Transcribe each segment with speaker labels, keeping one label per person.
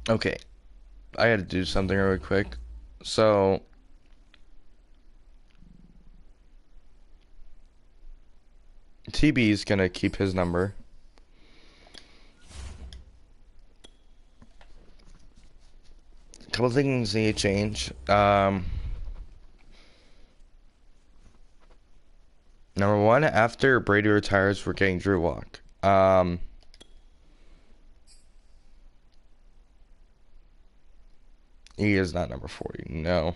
Speaker 1: Okay, I had to do something really quick. So, TB is gonna keep his number. A couple things need to change. Number one, after Brady retires, we're getting Drew Lock. He is not number 40. No,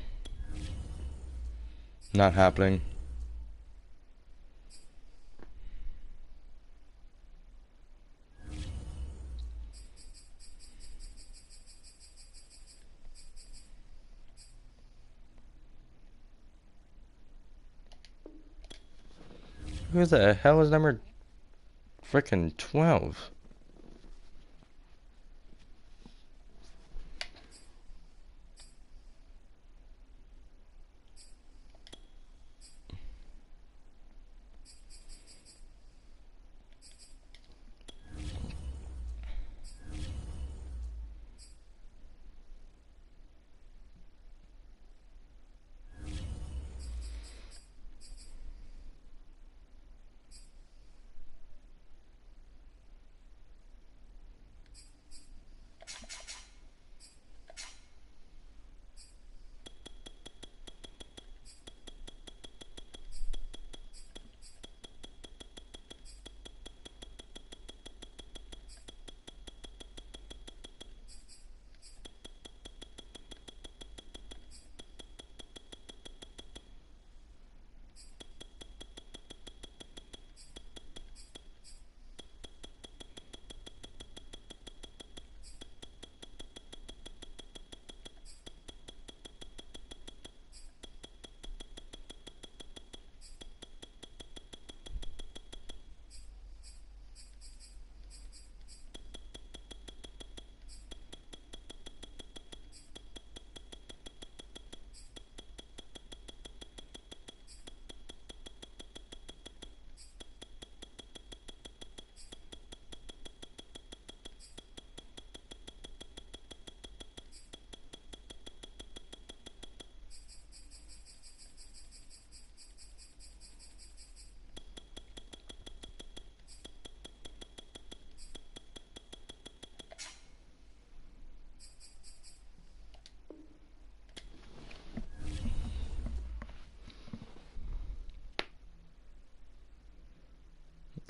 Speaker 1: not happening. Who the hell is number freaking 12?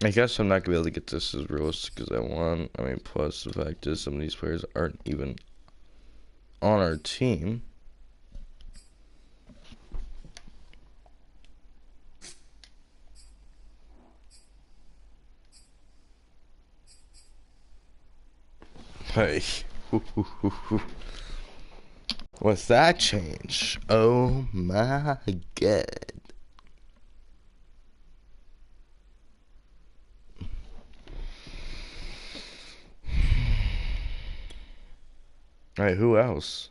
Speaker 1: I guess I'm not gonna be able to get this as realistic as I want. I mean, plus the fact is some of these players aren't even on our team. Hey, what's that change? Oh my god. Alright, who else?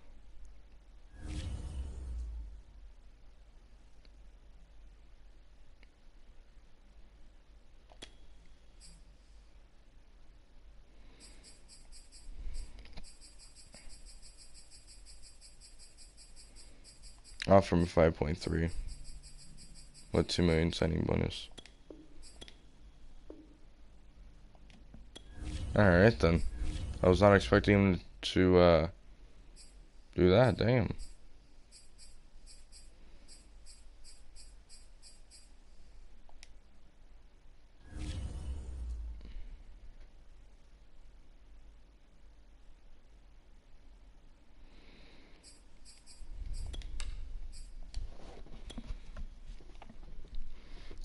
Speaker 1: Off from 5.3 with 2 million signing bonus. Alright then. I was not expecting him to do that, damn.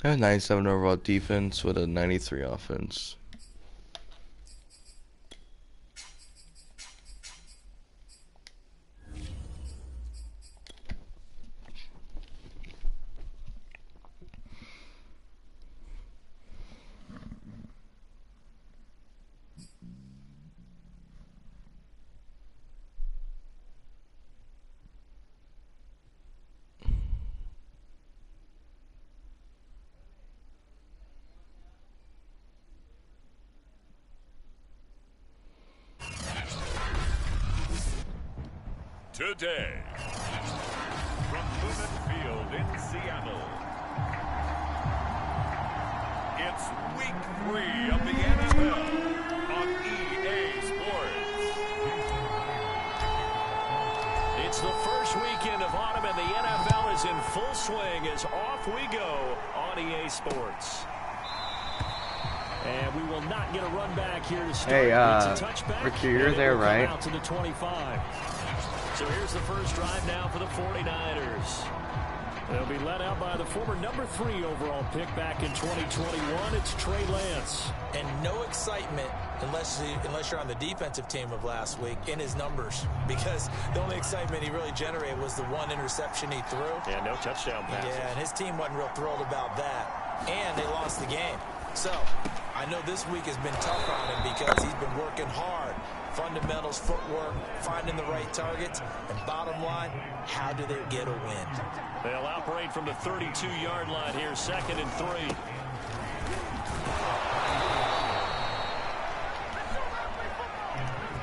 Speaker 1: A 97 overall defense with a 93 offense.
Speaker 2: today. From Lumen Field in Seattle, it's Week 3 of the NFL on EA Sports.
Speaker 3: It's the first weekend of autumn, and the NFL is in full swing as off we go on EA Sports. And we will not get a run back here to start.
Speaker 4: Hey, Ricky, you're there, right?
Speaker 3: Out to the 25. So here's the first drive now for the 49ers. They'll be led out by the former number 3 overall pick back in 2021. It's Trey Lance.
Speaker 5: And no excitement unless you're on the defensive team of last week in his numbers, because the only excitement he really generated was the one interception he threw.
Speaker 3: Yeah, no touchdown passes.
Speaker 5: Yeah, and his team wasn't real thrilled about that. And they lost the game. So I know this week has been tough on him because he's been working hard. Fundamentals, footwork, finding the right targets, and bottom line, how do they get a win?
Speaker 3: They'll operate from the 32-yard line here, 2nd and 3.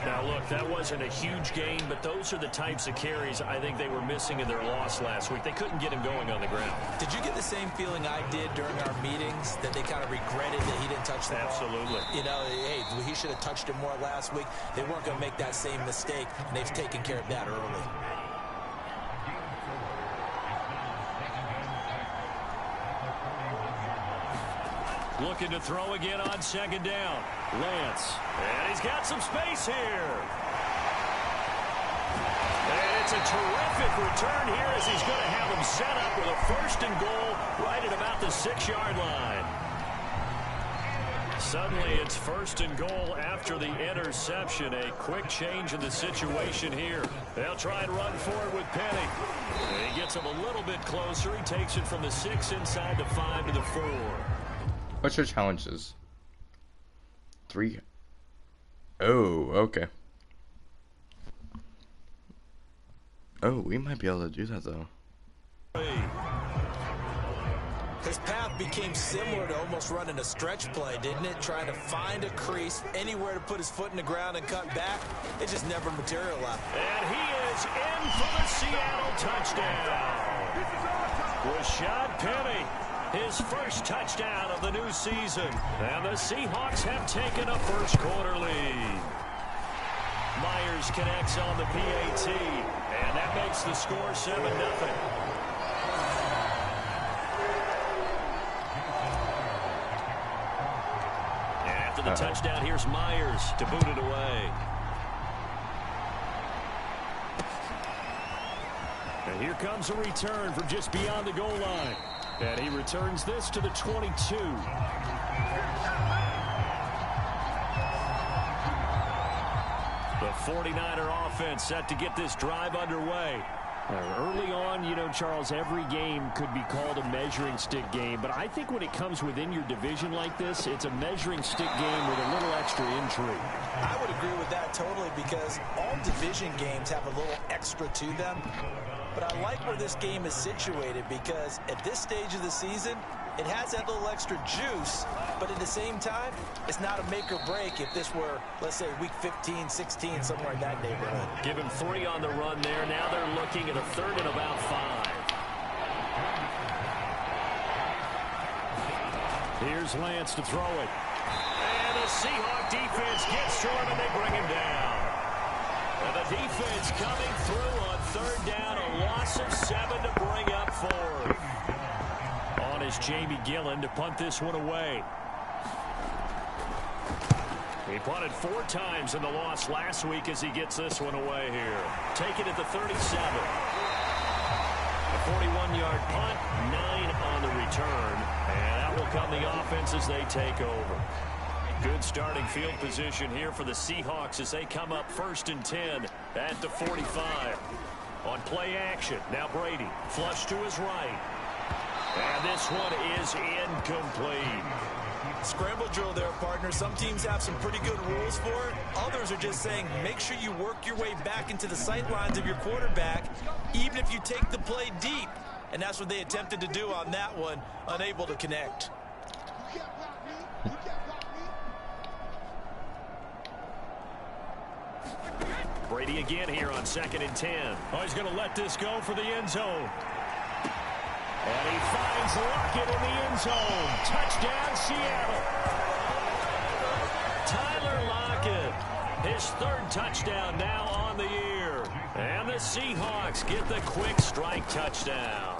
Speaker 3: Now, look, that wasn't a huge gain, but those are the types of carries I think they were missing in their loss last week. They couldn't get him going on the ground.
Speaker 5: Did you get the same feeling I did during our meetings, that they kind of regretted that he didn't touch the ball?
Speaker 3: Absolutely.
Speaker 5: You know, hey, he should have touched it more last week. They weren't going to make that same mistake, and they've taken care of that early.
Speaker 3: Looking to throw again on 2nd down. Lance. And he's got some space here. And it's a terrific return here as he's going to have him set up with a 1st and goal right at about the 6-yard line. Suddenly it's 1st and goal after the interception. A quick change in the situation here. They'll try and run for it with Penny. And he gets him a little bit closer. He takes it from the 6 inside the 5 to the 4.
Speaker 1: What's your challenges? 3. Oh, okay. Oh, we might be able to do that, though.
Speaker 5: His path became similar to almost running a stretch play, didn't it? Trying to find a crease, anywhere to put his foot in the ground and cut back. It just never materialized.
Speaker 3: And he is in for the Seattle touchdown. Rashad Penny. His first touchdown of the new season. And the Seahawks have taken a first-quarter lead. Myers connects on the PAT. And that makes the score 7-0. And after the touchdown, here's Myers to boot it away. And here comes a return from just beyond the goal line. And he returns this to the 22. The 49er offense set to get this drive underway. Early on, you know, Charles, every game could be called a measuring stick game. But I think when it comes within your division like this, it's a measuring stick game with a little extra intrigue.
Speaker 5: I would agree with that totally, because all division games have a little extra to them. But I like where this game is situated, because at this stage of the season, it has that little extra juice, but at the same time, it's not a make or break if this were, let's say, week 15, 16, somewhere in that neighborhood.
Speaker 3: Give him 3 on the run there. Now they're looking at a 3rd and about 5. Here's Lance to throw it. And the Seahawk defense gets to him, and they bring him down. And the defense coming through on 3rd down, a loss of 7 to bring up 4th. On is Jamie Gillen to punt this one away. He punted 4 times in the loss last week as he gets this one away here. Take it at the 37. A 41-yard punt, 9 on the return. And that will come the offense as they take over. Good starting field position here for the Seahawks as they come up 1st and 10 at the 45. On play action, now Brady, flush to his right. And this one is incomplete.
Speaker 5: Scramble drill there, partner. Some teams have some pretty good rules for it. Others are just saying, make sure you work your way back into the sight lines of your quarterback, even if you take the play deep. And that's what they attempted to do on that one, unable to connect.
Speaker 3: Brady again here on 2nd and 10. Oh, he's going to let this go for the end zone. And he finds Lockett in the end zone. Touchdown, Seattle. Tyler Lockett, his 3rd touchdown now on the year. And the Seahawks get the quick strike touchdown.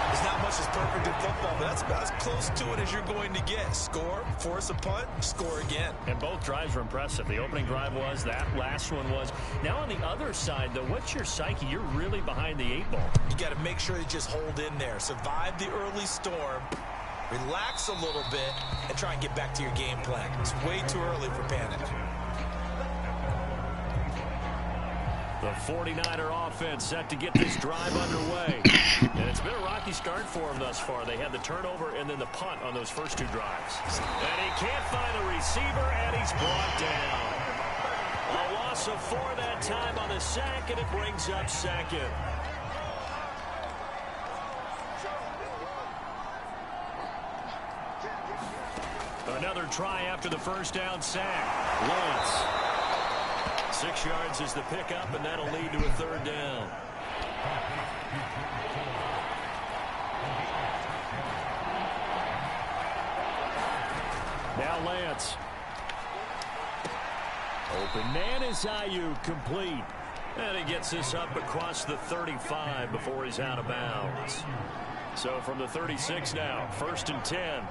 Speaker 5: There's not much that's perfect in football, but that's about as close to it as you're going to get. Score, force a punt, score again.
Speaker 3: And both drives were impressive. The opening drive was, that last one was. Now on the other side, though, what's your psyche? You're really behind the 8 ball.
Speaker 5: You got to make sure you just hold in there. Survive the early storm, relax a little bit, and try and get back to your game plan. It's way too early for panic.
Speaker 3: The 49er offense set to get this drive underway. And it's been a rocky start for them thus far. They had the turnover and then the punt on those first 2 drives. And he can't find a receiver, and he's brought down. A loss of 4 that time on the sack, and it brings up 2nd. Another try after the first down sack. Lawrence. 6 yards is the pickup, and that'll lead to a 3rd down. Now Lance. Open man is Ayuk, complete. And he gets this up across the 35 before he's out of bounds. So from the 36 now, 1st and 10.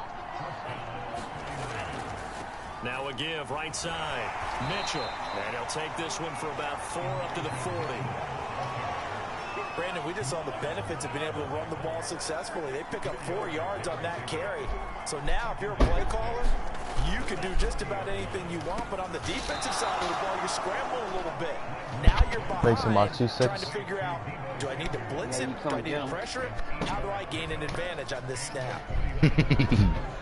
Speaker 3: Now a give right side. Mitchell. And he'll take this one for about 4 up to the 40.
Speaker 5: Brandon, we just saw the benefits of being able to run the ball successfully. They pick up 4 yards on that carry. So now if you're a play caller, you can do just about anything you want. But on the defensive side of the ball, you're scrambling a little bit. Now you're behind, trying to figure out, do I need to blitz it? Do I need to pressure it? How do I gain an advantage on this snap?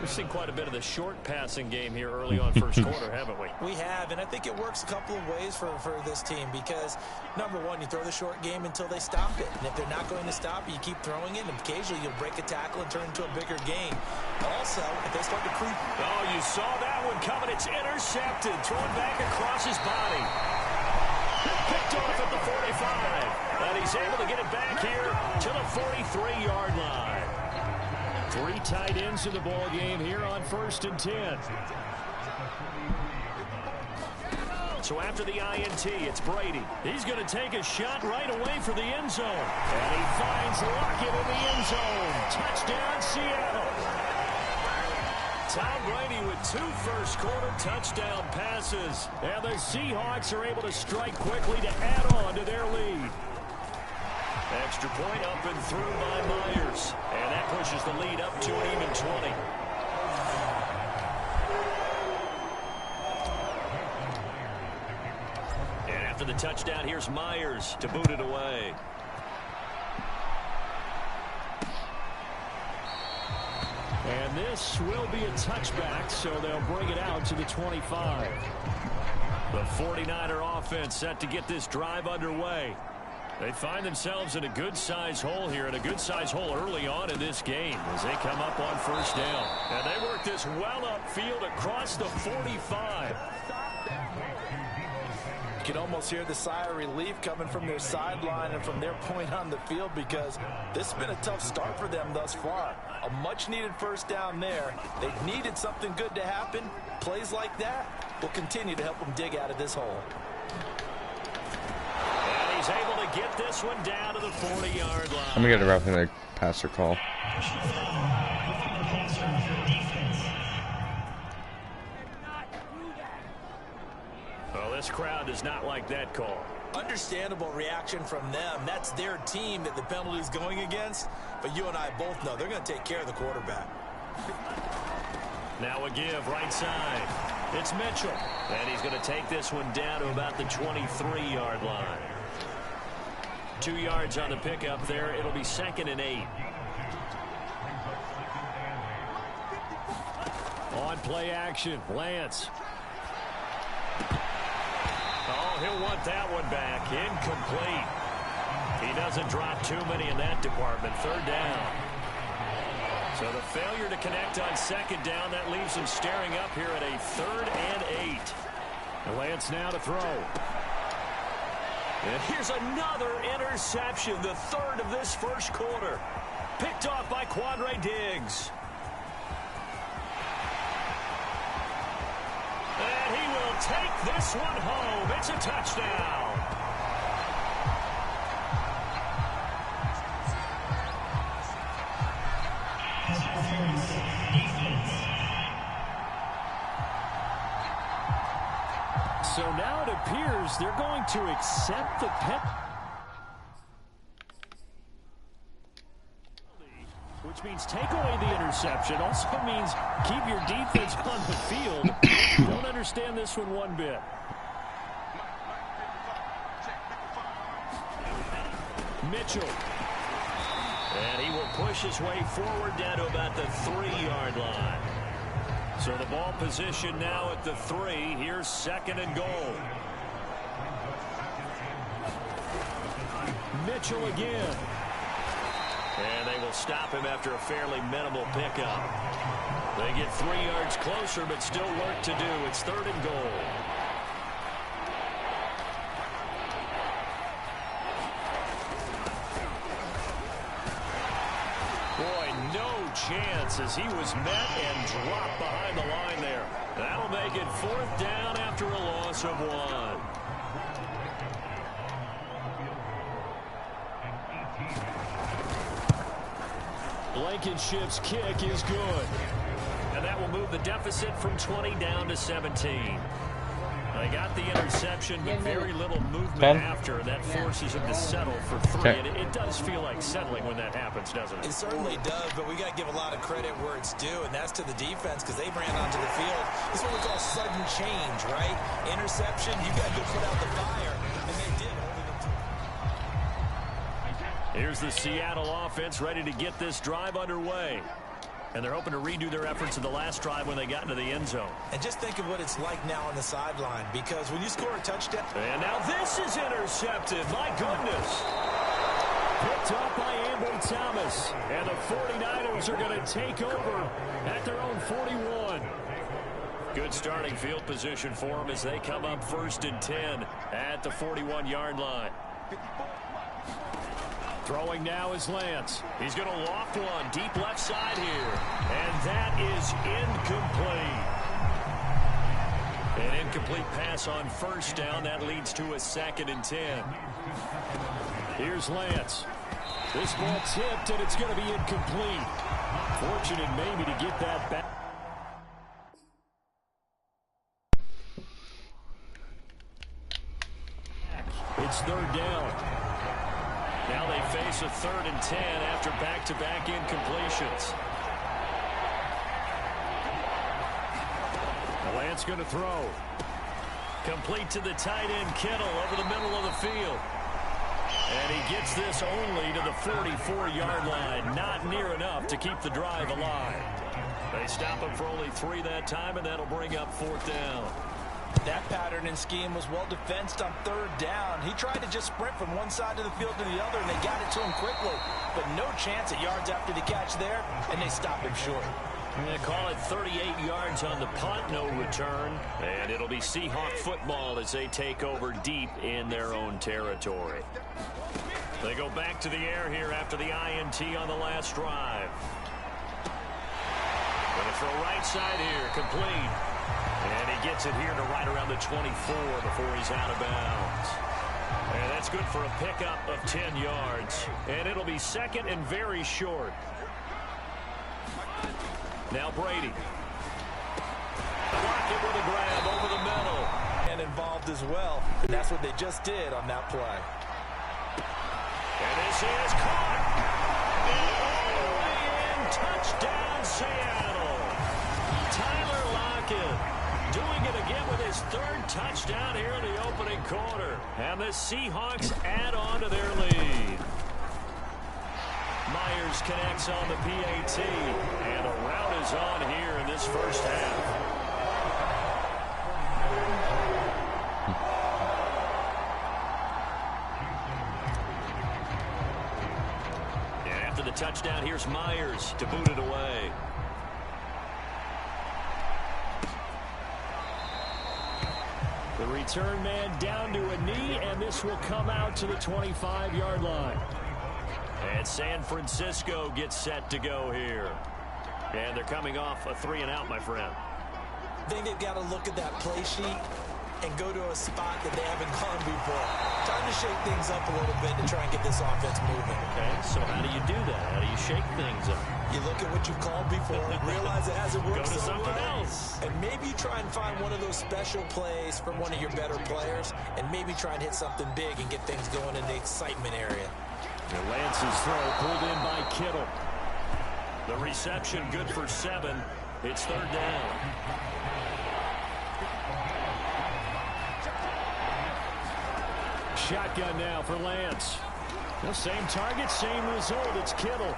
Speaker 3: We've seen quite a bit of the short passing game here early on first quarter, haven't we?
Speaker 5: We have, and I think it works a couple of ways for this team because, number one, you throw the short game until they stop it. And if they're not going to stop it, you keep throwing it, and occasionally you'll break a tackle and turn into a bigger gain. Also, if they start to creep.
Speaker 3: Oh, you saw that one coming. It's intercepted. Thrown back across his body. Picked off at the 45. And he's able to get it back here to the 43-yard line. 3 tight ends in the ball game here on 1st and 10. So after the INT, it's Brady. He's going to take a shot right away for the end zone. And he finds Lockett in the end zone. Touchdown, Seattle. Tom Brady with 2 first-quarter touchdown passes. And the Seahawks are able to strike quickly to add on to their lead. Extra point up and through by Myers. And that pushes the lead up to an even 20. And after the touchdown, here's Myers to boot it away. And this will be a touchback, so they'll bring it out to the 25. The 49er offense set to get this drive underway. They find themselves in a good-sized hole here, and a good-sized hole early on in this game as they come up on first down. And they work this well upfield across the 45.
Speaker 5: You can almost hear the sigh of relief coming from their sideline and from their point on the field because this has been a tough start for them thus far. A much-needed first down there. They've needed something good to happen. Plays like that will continue to help them dig out of this hole.
Speaker 3: And he's able to get this one down to the 40-yard line.
Speaker 1: I'm going to get a roughing the passer call.
Speaker 3: Well, this crowd does not like that call.
Speaker 5: Understandable reaction from them. That's their team that the penalty is going against. But you and I both know they're going to take care of the quarterback.
Speaker 3: Now a give right side. It's Mitchell. And he's going to take this one down to about the 23-yard line. 2 yards on the pickup there. It'll be 2nd and 8. On play action, Lance. Oh, he'll want that one back. Incomplete. He doesn't drop too many in that department. 3rd down. So the failure to connect on 2nd down, that leaves him staring up here at a 3rd and 8. And Lance now to throw. And here's another interception, the third of this first quarter. Picked off by Quandre Diggs. And he will take this one home. It's a touchdown. So now it appears they're going to accept the penalty, which means take away the interception. Also means keep your defense on the field. Don't understand this one bit. Mitchell. And he will push his way forward down to about the 3-yard line. So the ball position now at the 3. Here's 2nd and goal. Mitchell again. And they will stop him after a fairly minimal pickup. They get 3 yards closer, but still work to do. It's 3rd and goal. Chance as he was met and dropped behind the line there. That'll make it 4th down after a loss of 1. Blankenship's kick is good. And that will move the deficit from 20 down to 17. They got the interception, but very little movement after, and that forces him to settle for 3. And it does feel like settling when that happens, doesn't it?
Speaker 5: It certainly does, but we got to give a lot of credit where it's due, and that's to the defense because they ran onto the field. This is what we call sudden change, right? Interception, you got to go put out the fire, and they did.
Speaker 3: Here's the Seattle offense ready to get this drive underway. And they're hoping to redo their efforts in the last drive when they got into the end zone. And just think of what it's like now on the sideline, because when you score a touchdown. And now this is intercepted. My goodness. Picked up by Ambry Thomas. And the 49ers are going to take over at their own 41. Good starting field position for them as they come up 1st and 10 at the 41-yard line. Throwing now is Lance. He's going to loft one deep left side here. And that is incomplete. An incomplete pass on 1st down. That leads to a 2nd and 10. Here's Lance. This ball tipped, and it's going to be incomplete. Fortunate maybe to get that back. It's 3rd down. Now they face a 3rd and 10 after back-to-back incompletions. Lance going to throw. Complete to the tight end, Kittle, over the middle of the field. And he gets this only to the 44-yard line. Not near enough to keep the drive alive. They stop him for only 3 that time, and that'll bring up 4th down.
Speaker 5: That pattern and scheme was well defensed on 3rd down. He tried to just sprint from one side of the field to the other, and they got it to him quickly. But no chance at yards after the catch there, and they stopped him short.
Speaker 3: They call it 38 yards on the punt, no return. And it'll be Seahawk football as they take over deep in their own territory. They go back to the air here after the INT on the last drive. Going to throw right side here, complete. And he gets it here to right around the 24 before he's out of bounds. And that's good for a pickup of 10 yards. And it'll be 2nd and very short. Now Brady. Lockett with a grab over the middle.
Speaker 5: And involved as well. And that's what they just did on that play.
Speaker 3: And this is caught. And all the way in. Touchdown, Seattle. Tyler Lockett doing it again with his 3rd touchdown here in the opening quarter. And the Seahawks add on to their lead. Myers connects on the PAT. And a rout is on here in this first half. And after the touchdown, here's Myers to boot it away. The return man down to a knee, and this will come out to the 25-yard line. And San Francisco gets set to go here. And they're coming off a 3-and-out, my friend.
Speaker 5: I think they've got to look at that play sheet and go to a spot that they haven't gone before. Time to shake things up a little bit to try and get this offense moving.
Speaker 3: Okay, so how do you do that? How do you shake things up?
Speaker 5: You look at what you've called before, realize it hasn't worked
Speaker 3: Go to
Speaker 5: so
Speaker 3: something
Speaker 5: well,
Speaker 3: else.
Speaker 5: and maybe you try and find one of those special plays from one of your better players, and maybe try and hit something big and get things going in the excitement area.
Speaker 3: And Lance's throw pulled in by Kittle. The reception good for 7. It's 3rd down. Shotgun now for Lance. The same target, same result. It's Kittle.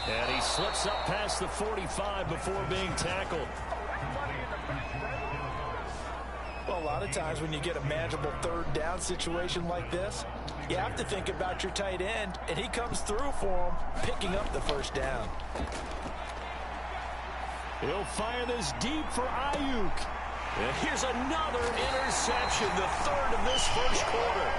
Speaker 3: And he slips up past the 45 before being tackled.
Speaker 5: Well, a lot of times when you get a manageable 3rd down situation like this, you have to think about your tight end, and he comes through for him, picking up the 1st down.
Speaker 3: He'll fire this deep for Ayuk. And here's another interception, the 3rd of this 1st quarter.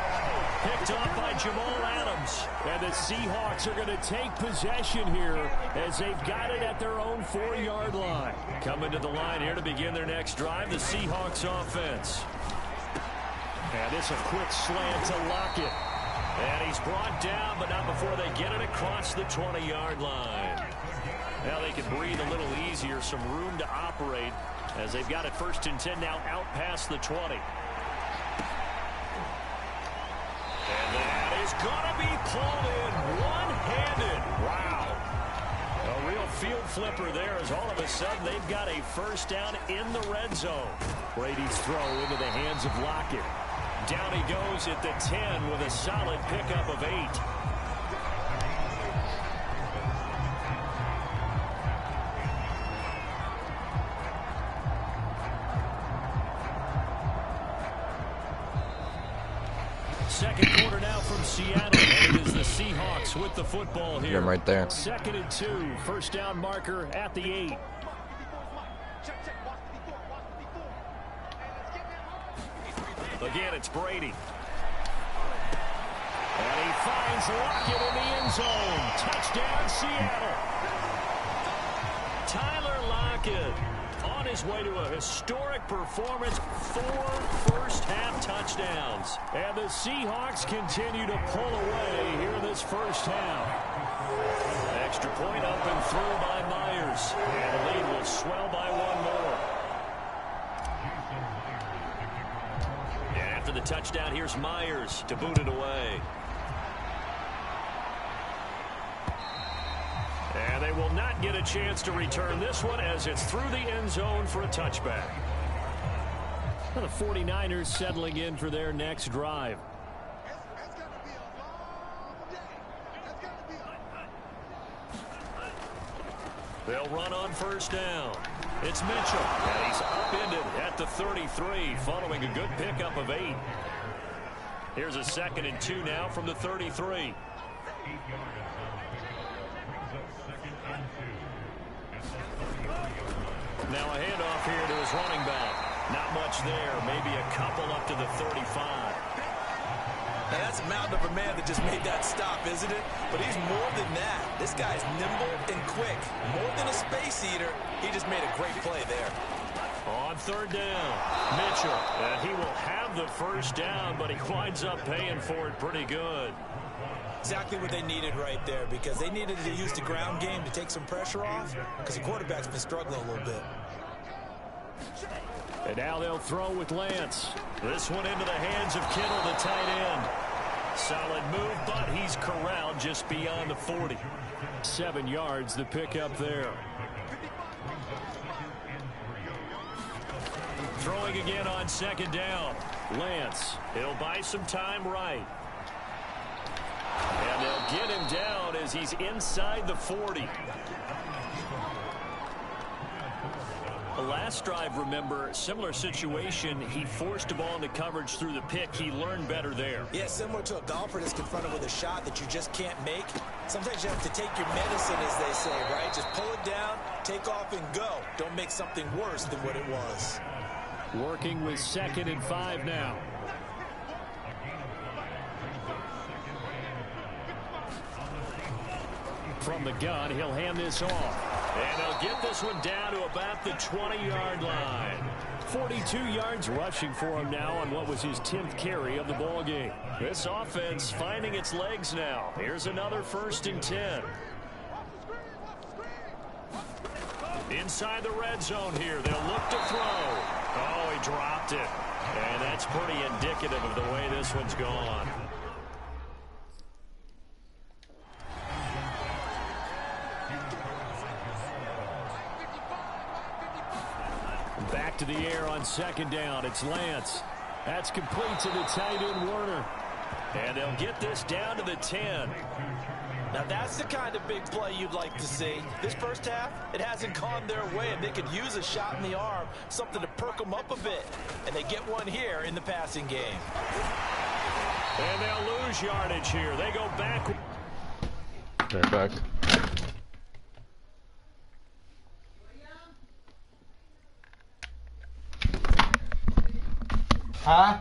Speaker 3: Picked off by Jamal Adams. And the Seahawks are going to take possession here as they've got it at their own 4-yard line. Coming to the line here to begin their next drive, the Seahawks offense. And it's a quick slant to Lockett. And he's brought down, but not before they get it across the 20-yard line. Now they can breathe a little easier, some room to operate as they've got it 1st and 10 now out past the 20. And that is going to be pulled in one-handed. Wow. A real field flipper there as all of a sudden they've got a 1st down in the red zone. Brady's throw into the hands of Lockett. Down he goes at the 10 with a solid pickup of 8. Second quarter now from Seattle. And it is the Seahawks with the football here.
Speaker 1: I'm right there.
Speaker 3: 2nd and 2. 1st down marker at the 8. Again, it's Brady. And he finds Lockett in the end zone. Touchdown, Seattle. Tyler Lockett on his way to a historic performance. 4 first-half touchdowns. And the Seahawks continue to pull away here in this 1st half. Extra point up and through by Myers. And the lead will swell by 1 more. And after the touchdown, here's Myers to boot it away. And they will not get a chance to return this one as it's through the end zone for a touchback. The 49ers settling in for their next drive. They'll run on 1st down. It's Mitchell, and he's upended at the 33 following a good pickup of 8. Here's a 2nd and 2 now from the 33. Now a handoff here to his running back. Not much there. Maybe a couple up to the 35.
Speaker 5: Now that's a mountain of a man that just made that stop, isn't it? But he's more than that. This guy's nimble and quick. More than a space eater, he just made a great play there.
Speaker 3: On 3rd down, Mitchell. And he will have the 1st down, but he winds up paying for it pretty good.
Speaker 5: Exactly what they needed right there, because they needed to use the ground game to take some pressure off, because the quarterback's been struggling a little bit.
Speaker 3: And now they'll throw with Lance. This one into the hands of Kittle, the tight end. Solid move, but he's corralled just beyond the 40. 7 yards, the pickup there. Throwing again on 2nd down. Lance, he'll buy some time right. And they'll get him down as he's inside the 40. The last drive, remember, similar situation. He forced a ball into coverage through the pick. He learned better there.
Speaker 5: Yeah, similar to a golfer that's confronted with a shot that you just can't make. Sometimes you have to take your medicine, as they say, right? Just pull it down, take off, and go. Don't make something worse than what it was.
Speaker 3: Working with 2nd and 5 now. From the gun, he'll hand this off. And they'll get this one down to about the 20-yard line. 42 yards rushing for him now on what was his 10th carry of the ball game. This offense finding its legs now. Here's another 1st and 10. Inside the red zone here. They'll look to throw. Oh, he dropped it. And that's pretty indicative of the way this one's gone. Back to the air on 2nd down. It's Lance. That's complete to the tight end, Warner. And they'll get this down to the 10.
Speaker 5: Now that's the kind of big play you'd like to see. This first half, it hasn't gone their way, and they could use a shot in the arm, something to perk them up a bit. And they get one here in the passing game.
Speaker 3: And they'll lose yardage here. They go back.
Speaker 1: They're back.
Speaker 4: Huh?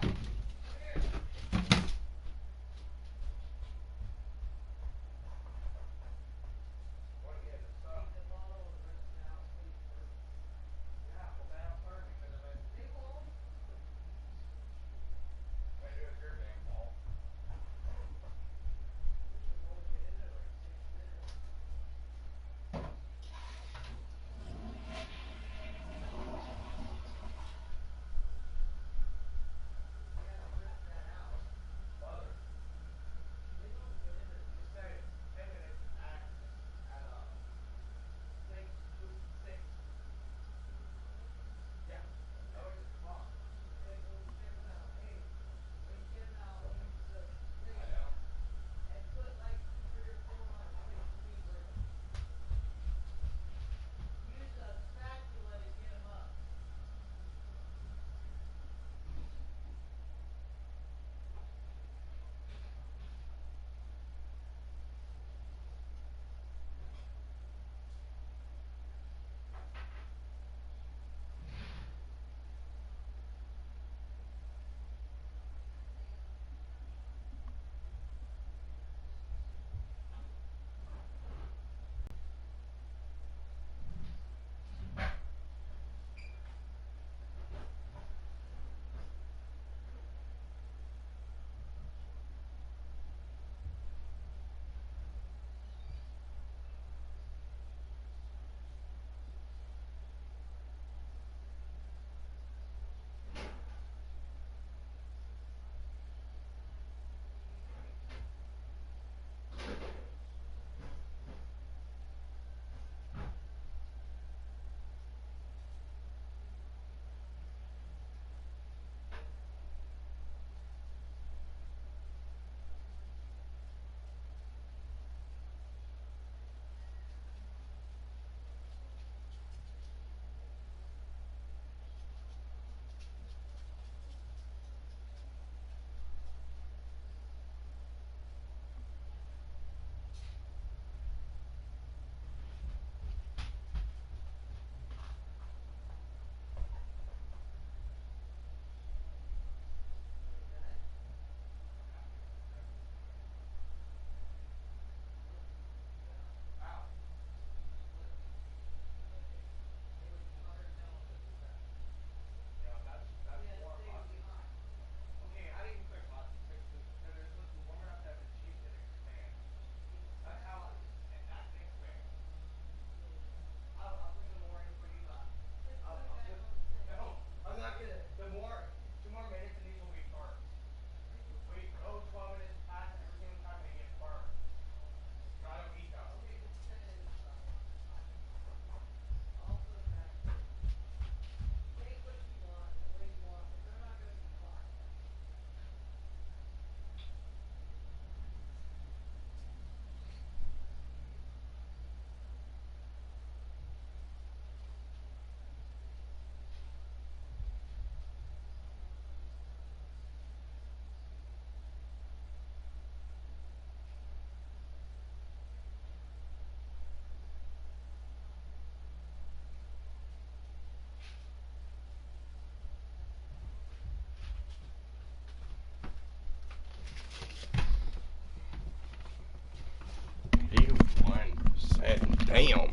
Speaker 1: Damn.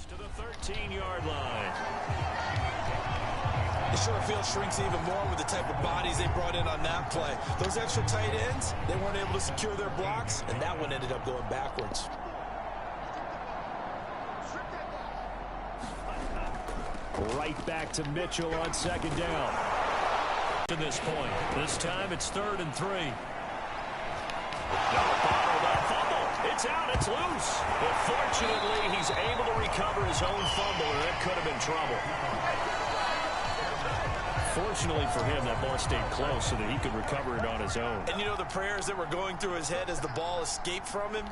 Speaker 3: To the 13-yard line.
Speaker 5: The short field shrinks even more with the type of bodies they brought in on that play. Those extra tight ends, they weren't able to secure their blocks, and that one ended up going backwards.
Speaker 3: Right back to Mitchell on second down. To this point. This time it's 3rd and 3. It's out, it's loose. But fortunately, he's able to recover his own fumble, or it could have been trouble. Fortunately for him, that ball stayed close so that he could recover it on his own.
Speaker 5: And you know the prayers that were going through his head as the ball escaped from him?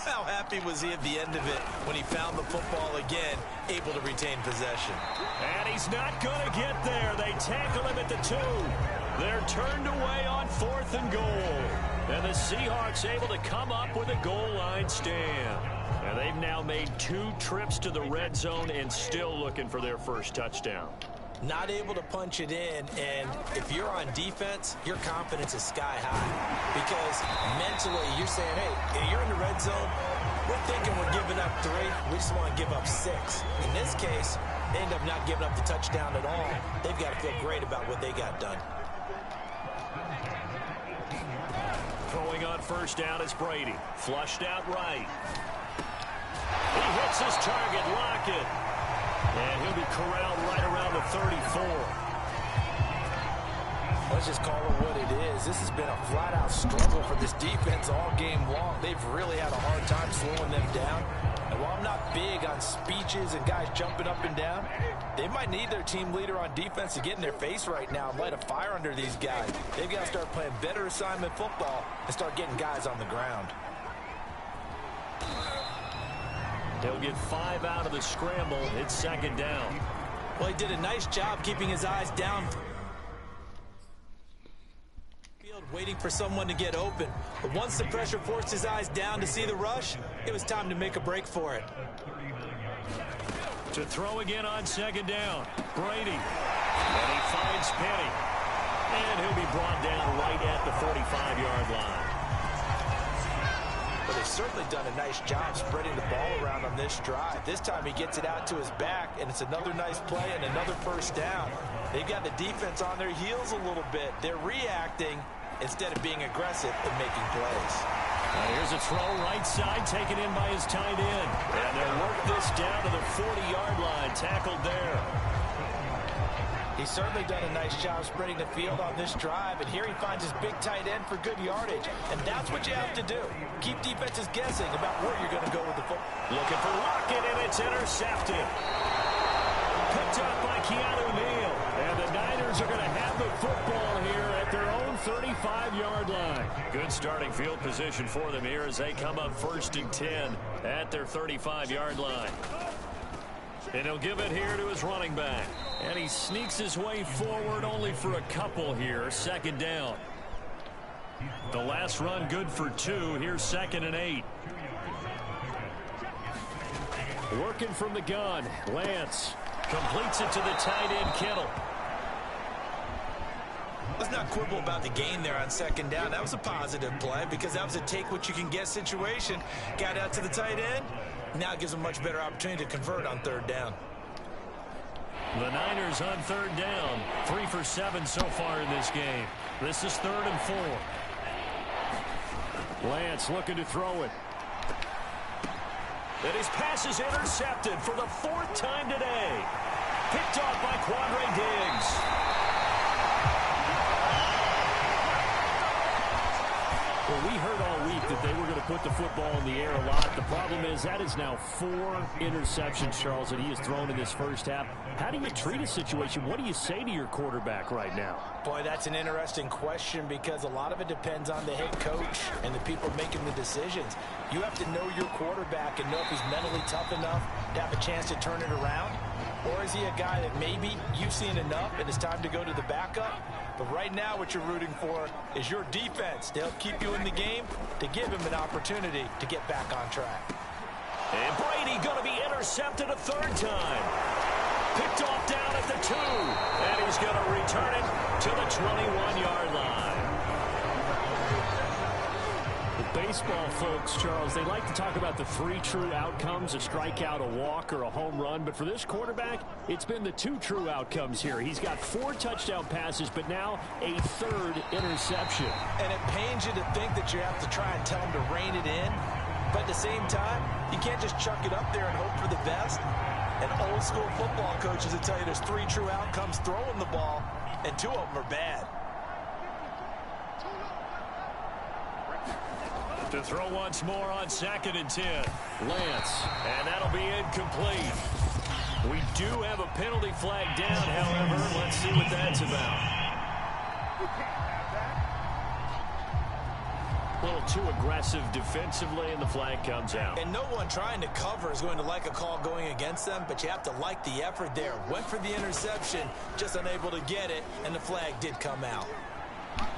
Speaker 5: How happy was he at the end of it when he found the football again, able to retain possession?
Speaker 3: And he's not going to get there. They tackle him at the 2. They're turned away on 4th and goal. And the Seahawks able to come up with a goal line stand. And they've now made 2 trips to the red zone and still looking for their first touchdown.
Speaker 5: Not able to punch it in, and if you're on defense, your confidence is sky high. Because mentally, you're saying, hey, you're in the red zone, we're thinking we're giving up 3, we just want to give up 6. In this case, they end up not giving up the touchdown at all. They've got to feel great about what they got done.
Speaker 3: Throwing on first down is Brady. Flushed out right. He hits his target, Lockett. And he'll be corralled right around the 34.
Speaker 5: Let's just call it what it is. This has been a flat-out struggle for this defense all game long. They've really had a hard time slowing them down. And while I'm not big on speeches and guys jumping up and down, they might need their team leader on defense to get in their face right now and light a fire under these guys. They've got to start playing better assignment football and start getting guys on the ground.
Speaker 3: He'll get 5 out of the scramble. It's second down.
Speaker 5: Well, he did a nice job keeping his eyes down. Waiting for someone to get open. But once the pressure forced his eyes down to see the rush, it was time to make a break for it.
Speaker 3: To throw again on second down. Brady. And he finds Penny. And he'll be brought down right at the 45-yard line.
Speaker 5: But they've certainly done a nice job spreading the ball around on this drive. This time he gets it out to his back, and it's another nice play and another first down. They've got the defense on their heels a little bit. They're reacting instead of being aggressive and making plays.
Speaker 3: Here's a throw right side taken in by his tight end. And they'll work this down to the 40-yard line. Tackled there.
Speaker 5: He's certainly done a nice job spreading the field on this drive, and here he finds his big tight end for good yardage. And that's what you have to do. Keep defenses guessing about where you're going to go with the football.
Speaker 3: Looking for Lockett, and it's intercepted. Picked up by Keanu Neal. And the Niners are going to have the football here at their own 35-yard line. Good starting field position for them here as they come up 1st and 10 at their 35-yard line. And he'll give it here to his running back. And he sneaks his way forward only for a couple here. Second down. The last run good for 2. Here's 2nd and 8. Working from the gun. Lance completes it to the tight end, Kittle.
Speaker 5: Let's not quibble about the gain there on second down. That was a positive play because that was a take-what-you-can-get situation. Got out to the tight end. Now it gives them a much better opportunity to convert on 3rd down.
Speaker 3: The Niners on 3rd down. 3 for 7 so far in this game. This is 3rd and 4. Lance looking to throw it. And his pass is intercepted for the 4th time today. Picked off by Quandre Diggs. Well, we heard all week that they were going to put the football in the air a lot. The problem is that is now 4 interceptions, Charles, that he has thrown in this first half. How do you treat a situation? What do you say to your quarterback right now?
Speaker 5: Boy, that's an interesting question because a lot of it depends on the head coach and the people making the decisions. You have to know your quarterback and know if he's mentally tough enough to have a chance to turn it around. Or is he a guy that maybe you've seen enough and it's time to go to the backup? But right now what you're rooting for is your defense to help keep you in the game, to give him an opportunity to get back on track.
Speaker 3: And Brady going to be intercepted a 3rd time. Picked off down at the 2. And he's going to return it to the 21-yard line. Baseball folks, Charles, they like to talk about the 3 true outcomes, a strikeout, a walk, or a home run. But for this quarterback, it's been the 2 true outcomes here. He's got 4 touchdown passes, but now a 3rd interception.
Speaker 5: And it pains you to think that you have to try and tell him to rein it in. But at the same time, you can't just chuck it up there and hope for the best. And old school football coaches will tell you there's 3 true outcomes throwing the ball, and 2 of them are bad.
Speaker 3: To throw once more on 2nd and 10. Lance, and that'll be incomplete. We do have a penalty flag down, however. Let's see what that's about. A little too aggressive defensively, and the flag comes out.
Speaker 5: And no one trying to cover is going to like a call going against them, but you have to like the effort there. Went for the interception, just unable to get it, and the flag did come out.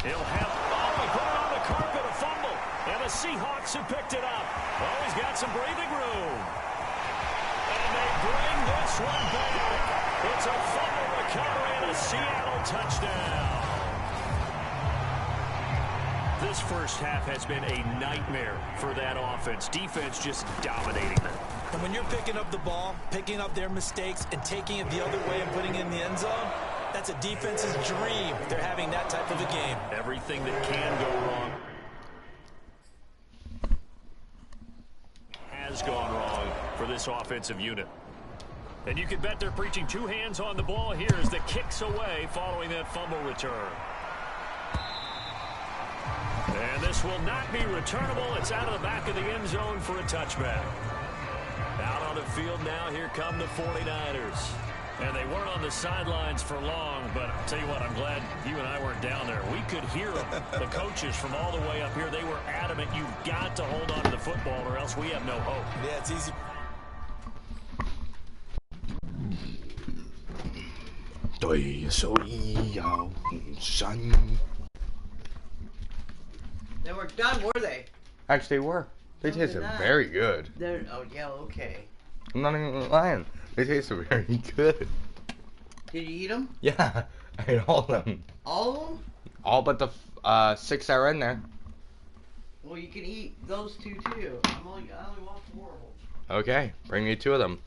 Speaker 3: He'll have, he put it on the carpet, a fumble. And the Seahawks have picked it up. Oh, he's got some breathing room. And they bring this one back. It's a fumble recovery and a Seattle touchdown. This first half has been a nightmare for that offense. Defense just dominating them.
Speaker 5: And when you're picking up the ball, picking up their mistakes, and taking it the other way and putting it in the end zone, that's a defense's dream. They're having that type of a game.
Speaker 3: Everything that can go wrong has gone wrong for this offensive unit. And you can bet they're preaching 2 hands on the ball here as the kicks away following that fumble return. And this will not be returnable. It's out of the back of the end zone for a touchback. Out on the field now, here come the 49ers. And they weren't on the sidelines for long, but I'll tell you what, I'm glad you and I weren't down there. We could hear them. The coaches from all the way up here, they were adamant, you've got to hold on to the football or else we have no hope.
Speaker 5: Yeah, it's easy.
Speaker 4: They were done, were they?
Speaker 1: Actually, they were. They
Speaker 4: No,
Speaker 1: tasted
Speaker 4: they're not.
Speaker 1: very good.
Speaker 4: Oh, yeah, okay.
Speaker 1: I'm not even lying. They tasted very good.
Speaker 4: Did you eat them?
Speaker 1: Yeah, I ate all of them.
Speaker 4: All of them?
Speaker 1: All but the 6 that were in there.
Speaker 4: Well, you can eat those 2 too. I only want 4 of them.
Speaker 1: Okay, bring me 2 of them.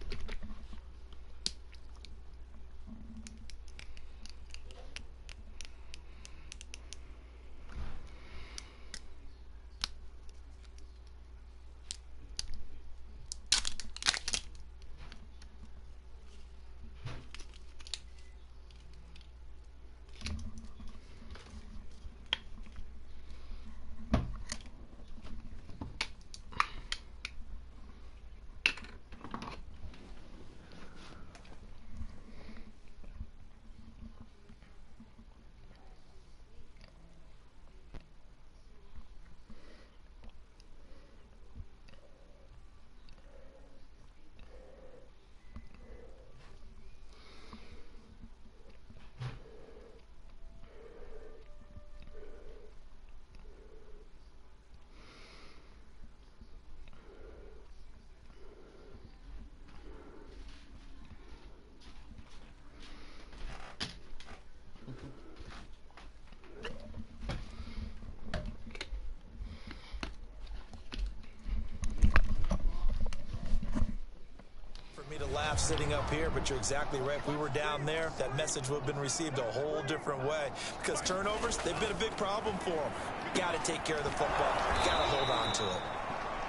Speaker 5: Laugh sitting up here, but you're exactly right. If we were down there, that message would have been received a whole different way, because turnovers, they've been a big problem for them. Got to take care of the football. Got to hold on to it.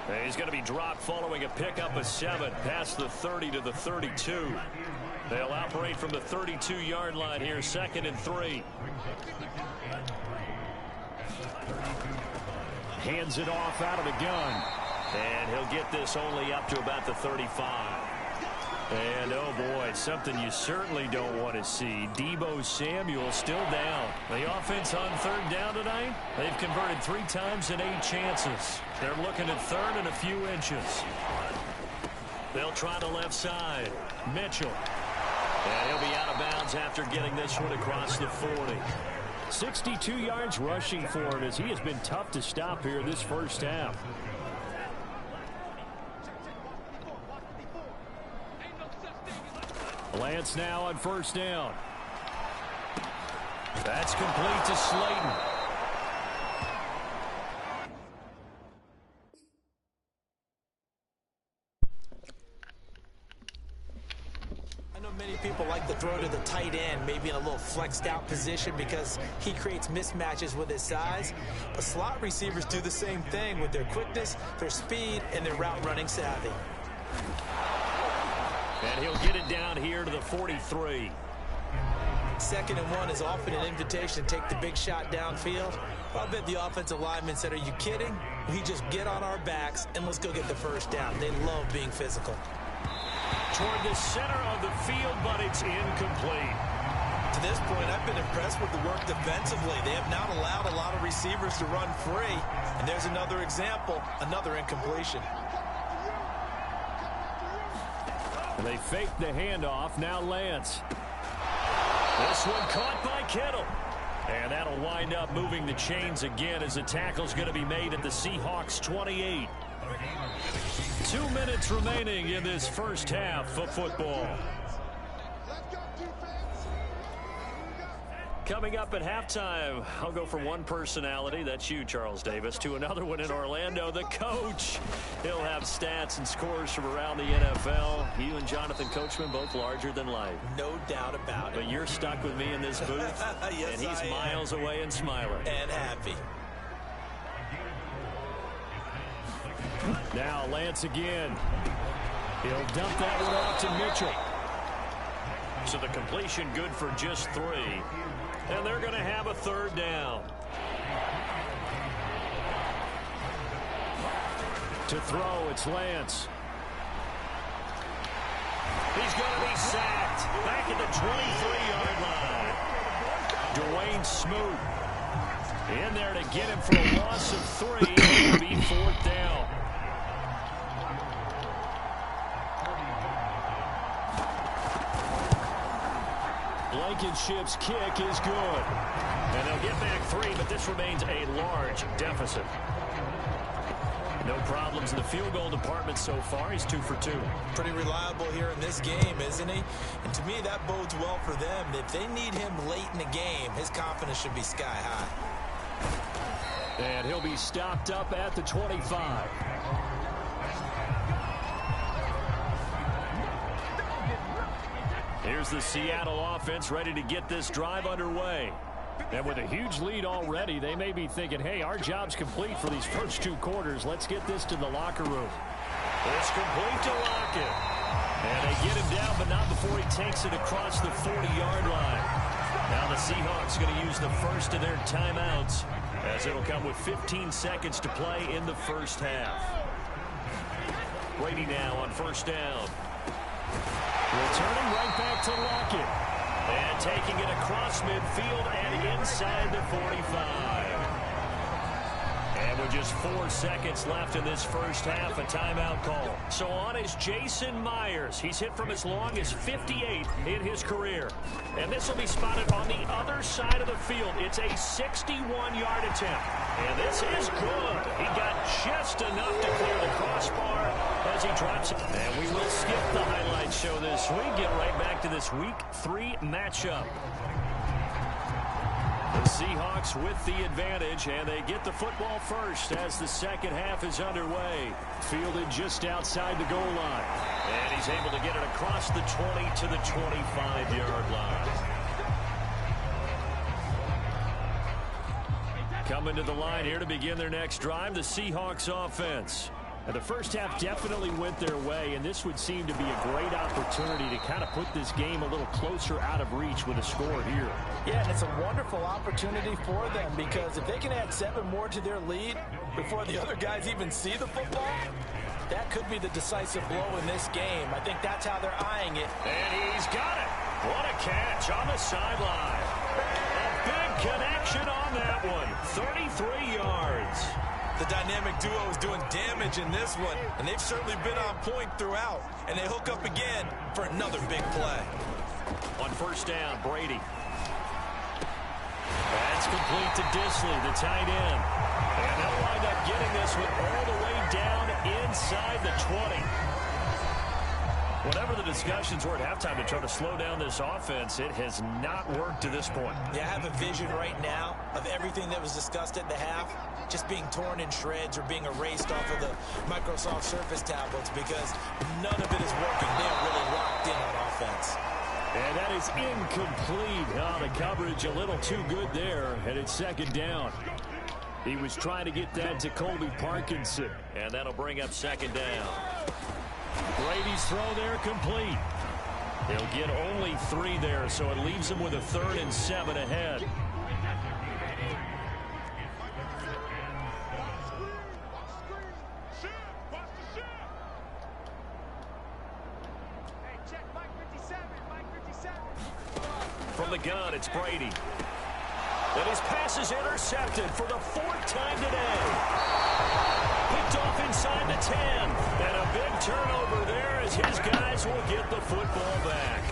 Speaker 3: And he's going to be dropped following a pickup of 7 past the 30 to the 32. They'll operate from the 32-yard line here, 2nd and 3. Hands it off out of the gun. And he'll get this only up to about the 35. And, oh, boy, something you certainly don't want to see. Deebo Samuel still down. The offense on 3rd down tonight, they've converted 3 times and 8 chances. They're looking at 3rd and a few inches. They'll try the left side. Mitchell. And he'll be out of bounds after getting this one across the 40. 62 yards rushing for him as he has been tough to stop here this first half. Lance now on 1st down. That's complete to Slayton.
Speaker 5: throw to the tight end, maybe in a little flexed out position because he creates mismatches with his size. But slot receivers do the same thing with their quickness, their speed, and their route running savvy.
Speaker 3: And he'll get it down here to the 43.
Speaker 5: 2nd and 1 is often an invitation to take the big shot downfield. I bet the offensive lineman said, are you kidding? We just get on our backs and let's go get the first down. They love being physical.
Speaker 3: Toward the center of the field, but it's incomplete.
Speaker 5: To this point, I've been impressed with the work defensively. They have not allowed a lot of receivers to run free. And there's another example, another incompletion.
Speaker 3: And they fake the handoff. Now Lance. This one caught by Kittle. And that'll wind up moving the chains again as the tackle's going to be made at the Seahawks 28. 2 minutes remaining in this first half of football. Coming up at halftime, I'll go from one personality, that's you, Charles Davis, to another one in Orlando, the coach. He'll have stats and scores from around the NFL. You and Jonathan Coachman, both larger than life.
Speaker 5: No doubt about it.
Speaker 3: But you're stuck with me in this booth,
Speaker 5: yes,
Speaker 3: and he's miles away and smiling.
Speaker 5: And happy.
Speaker 3: Now Lance again. He'll dump that one off to Mitchell. So the completion good for just 3. And they're going to have a 3rd down. To throw, it's Lance. He's going to be sacked. Back at the 23-yard line. Dwayne Smoot in there to get him for a loss of 3. It'll be 4th down. Blankenship's kick is good. And they'll get back 3, but this remains a large deficit. No problems in the field goal department so far. He's 2 for 2.
Speaker 5: Pretty reliable here in this game, isn't he? And to me, that bodes well for them. If they need him late in the game, his confidence should be sky high.
Speaker 3: And he'll be stopped up at the 25. Here's the Seattle offense ready to get this drive underway. And with a huge lead already, they may be thinking, hey, our job's complete for these first 2 quarters. Let's get this to the locker room. It's complete to Lockett. And they get him down, but not before he takes it across the 40-yard line. Now the Seahawks going to use the first of their timeouts, as it'll come with 15 seconds to play in the first half. Brady now on 1st down. Returning right back to Lockett. And taking it across midfield and inside the 45. And with just 4 seconds left in this first half, a timeout call. So on is Jason Myers. He's hit from as long as 58 in his career. And this will be spotted on the other side of the field. It's a 61-yard attempt. And this is good. He got just enough to clear the crossbar as he drops it. And we will skip the highlight show this week. Get right back to this Week 3 matchup. The Seahawks with the advantage, and they get the football first as the second half is underway. Fielded just outside the goal line. And he's able to get it across the 20 to the 25-yard line. Coming to the line here to begin their next drive, the Seahawks offense. And the first half definitely went their way, and this would seem to be a great opportunity to kind of put this game a little closer out of reach with a score here.
Speaker 5: Yeah, and it's a wonderful opportunity for them because if they can add 7 more to their lead before the other guys even see the football, that could be the decisive blow in this game. I think that's how they're eyeing it.
Speaker 3: And he's got it. What a catch on the sideline. A big connection on that one. 33 yards.
Speaker 5: The dynamic duo is doing damage in this one, and they've certainly been on point throughout. And they hook up again for another big play.
Speaker 3: On 1st down, Brady. That's complete to Disley, the tight end. And they'll wind up getting this one all the way down inside the 20. Whatever the discussions were at halftime to try to slow down this offense, it has not worked to this point.
Speaker 5: Yeah, I have a vision right now of everything that was discussed at the half just being torn in shreds or being erased off of the Microsoft Surface tablets because none of it is working. They are really locked in on offense.
Speaker 3: And that is incomplete. Oh, the coverage a little too good there, and it's second down. He was trying to get that to Colby Parkinson, and that'll bring up second down. Brady's throw there complete. He'll get only 3 there, so it leaves him with a 3rd and 7 ahead. From the gun, it's Brady. And his pass is intercepted for the 4th time today. Picked off inside the 10. And a big turnover there as his guys will get the football back.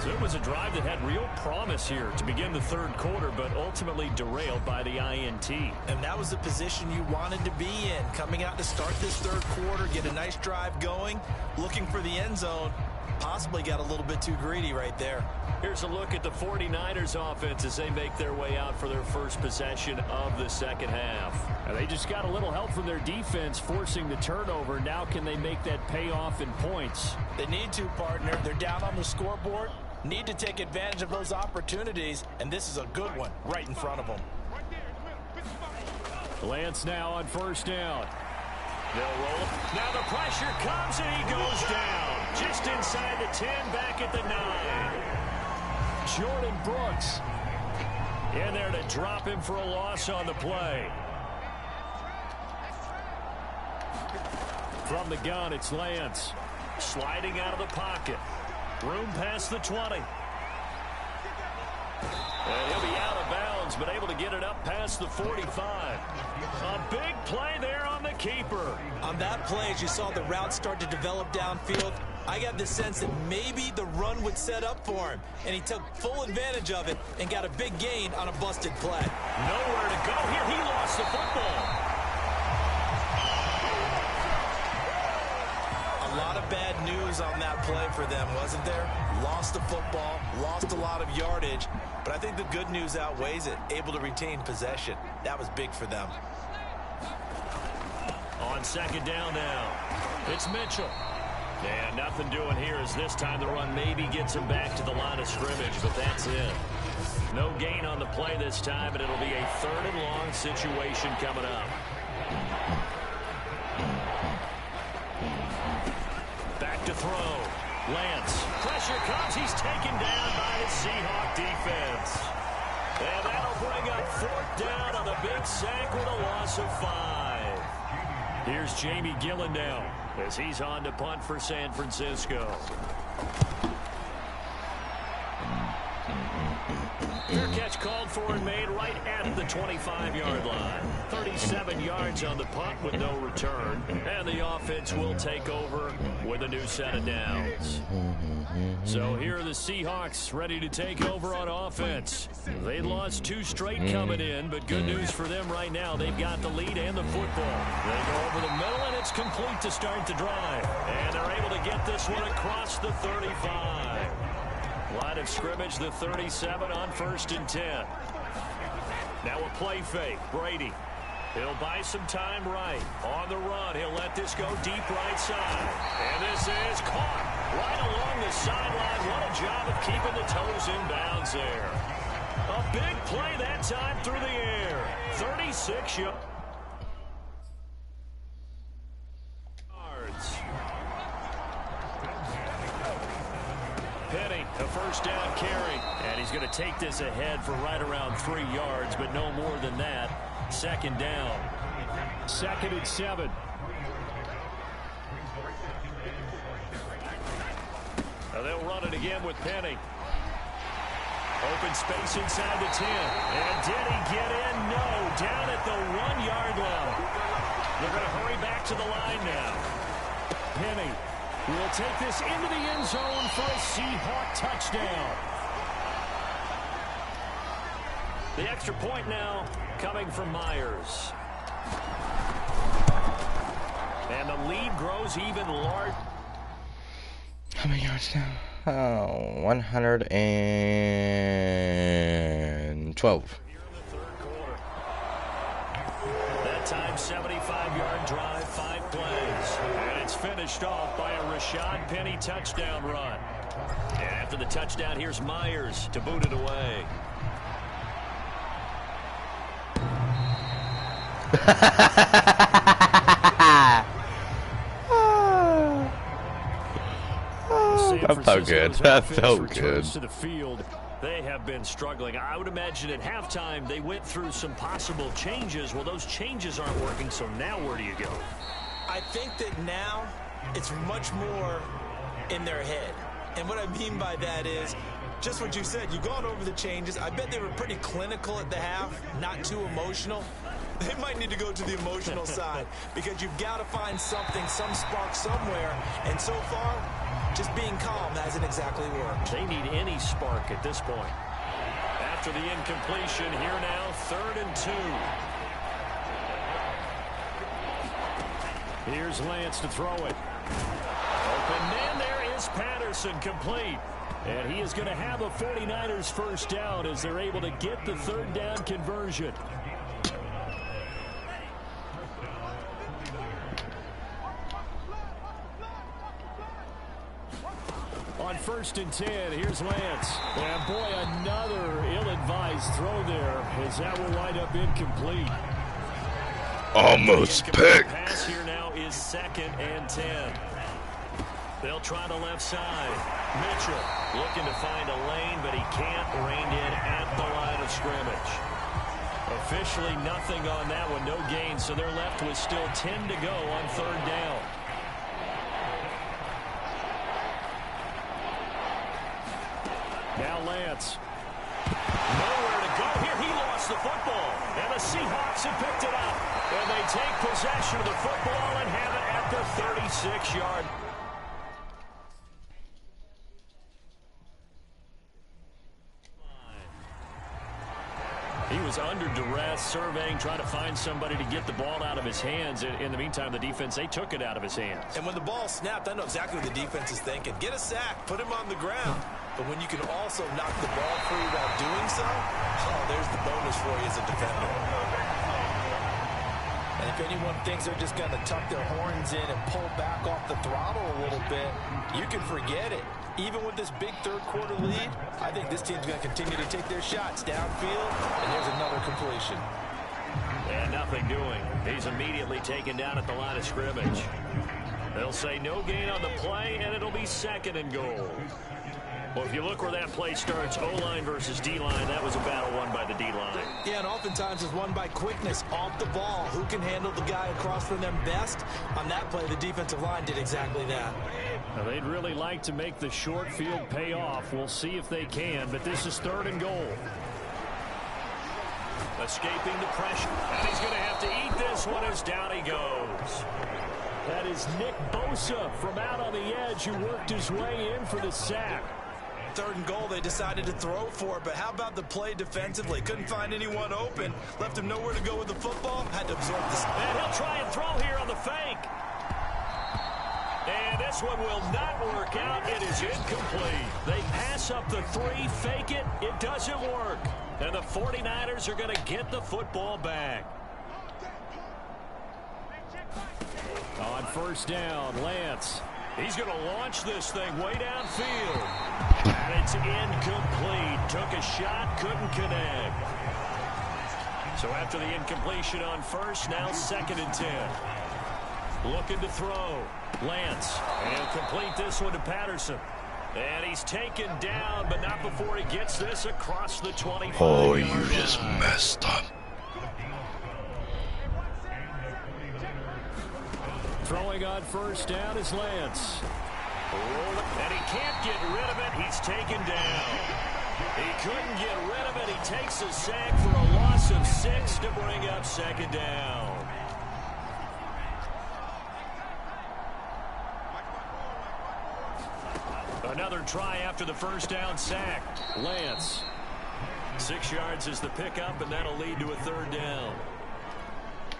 Speaker 3: So it was a drive that had real promise here to begin the 3rd quarter, but ultimately derailed by the INT.
Speaker 5: And that was the position you wanted to be in. Coming out to start this 3rd quarter, get a nice drive going, looking for the end zone. Possibly got a little bit too greedy right there.
Speaker 3: Here's a look at the 49ers offense as they make their way out for their first possession of the second half. And they just got a little help from their defense forcing the turnover. Now can they make that pay off in points?
Speaker 5: They need to, partner. They're down on the scoreboard. Need to take advantage of those opportunities, and this is a good one right in front of them.
Speaker 3: Lance now on first down. They'll roll. Now the pressure comes and he goes down. Just inside the 10, back at the 9. Jordan Brooks in there to drop him for a loss on the play. From the gun, it's Lance. Sliding out of the pocket. Room past the 20. And he'll be out of bounds, but able to get it up past the 45. A big play there on the keeper.
Speaker 5: On that play, as you saw the route start to develop downfield, I got the sense that maybe the run would set up for him, and he took full advantage of it and got a big gain on a busted play.
Speaker 3: Nowhere to go here. He lost the football.
Speaker 5: A lot of bad news on that play for them, wasn't there? Lost the football, lost a lot of yardage, but I think the good news outweighs it. Able to retain possession. That was big for them.
Speaker 3: On second down now, it's Mitchell. And nothing doing here as this time the run maybe gets him back to the line of scrimmage, but that's it. No gain on the play this time, and it'll be a 3rd and long situation coming up. Back to throw. Lance. Pressure comes. He's taken down by the Seahawks defense. And that'll bring up 4th down on the big sack with a loss of 5. Here's Jamie Gillen now as he's on to punt for San Francisco. Fair catch called for and made right at the 25-yard line. 37 yards on the punt with no return. And the offense will take over with a new set of downs. So here are the Seahawks ready to take over on offense. They lost 2 straight coming in, but good news for them right now. They've got the lead and the football. They go over the middle, and it's complete to start the drive. And they're able to get this one across the 35. Line of scrimmage, the 37 on 1st and 10. Now a play fake. Brady. He'll buy some time right. On the run, he'll let this go deep right side. And this is caught right along the sideline. What a job of keeping the toes in bounds there. A big play that time through the air. 36 yards. Penny, a first down carry. And he's going to take this ahead for right around 3 yards, but no more than that. Second down. 2nd and 7. Now they'll run it again with Penny. Open space inside the 10. And did he get in? No. Down at the 1-yard line. They're going to hurry back to the line now. Penny will take this into the end zone for a Seahawk touchdown. The extra point now coming from Myers. And the lead grows even larger.
Speaker 1: How many yards now? Oh, 112.
Speaker 3: That time, 75-yard drive, 5 plays. And it's finished off by a Rashad Penny touchdown run. And after the touchdown, here's Myers to boot it away.
Speaker 1: That felt good. That felt good.
Speaker 3: To the field. They have been struggling. I would imagine at halftime they went through some possible changes. Well, those changes aren't working, so now where do you go?
Speaker 5: I think that now it's much more in their head. And what I mean by that is just what you said. You've gone over the changes. I bet they were pretty clinical at the half, not too emotional. They might need to go to the emotional side because you've got to find something, some spark somewhere. And so far, just being calm hasn't exactly worked.
Speaker 3: They need any spark at this point. After the incompletion, here now, 3rd and 2. Here's Lance to throw it. Open man, there is Patterson, complete. And he is going to have a 49ers first down as they're able to get the 3rd down conversion. On 1st and 10, here's Lance. And boy, another ill-advised throw there as that will wind up incomplete.
Speaker 1: Almost picked.
Speaker 3: Pass here now is 2nd and 10. They'll try the left side. Mitchell looking to find a lane, but he can't. Reined in at the line of scrimmage. Officially nothing on that one, no gain, so they're left with still 10 to go on 3rd down. Now Lance. Nowhere to go here. He lost the football. And the Seahawks have picked it up. And they take possession of the football and have it at the 36-yard. He was under duress, surveying, trying to find somebody to get the ball out of his hands. In the meantime, the defense, they took it out of his hands.
Speaker 5: And when the ball snapped, I know exactly what the defense is thinking. Get a sack, put him on the ground. But when you can also knock the ball free while doing so, oh, there's the bonus for you as a defender. And if anyone thinks they're just going to tuck their horns in and pull back off the throttle a little bit, you can forget it. Even with this big 3rd quarter lead, I think this team's going to continue to take their shots downfield, and there's another completion.
Speaker 3: And nothing doing. He's immediately taken down at the line of scrimmage. They'll say no gain on the play, and it'll be 2nd and goal. Well, if you look where that play starts, O-line versus D-line, that was a battle won by the D-line.
Speaker 5: Yeah, and oftentimes it's won by quickness off the ball. Who can handle the guy across from them best? On that play, the defensive line did exactly that.
Speaker 3: Now, they'd really like to make the short field pay off. We'll see if they can, but this is 3rd and goal. Escaping the pressure. And he's going to have to eat this one as down he goes. That is Nick Bosa from out on the edge who worked his way in for the sack.
Speaker 5: 3rd and goal, they decided to throw for it, but how about the play defensively? Couldn't find anyone open, left him nowhere to go with the football, had to absorb this.
Speaker 3: And he'll try and throw here on the fake. And this one will not work out. It is incomplete. They pass up the 3, fake it. It doesn't work. And the 49ers are going to get the football back. On 1st down, Lance. He's going to launch this thing way downfield. And it's incomplete. Took a shot, couldn't connect. So after the incompletion on 1st, now 2nd and 10. Looking to throw. Lance. And he'll complete this one to Patterson. And he's taken down, but not before he gets this across the 25.
Speaker 1: Oh, you just messed up.
Speaker 3: Throwing on 1st down is Lance. And he can't get rid of it. He's taken down. He couldn't get rid of it. He takes a sack for a loss of 6 to bring up 2nd down. Another try after the 1st down sack. Lance. 6 yards is the pickup, and that'll lead to a 3rd down.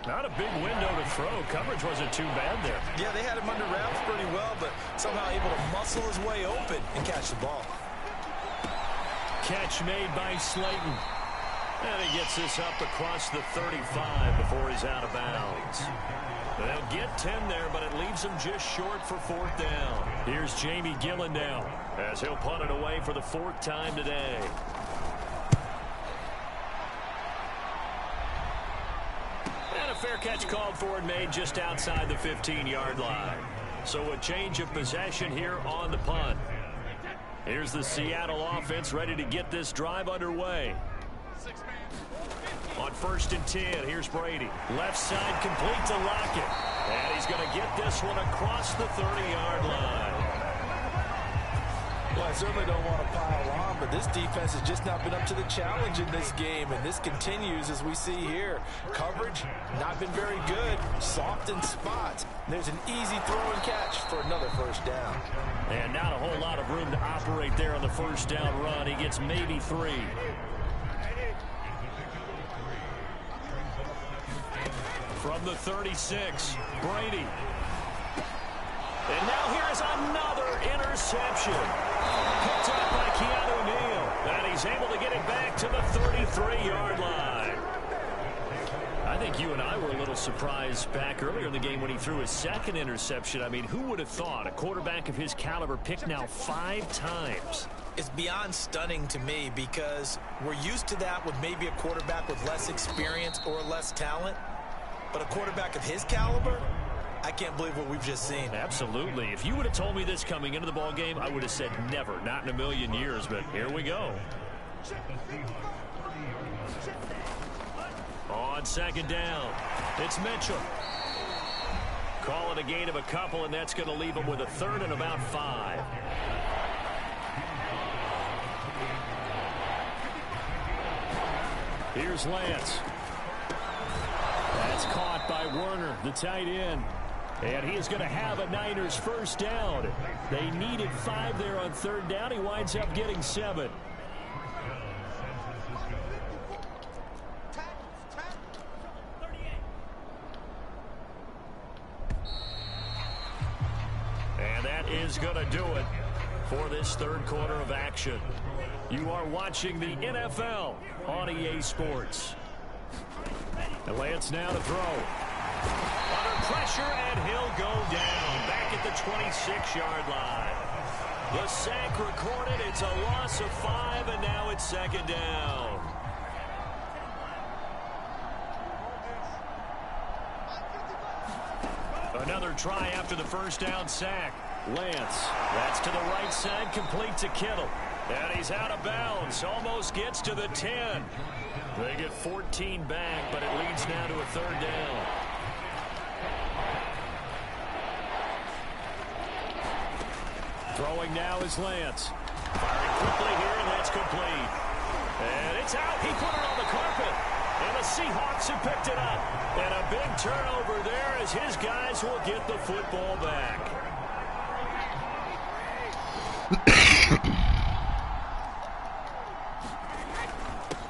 Speaker 3: Not a big window to throw. Coverage wasn't too bad there.
Speaker 5: Yeah, they had him under wraps pretty well, but somehow able to muscle his way open and catch the ball.
Speaker 3: Catch made by Slayton. And he gets this up across the 35 before he's out of bounds. They'll get 10 there, but it leaves him just short for 4th down. Here's Jamie Gillen now as he'll punt it away for the 4th time today. And a fair catch called for and made just outside the 15-yard line. So a change of possession here on the punt. Here's the Seattle offense ready to get this drive underway. On 1st and 10, here's Brady. Left side complete to Lockett. And he's going to get this one across the 30-yard line.
Speaker 5: Well, I certainly don't want to pile on, but this defense has just not been up to the challenge in this game, and this continues as we see here. Coverage, not been very good, soft in spots. There's an easy throw and catch for another 1st down.
Speaker 3: And not a whole lot of room to operate there on the 1st down run. He gets maybe 3. From the 36, Brady. And now here is another interception. Picked up by Keanu Neal. And he's able to get it back to the 33-yard line. I think you and I were a little surprised back earlier in the game when he threw his 2nd interception. I mean, who would have thought a quarterback of his caliber picked now 5 times?
Speaker 5: It's beyond stunning to me because we're used to that with maybe a quarterback with less experience or less talent. But a quarterback of his caliber, I can't believe what we've just seen.
Speaker 3: Absolutely. If you would have told me this coming into the ball game, I would have said never, not in a million years. But here we go. On 2nd down, it's Mitchell. Call it a gain of a couple, and that's going to leave him with a 3rd and about 5. Here's Lance. That's caught by Werner, the tight end. And he is going to have a Niners 1st down. They needed 5 there on 3rd down. He winds up getting 7. And that is going to do it for this 3rd quarter of action. You are watching the NFL on EA Sports. And Lance now to throw. Under pressure, and he'll go down. Back at the 26-yard line. The sack recorded. It's a loss of 5, and now it's 2nd down. Another try after the 1st down sack. Lance, that's to the right side, complete to Kittle. And he's out of bounds, almost gets to the 10. They get 14 back, but it leads now to a 3rd down. Throwing now is Lance. Firing quickly here, and that's complete. And it's out. He put it on the carpet. And the Seahawks have picked it up. And a big turnover there as his guys will get the football back.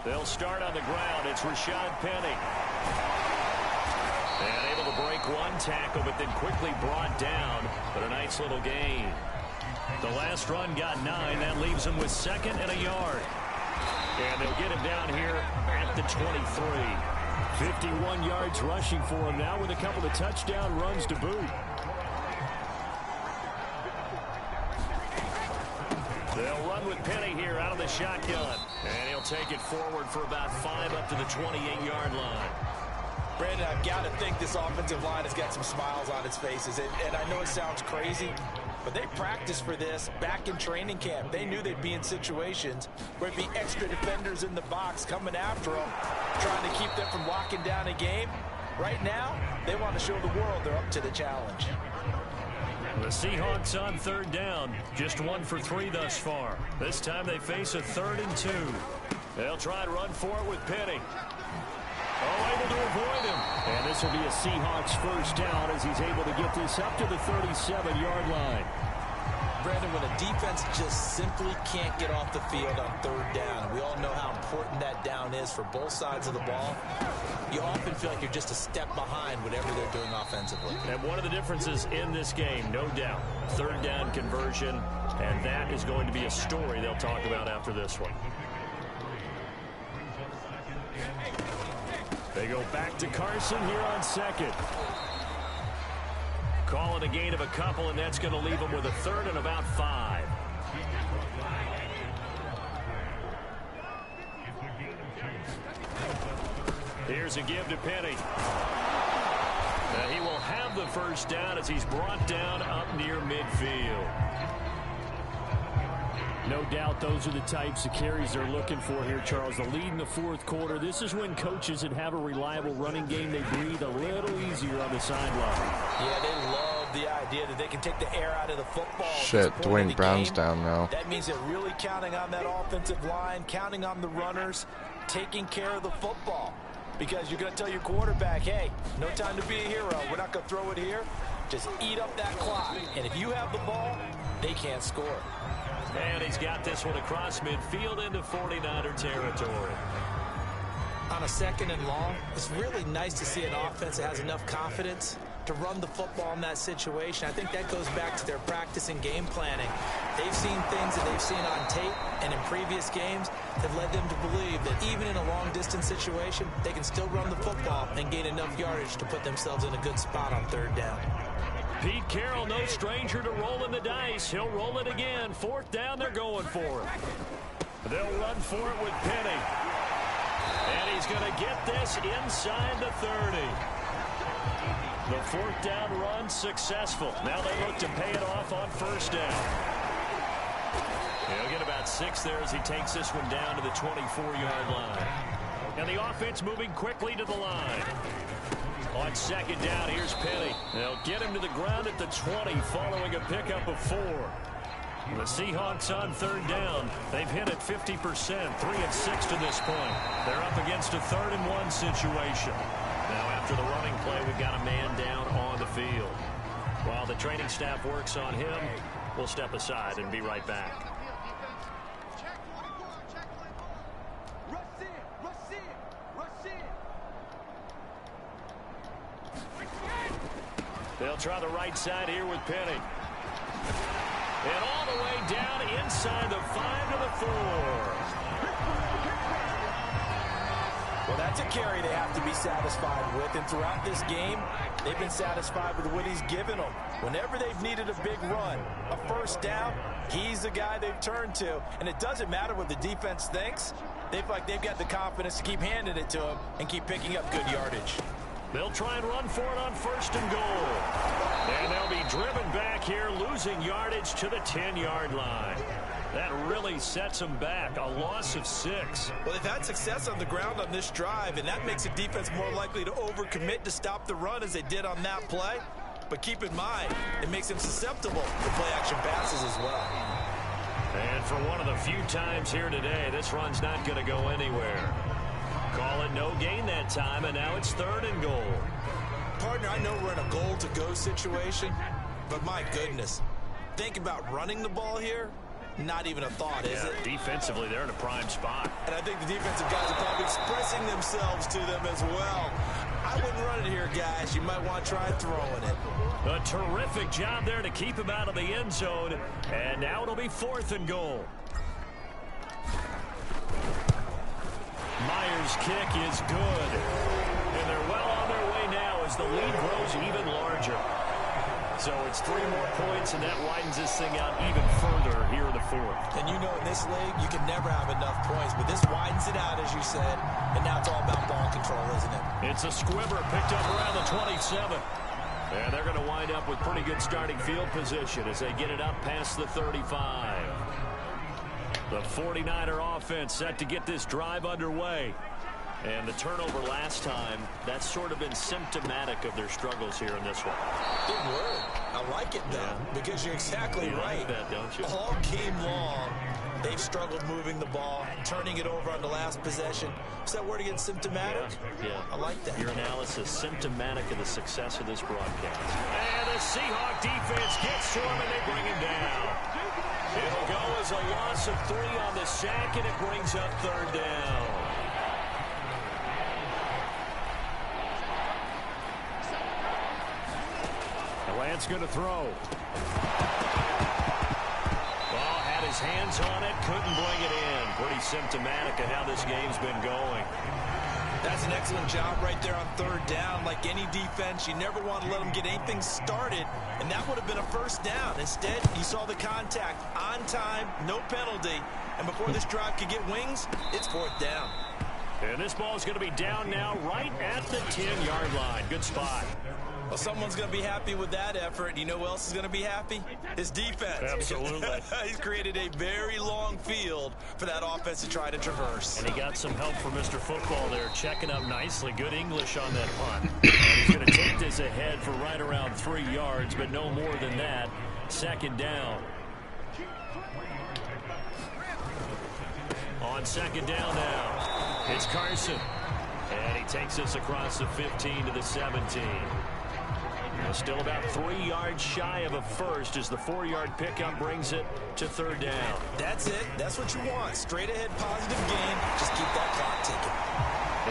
Speaker 3: They'll start on the ground. It's Rashad Penny. And able to break one tackle, but then quickly brought down. But a nice little gain. The last run got 9. That leaves him with 2nd and a yard. And they'll get him down here at the 23. 51 yards rushing for him now with a couple of touchdown runs to boot. They'll run with Penny here out of the shotgun. And he'll take it forward for about 5 up to the 28-yard line.
Speaker 5: Brandon, I've got to think this offensive line has got some smiles on its faces. And I know it sounds crazy, but they practiced for this back in training camp. They knew they'd be in situations where it'd be extra defenders in the box coming after them, trying to keep them from locking down a game. Right now, they want to show the world they're up to the challenge.
Speaker 3: The Seahawks on 3rd down, just 1 for 3 thus far. This time they face a 3rd and 2. They'll try and run for it with Penny. Oh, able to avoid him. And this will be a Seahawks 1st down as he's able to get this up to the 37-yard line.
Speaker 5: Brandon, when a defense just simply can't get off the field on 3rd down, we all know how important that down is for both sides of the ball, you often feel like you're just a step behind whatever they're doing offensively.
Speaker 3: And one of the differences in this game, no doubt, 3rd down conversion, and that is going to be a story they'll talk about after this one. They go back to Carson here on second. Call it a gain of a couple, and that's going to leave them with a third and about 5. Here's a give to Penny. He will have the first down as he's brought down up near midfield.
Speaker 6: No doubt those are the types of carries they're looking for here, Charles. The lead in the fourth quarter. This is when coaches that have a reliable running game, they breathe a little easier on the sideline.
Speaker 5: Yeah, they love the idea that they can take the air out of the football.
Speaker 1: Shit, Dwayne Brown's
Speaker 5: game.
Speaker 1: down now.
Speaker 5: That means they're really counting on that offensive line, counting on the runners, taking care of the football. Because you're going to tell your quarterback, hey, no time to be a hero. We're not going to throw it here. Just eat up that clock. And if you have the ball, they can't score.
Speaker 3: And he's got this one across midfield into 49er territory.
Speaker 5: On a second and long, it's really nice to see an offense that has enough confidence to run the football in that situation. I think that goes back to their practice and game planning. They've seen things that they've seen on tape and in previous games that led them to believe that even in a long-distance situation, they can still run the football and gain enough yardage to put themselves in a good spot on third down.
Speaker 3: Pete Carroll, no stranger to rolling the dice. He'll roll it again. Fourth down, they're going for it. They'll run for it with Penny. And he's going to get this inside the 30. The fourth down run successful. Now they look to pay it off on first down. He'll get about 6 there as he takes this one down to the 24-yard line. And the offense moving quickly to the line. On second down, here's Penny. They'll get him to the ground at the 20 following a pickup of 4. The Seahawks on third down. They've hit it 50%, 3-6 to this point. They're up against a 3rd-and-1 situation. Now after the running play, we've got a man down on the field. While the training staff works on him, we'll step aside and be right back. They'll try the right side here with Penny. And all the way down inside the 5 to the 4.
Speaker 5: Well, that's a carry they have to be satisfied with. And throughout this game, they've been satisfied with what he's given them. Whenever they've needed a big run, a first down, he's the guy they've turned to. And it doesn't matter what the defense thinks. They feel like they've got the confidence to keep handing it to him and keep picking up good yardage.
Speaker 3: They'll try and run for it on 1st and goal. And they'll be driven back here, losing yardage to the 10-yard line. That really sets them back. A loss of 6.
Speaker 5: Well, they've had success on the ground on this drive, and that makes the defense more likely to overcommit to stop the run as they did on that play. But keep in mind, it makes them susceptible to play-action passes as well.
Speaker 3: And for one of the few times here today, this run's not going to go anywhere. Call it no gain that time, and now it's 3rd and goal.
Speaker 5: Partner, I know we're in a goal-to-go situation, but my goodness, think about running the ball here. Not even a thought, is it?
Speaker 3: Defensively, they're in a prime spot.
Speaker 5: And I think the defensive guys are probably expressing themselves to them as well. I wouldn't run it here, guys. You might want to try throwing it.
Speaker 3: A terrific job there to keep him out of the end zone. And now it'll be 4th and goal. Myers' kick is good. And they're well on their way now as the lead grows even larger. So it's 3 more points, and that widens this thing out even further here in the 4th.
Speaker 5: And you know in this league, you can never have enough points, but this widens it out, as you said, and now it's all about ball control, isn't it?
Speaker 3: It's a squibber picked up around the 27. And they're going to wind up with pretty good starting field position as they get it up past the 35. The 49er offense set to get this drive underway. And the turnover last time, that's sort of been symptomatic of their struggles here in this one.
Speaker 5: Good word. I like it, though, because you're exactly right.
Speaker 3: Like that, don't you?
Speaker 5: All game long, they've struggled moving the ball, turning it over on the last possession. Is that word again, symptomatic?
Speaker 3: Yeah.
Speaker 5: I like that.
Speaker 3: Your analysis, symptomatic of the success of this broadcast. And the Seahawk defense gets to him, and they bring him down. It'll go as a loss of 3 on the sack, and it brings up 3rd down. Lance going to throw. Ball had his hands on it, couldn't bring it in. Pretty symptomatic of how this game's been going.
Speaker 5: Does an excellent job right there on third down. Like any defense, you never want to let them get anything started, and that would have been a first down. Instead, you saw the contact on time, no penalty, and before this drive could get wings, it's fourth down.
Speaker 3: And this ball is going to be down now right at the 10-yard line. Good spot.
Speaker 5: Well, someone's going to be happy with that effort. You know who else is going to be happy? His defense.
Speaker 3: Absolutely.
Speaker 5: He's created a very long field for that offense to try to traverse.
Speaker 3: And he got some help from Mr. Football there, checking up nicely. Good English on that punt. And he's going to take this ahead for right around 3 yards, but no more than that. Second down. On second down now, it's Carson. And he takes us across the 15 to the 17. Still about 3 yards shy of a first as the 4-yard pickup brings it to third down.
Speaker 5: That's it. That's what you want. Straight ahead positive game. Just keep that clock ticking.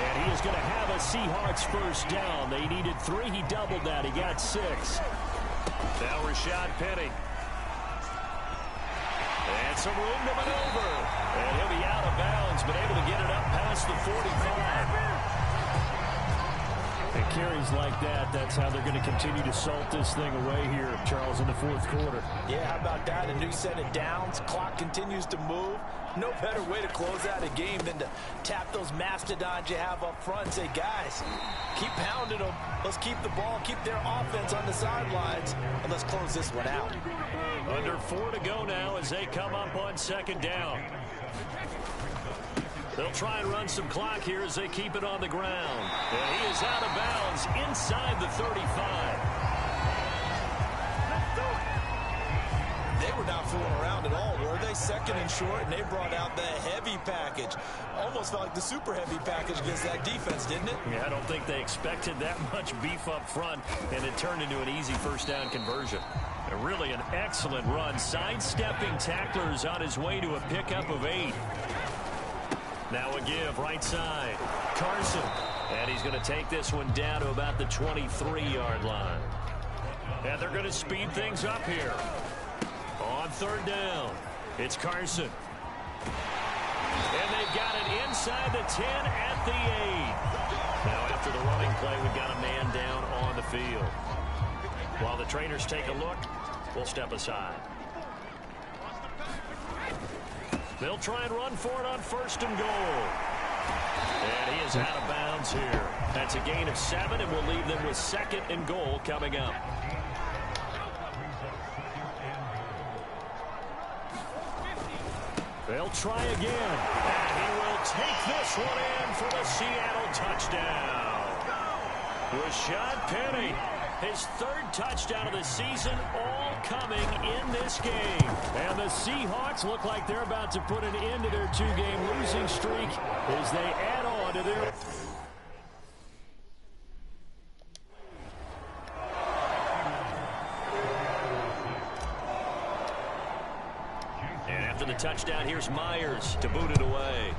Speaker 3: And he is going to have a Seahawks first down. They needed 3. He doubled that. He got 6. Now Rashad Penny. And some room to maneuver. And he'll be out of bounds, but able to get it up past the 45. And carries like that, that's how they're going to continue to salt this thing away here, Charles, in the fourth quarter.
Speaker 5: Yeah, how about that? A new set of downs. Clock continues to move. No better way to close out a game than to tap those mastodons you have up front and say, guys, keep pounding them. Let's keep the ball, keep their offense on the sidelines, and let's close this one out.
Speaker 3: Under 4 to go now as they come up on second down. They'll try and run some clock here as they keep it on the ground. And he is out of bounds inside the 35.
Speaker 5: They were not fooling around at all, were they? Second and short, and they brought out the heavy package. Almost felt like the super heavy package against that defense, didn't it?
Speaker 3: Yeah, I don't think they expected that much beef up front, and it turned into an easy first down conversion. And really an excellent run, sidestepping tacklers on his way to a pickup of 8. Now a give, right side. Carson. And he's going to take this one down to about the 23-yard line. And they're going to speed things up here. On third down, it's Carson. And they've got it inside the 10 at the 8. Now after the running play, we've got a man down on the field. While the trainers take a look, we'll step aside. They'll try and run for it on first and goal. And he is out of bounds here. That's a gain of 7, and we'll leave them with second and goal coming up. They'll try again. And he will take this one in for the Seattle touchdown. Rashad Penny. His 3rd touchdown of the season, all coming in this game. And the Seahawks look like they're about to put an end to their 2-game losing streak as they add on to their... And after the touchdown, here's Myers to boot it away.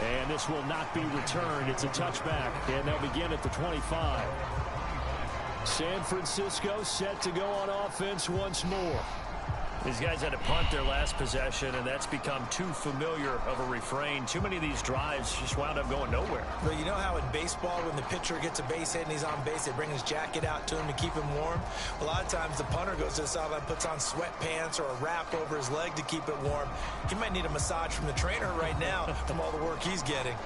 Speaker 3: And this will not be returned. It's a touchback, and they'll begin at the 25. San Francisco set to go on offense once more. These guys had to punt their last possession, and that's become too familiar of a refrain. Too many of these drives just wound up going nowhere.
Speaker 5: But you know how in baseball, when the pitcher gets a base hit and he's on base, they bring his jacket out to him to keep him warm? A lot of times the punter goes to the sideline, puts on sweatpants or a wrap over his leg to keep it warm. He might need a massage from the trainer right now from all the work he's getting.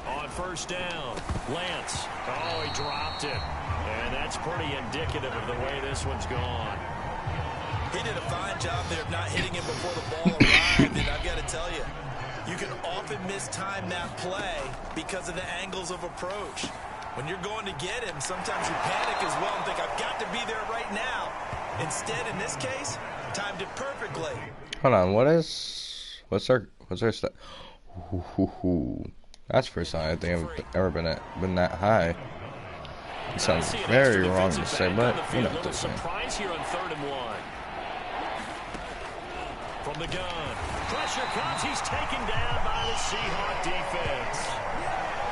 Speaker 3: On first down, Lance. Oh, he dropped it. And that's pretty indicative of the way this one's gone.
Speaker 5: He did a fine job there of not hitting him before the ball arrived. And I've got to tell you, you can often mistime that play because of the angles of approach. When you're going to get him, sometimes you panic as well and think, I've got to be there right now. Instead, in this case, timed it perfectly.
Speaker 1: Hold on, what's our stat? That's the first time I think I've ever been that high. It sounds very wrong to say, but you know what I'm saying.
Speaker 3: Surprise here on 3rd and 1. From the gun, pressure comes. He's taken down by the Seahawks defense.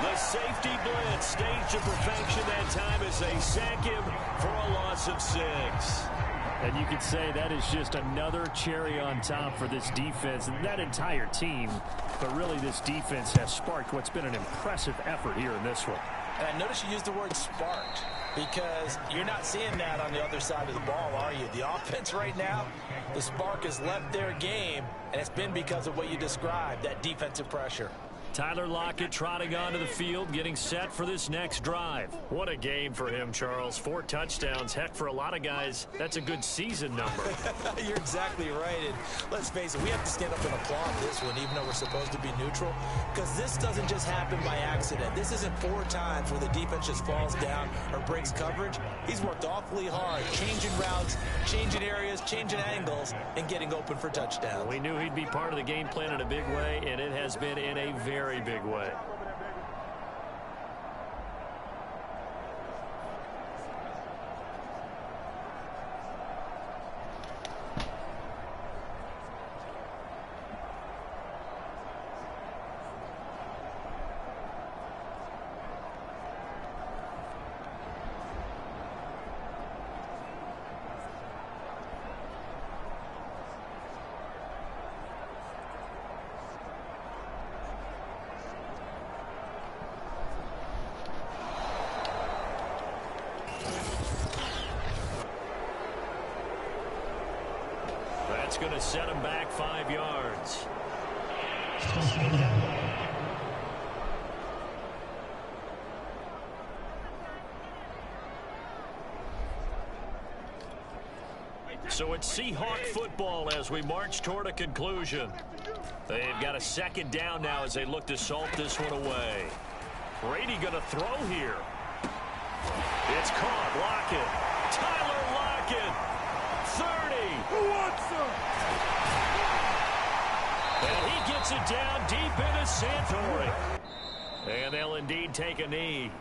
Speaker 3: The safety blitz staged to perfection that time as they sack him for a loss loss of 6.
Speaker 6: And you could say that is just another cherry on top for this defense and that entire team. But really, this defense has sparked what's been an impressive effort here in this one.
Speaker 5: And I notice you used the word sparked because you're not seeing that on the other side of the ball, are you? The offense right now, the spark has left their game, and it's been because of what you described, that defensive pressure.
Speaker 3: Tyler Lockett trotting onto the field, getting set for this next drive. What a game for him, Charles. 4 touchdowns. Heck, for a lot of guys, that's a good season number.
Speaker 5: You're exactly right. And let's face it, we have to stand up and applaud this one, even though we're supposed to be neutral, because this doesn't just happen by accident. This isn't 4 times where the defense just falls down or breaks coverage. He's worked awfully hard, changing routes, changing areas, changing angles, and getting open for touchdowns.
Speaker 3: We knew he'd be part of the game plan in a big way, and it has been in a very big way. That's going to set him back 5 yards. So it's Seahawk football as we march toward a conclusion. They've got a 2nd down now as they look to salt this one away. Brady going to throw here. It's caught. Lockett. Tyler Lockett. 30. Who wants him? And he gets it down deep into Santori. And they'll indeed take a knee.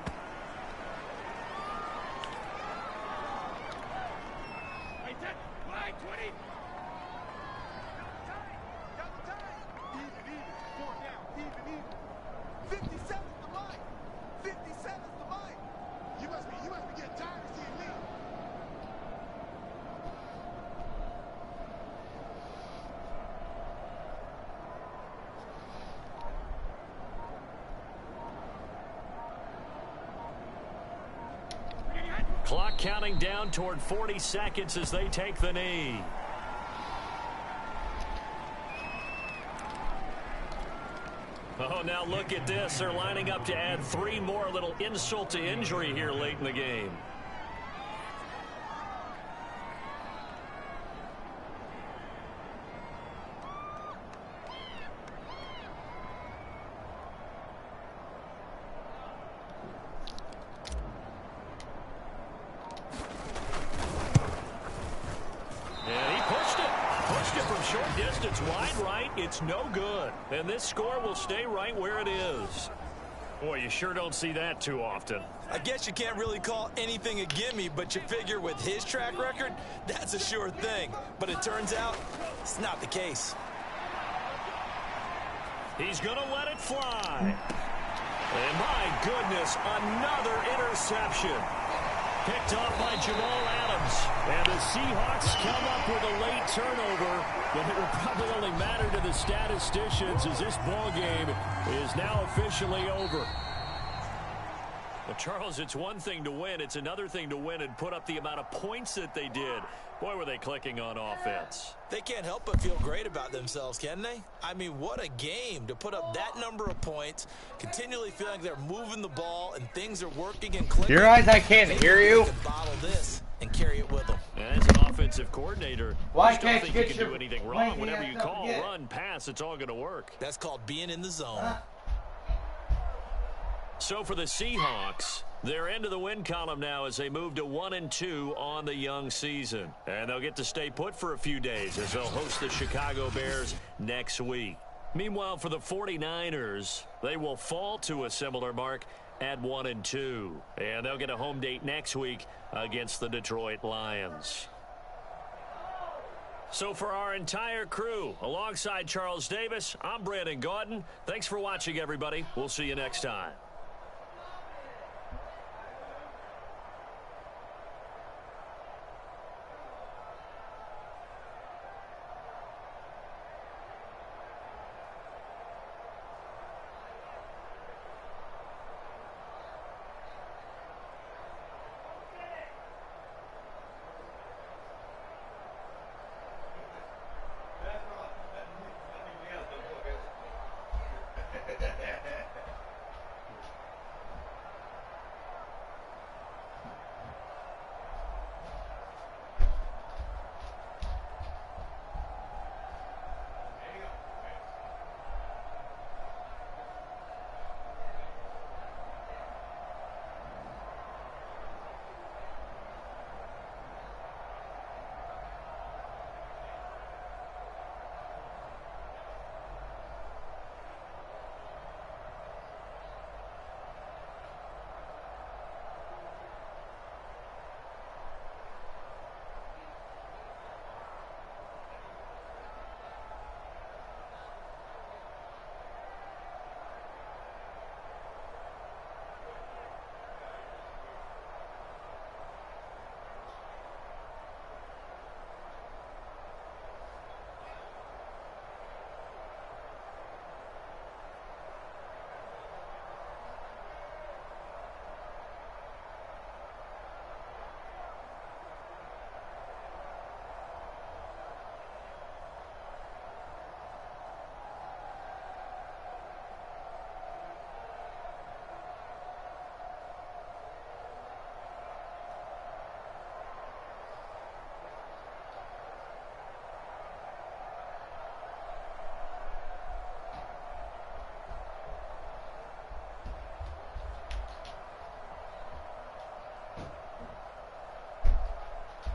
Speaker 3: Clock counting down toward 40 seconds as they take the knee. Oh, now look at this. They're lining up to add 3 more, a little insult to injury here late in the game. It's no good, and this score will stay right where it is. Boy, you sure don't see that too often.
Speaker 5: I guess you can't really call anything a gimme, but you figure with his track record, that's a sure thing. But it turns out, it's not the case.
Speaker 3: He's going to let it fly. And my goodness, another interception. Picked off by Jamal Adams. And the Seahawks come up with a late turnover, but it will probably only matter to the statisticians as this ball game is now officially over. Well, Charles, it's one thing to win. It's another thing to win and put up the amount of points that they did. Boy, were they clicking on offense.
Speaker 5: They can't help but feel great about themselves, can they? I mean, what a game to put up that number of points, continually feeling like they're moving the ball and things are working and clicking.
Speaker 4: Your eyes, I can't hear you.
Speaker 5: They can bottle this and carry it with them.
Speaker 3: And as an offensive coordinator,
Speaker 4: Why
Speaker 3: you don't
Speaker 4: can't
Speaker 3: think
Speaker 4: you
Speaker 3: you
Speaker 4: get
Speaker 3: can
Speaker 4: your
Speaker 3: do anything wrong. Whenever you
Speaker 4: ass up
Speaker 3: call,
Speaker 4: yet?
Speaker 3: run, pass, it's all going to work.
Speaker 5: That's called being in the zone.
Speaker 3: So for the Seahawks, they're into the win column now as they move to 1-2 on the young season. And they'll get to stay put for a few days as they'll host the Chicago Bears next week. Meanwhile, for the 49ers, they will fall to a similar mark at 1-2. And they'll get a home date next week against the Detroit Lions. So for our entire crew, alongside Charles Davis, I'm Brandon Gaudin. Thanks for watching, everybody. We'll see you next time.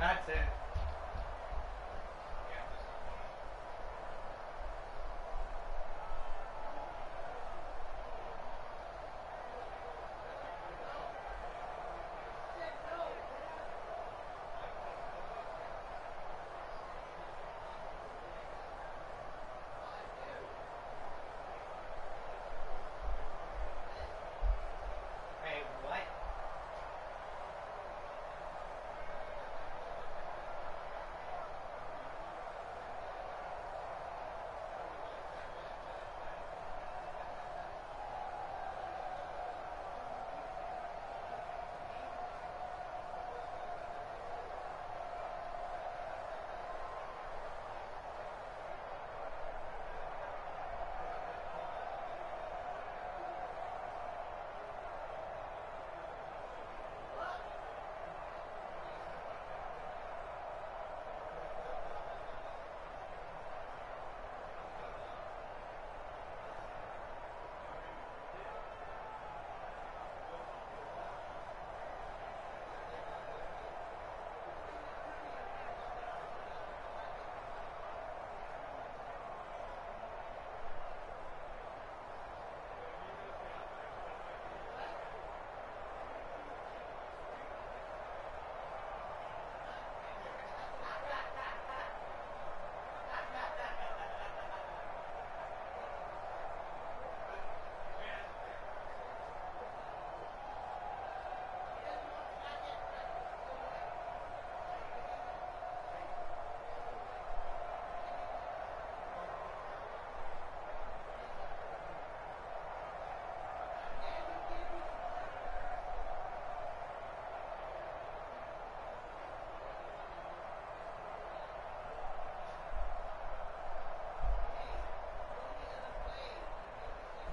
Speaker 4: That's it. Hey, what?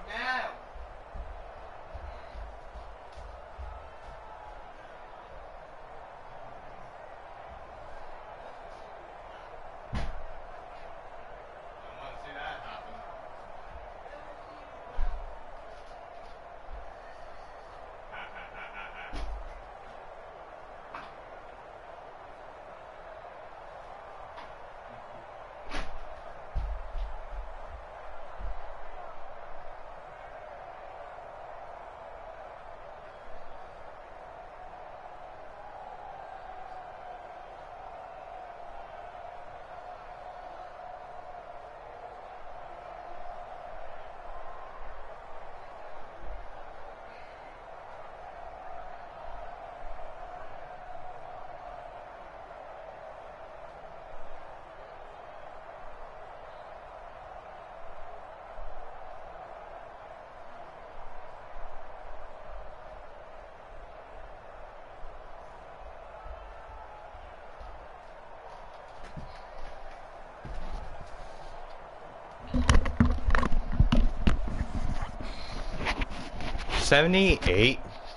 Speaker 4: Now. I want to see that happen. Ha ha ha ha ha.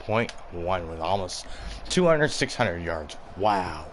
Speaker 1: .1 with almost 200, 600 yards. Wow.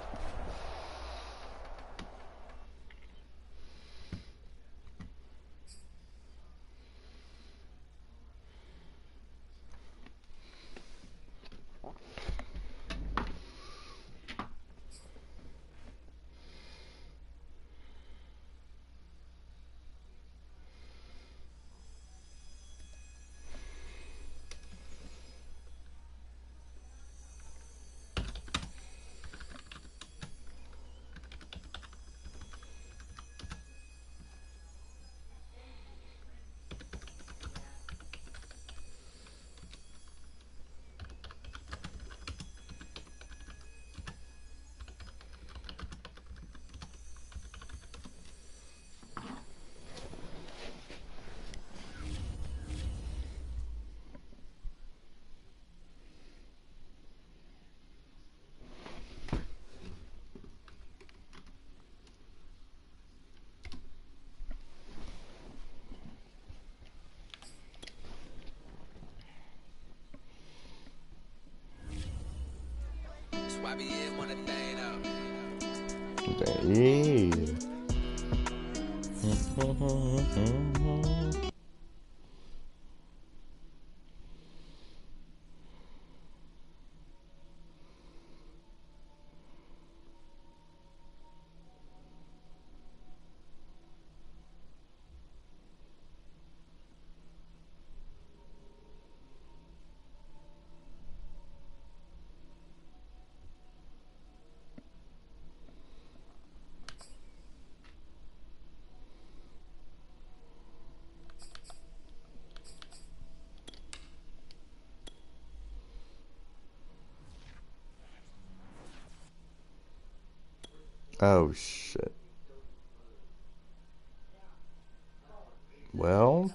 Speaker 1: Hey. Oh, shit. Well.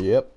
Speaker 1: Yep.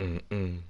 Speaker 1: Mm-mm.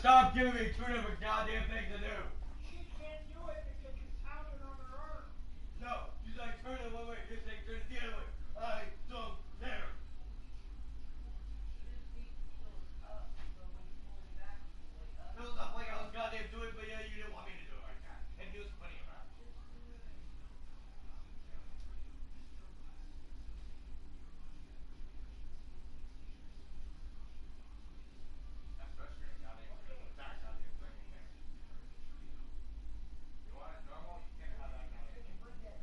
Speaker 4: stop giving me two different goddamn things to do.
Speaker 7: She can't do it because you're pounding on her arm.
Speaker 4: No, you say turn it one way, you say turn it the other way. I don't care. Feels not like I was goddamn doing it, but yeah, you didn't want me to do it right now. And he was plenty of that. That's frustrating, goddamn. That goddamn thing in there. You want it normal? You can't have that goddamn thing.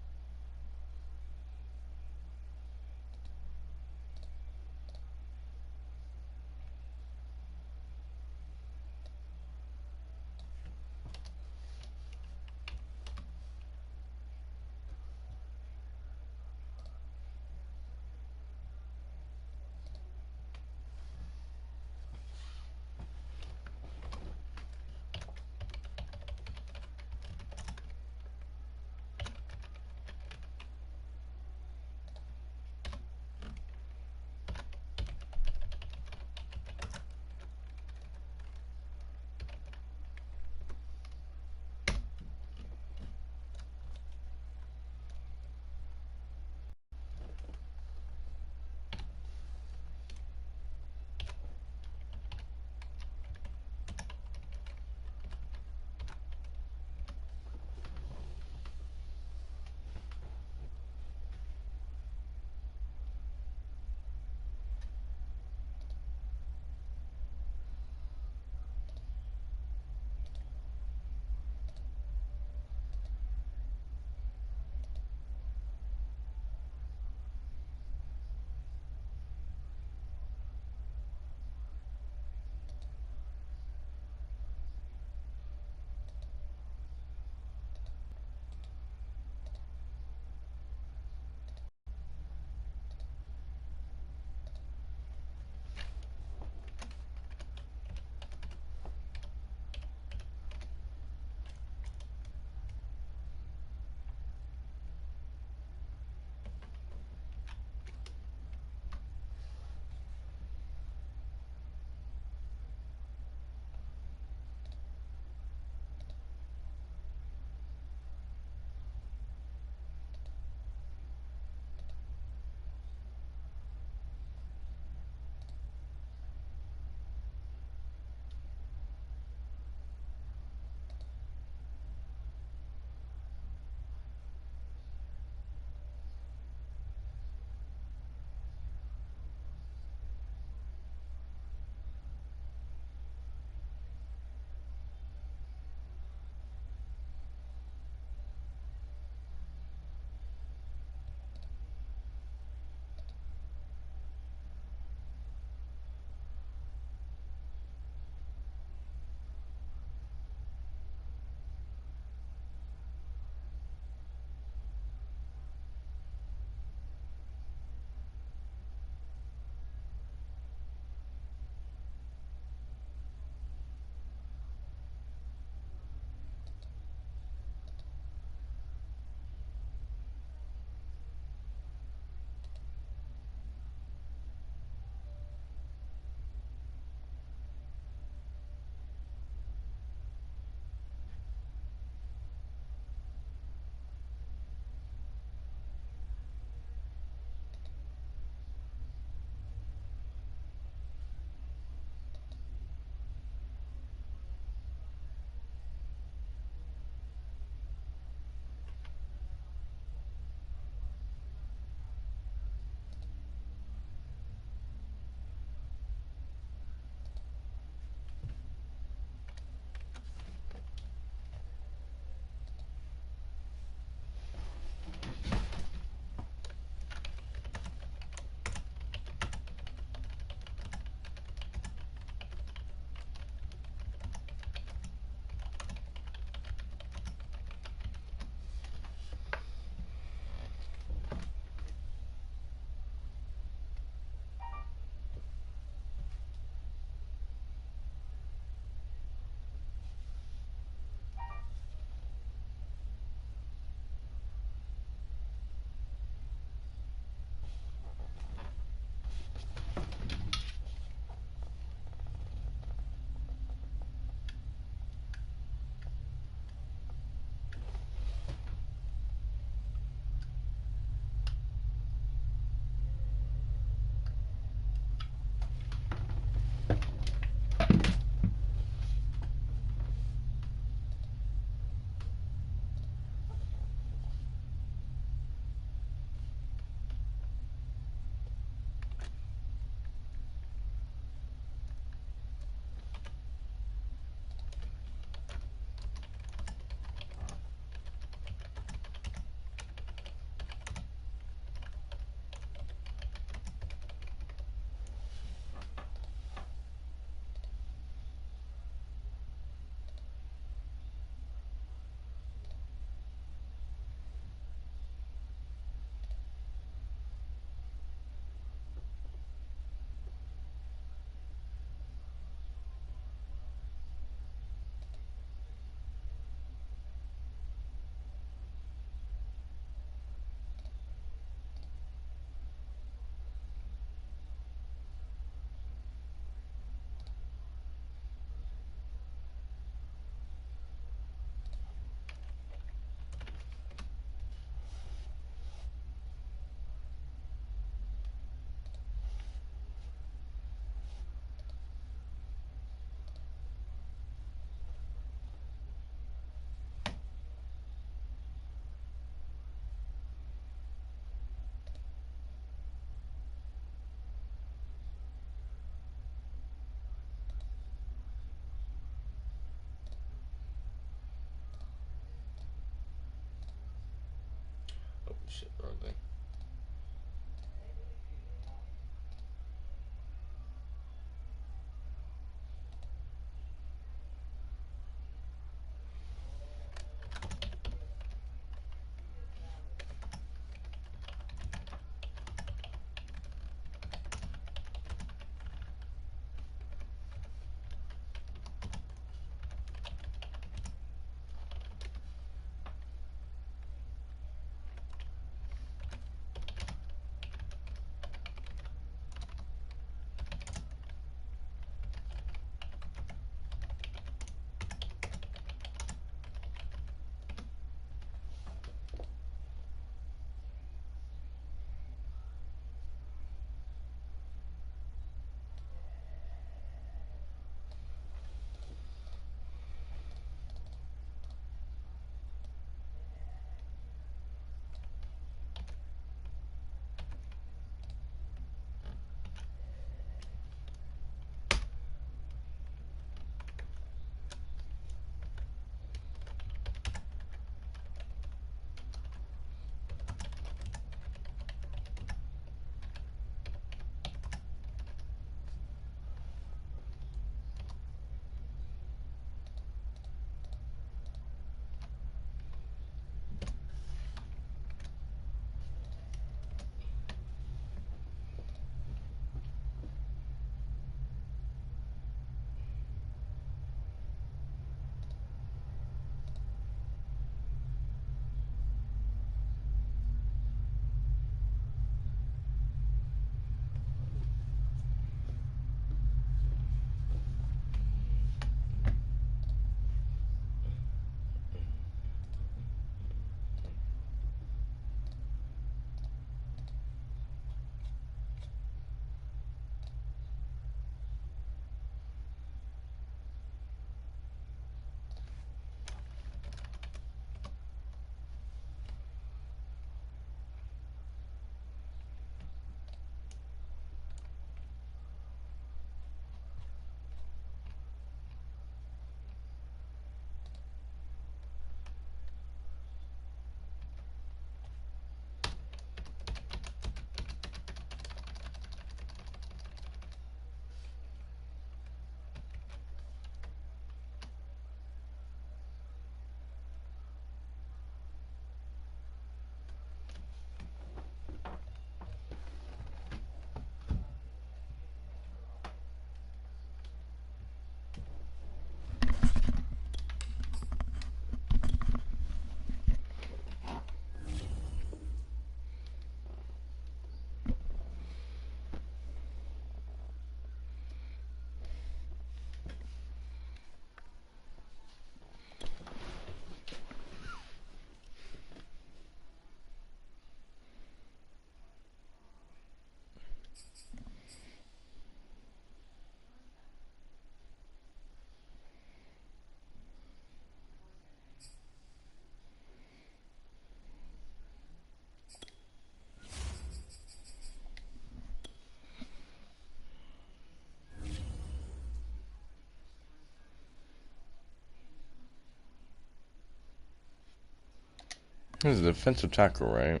Speaker 1: He's a defensive tackle, right?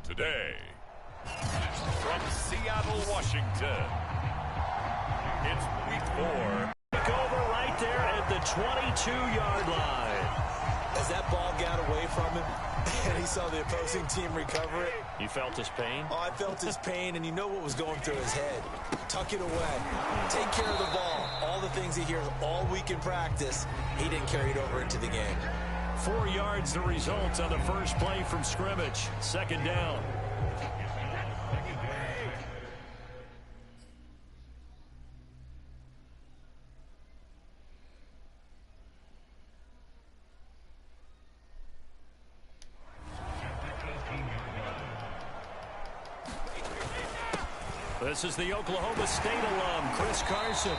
Speaker 2: Today, from Seattle, Washington, it's week 4.
Speaker 3: Take over right there at the 22-yard line.
Speaker 5: As that ball got away from him and he saw the opposing team recover it.
Speaker 3: You felt his pain?
Speaker 5: Oh, I felt his pain, and you know what was going through his head. Tuck it away. Take care of the ball. All the things he hears all week in practice, he didn't carry it over into the game.
Speaker 3: 4 yards the result on the first play from scrimmage. Second down. This is the Oklahoma State alum, Chris Carson.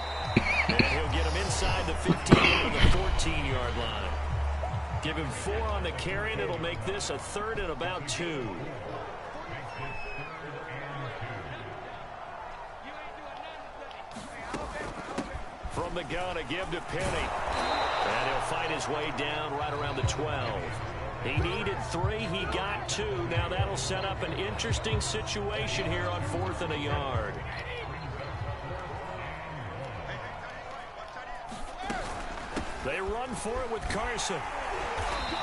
Speaker 3: And he'll get him inside the 15 to the 14-yard line. Give him 4 on the carry, and it'll make this a 3rd and about 2. From the gun, a give to Penny. And he'll find his way down right around the 12. He needed 3. He got 2. Now that'll set up an interesting situation here on 4th and a yard. They run for it with Carson.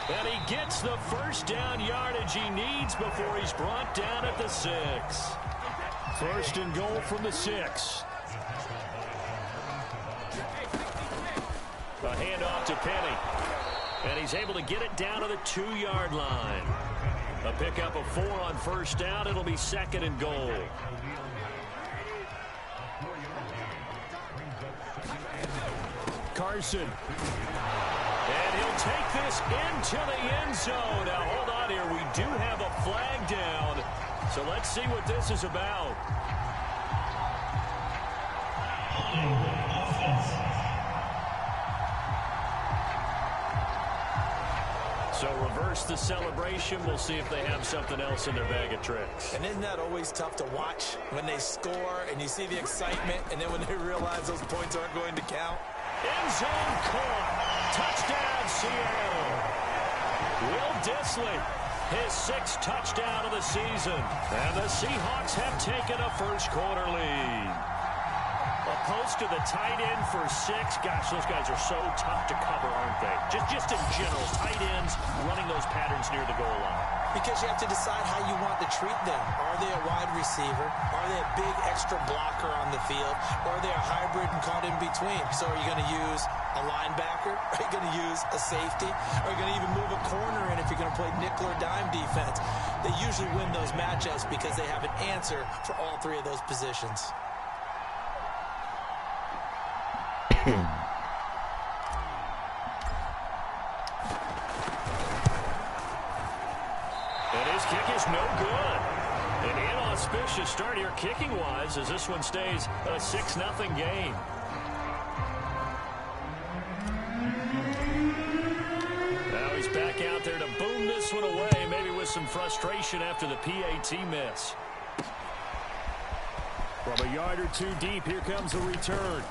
Speaker 3: And he gets the first down yardage he needs before he's brought down at the 6. 1st and goal from the 6. A handoff to Penny. And he's able to get it down to the 2-yard line. A pickup of 4 on 1st down. It'll be 2nd and goal. Carson. And he'll take this into the end zone. Now, hold on here. We do have a flag down. So let's see what this is about. So reverse the celebration. We'll see if they have something else in their bag of tricks.
Speaker 5: And isn't that always tough to watch when they score and you see the excitement and then when they realize those points aren't going to count?
Speaker 3: End zone caught. Touchdown, Seattle. Will Dissly, his 6th touchdown of the season. And the Seahawks have taken a first quarter lead. A post to the tight end for 6. Gosh, those guys are so tough to cover, aren't they? Just in general, tight ends running those patterns near the goal line.
Speaker 5: Because you have to decide how you want to treat them. Are they a wide receiver? Are they a big extra blocker on the field? Or are they a hybrid and caught in between? So are you going to use a linebacker? Are you going to use a safety? Are you going to even move a corner in if you're going to play nickel or dime defense? They usually win those matchups because they have an answer for all 3 of those positions.
Speaker 3: And his kick is no good. An inauspicious start here kicking-wise as this one stays a 6-0 game. Now he's back out there to boom this one away, maybe with some frustration after the PAT miss. From a yard or 2 deep, here comes the return.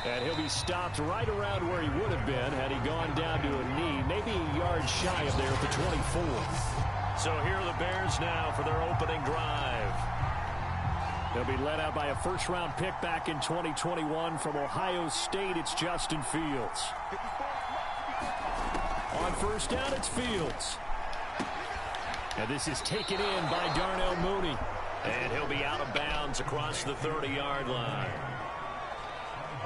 Speaker 3: And he'll be stopped right around where he would have been had he gone down to a knee, maybe a yard shy of there at the 24. So here are the Bears now for their opening drive. They'll be led out by a first-round pick back in 2021 from Ohio State. It's Justin Fields. On first down, it's Fields. And this is taken in by Darnell Mooney. And he'll be out of bounds across the 30-yard line.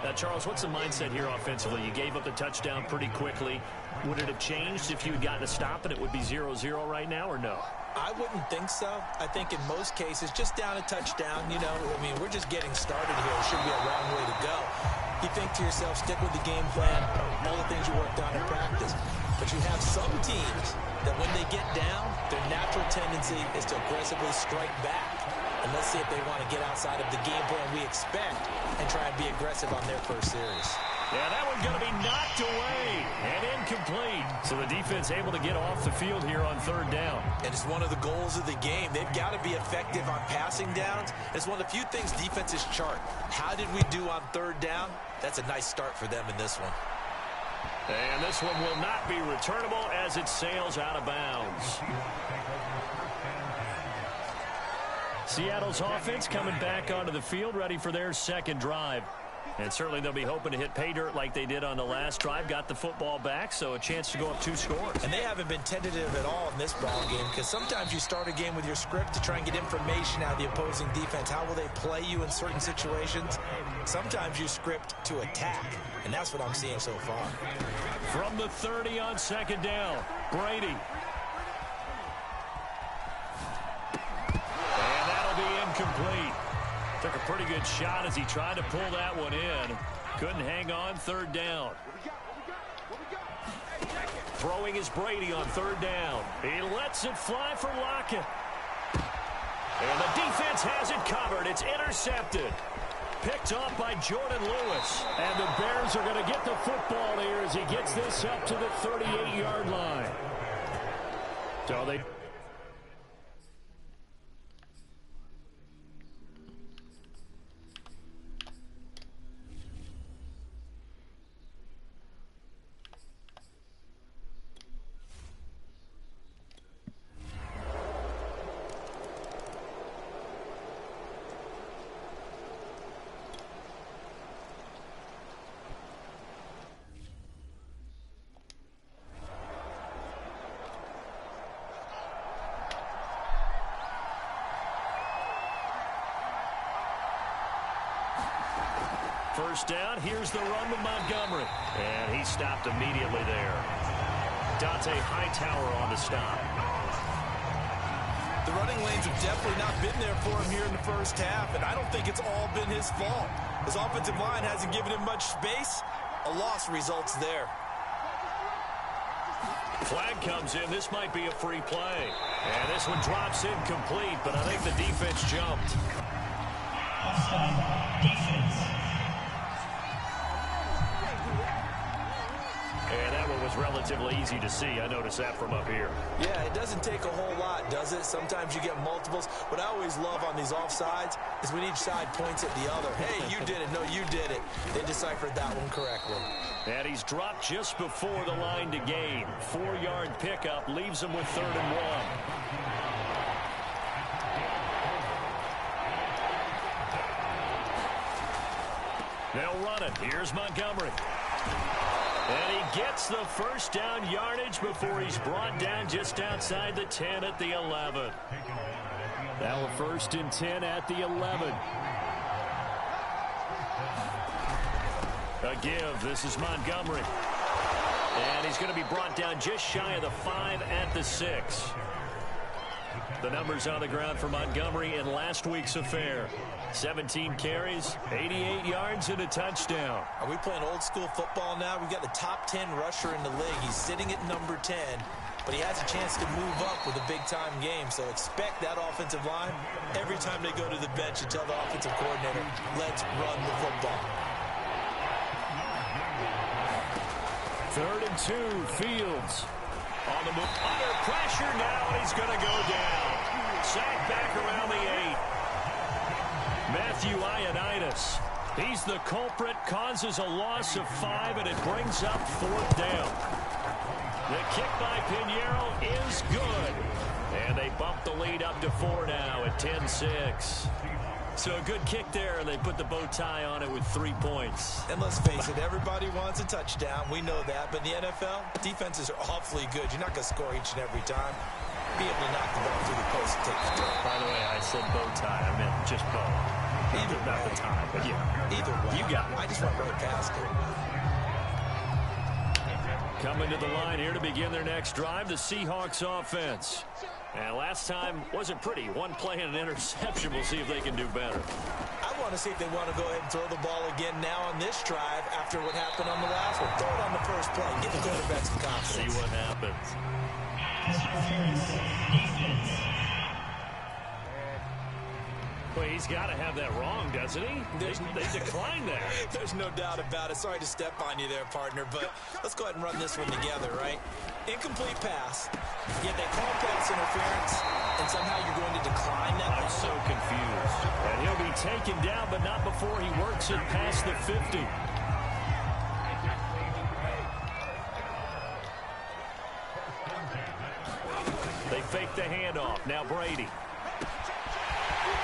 Speaker 3: Now, Charles, what's the mindset here offensively? You gave up the touchdown pretty quickly. Would it have changed if you had gotten a stop and it would be 0-0 right now, or no?
Speaker 5: I wouldn't think so. I think in most cases, just down a touchdown, you know, I mean, we're just getting started here. It should be a long way to go. You think to yourself, stick with the game plan, all the things you worked on in practice. But you have some teams that when they get down, their natural tendency is to aggressively strike back. And let's see if they want to get outside of the game plan we expect and try and be aggressive on their first series.
Speaker 3: Yeah, that one's going to be knocked away and incomplete. So the defense able to get off the field here on 3rd down.
Speaker 5: And it's one of the goals of the game. They've got to be effective on passing downs. It's one of the few things defenses chart. How did we do on 3rd down? That's a nice start for them in this one.
Speaker 3: And this one will not be returnable as it sails out of bounds. Seattle's offense coming back onto the field, ready for their 2nd drive. And certainly they'll be hoping to hit pay dirt like they did on the last drive. Got the football back, so a chance to go up 2 scores.
Speaker 5: And they haven't been tentative at all in this ball game, because sometimes you start a game with your script to try and get information out of the opposing defense. How will they play you in certain situations? Sometimes you script to attack, and that's what I'm seeing so far.
Speaker 3: From the 30 on 2nd down, Brady. And that'll be incomplete. Took a pretty good shot as he tried to pull that one in. Couldn't hang on 3rd down. Throwing is Brady on 3rd down. He lets it fly for Lockett. And the defense has it covered. It's intercepted. Picked off by Jordan Lewis. And the Bears are going to get the football here as he gets this up to the 38-yard line. So they... First down, here's the run with Montgomery. And he stopped immediately there. Dante Hightower on the stop.
Speaker 5: The running lanes have definitely not been there for him here in the first half, and I don't think it's all been his fault. His offensive line hasn't given him much space, A loss results there.
Speaker 3: Flag comes in. This might be a free play. And this one drops incomplete, but I think the defense jumped. And that one was relatively easy to see. I noticed that from up here.
Speaker 5: Yeah, it doesn't take a whole lot, does it? Sometimes you get multiples. What I always love on these offsides is when each side points at the other. Hey, you did it. No, you did it. They deciphered that one correctly.
Speaker 3: And he's dropped just before the line to gain. 4-yard pickup leaves him with 3rd and 1. They'll run it. Here's Montgomery. And he gets the first down yardage before he's brought down just outside the 10 at the 11.
Speaker 6: Now a 1st and 10 at the 11.
Speaker 3: A give. This is Montgomery. And he's going to be brought down just shy of the 5 at the 6. The numbers on the ground for Montgomery in last week's affair. 17 carries, 88 yards, and a touchdown.
Speaker 5: Are we playing old school football now? We've got the top 10 rusher in the league. He's sitting at number 10, but he has a chance to move up with a big-time game. So expect that offensive line every time they go to the bench and tell the offensive coordinator, let's run the football.
Speaker 3: 3rd and 2, Fields. On the move, under pressure now, and he's going to go down. Sacked back around the 8. Matthew Ioannidis. He's the culprit, causes a loss of 5, and it brings up 4th down. The kick by Pinheiro is good. And they bump the lead up to 4 now at 10-6. So a good kick there, and they put the bow tie on it with 3 points.
Speaker 5: And let's face it, everybody wants a touchdown. We know that. But in the NFL, defenses are awfully good. You're not going to score each and every time. Be able to knock the ball through the post and take the throw.
Speaker 3: By the way, I said bow tie. I meant just bow.
Speaker 5: Either
Speaker 3: not
Speaker 5: way.
Speaker 3: the tie, but yeah.
Speaker 5: Either way.
Speaker 3: You got it.
Speaker 5: I just went right past it.
Speaker 3: Coming to the line here to begin their next drive, the Seahawks offense. And last time wasn't pretty. One play and an interception. We'll see if they can do better.
Speaker 5: I want to see if they want to go ahead and throw the ball again now on this drive after what happened on the last one. Throw it on the first play. Give the quarterback some confidence.
Speaker 3: See what happens. Well, he's got to have that wrong, doesn't he? They declined that.
Speaker 5: There's no doubt about it. Sorry to step on you there, partner, but let's go ahead and run this one together, right? Incomplete pass, yet they call pass interference, and somehow you're going to decline that.
Speaker 3: I'm so confused. And he'll be taken down, but not before he works it past the 50. They fake the handoff. Now Brady.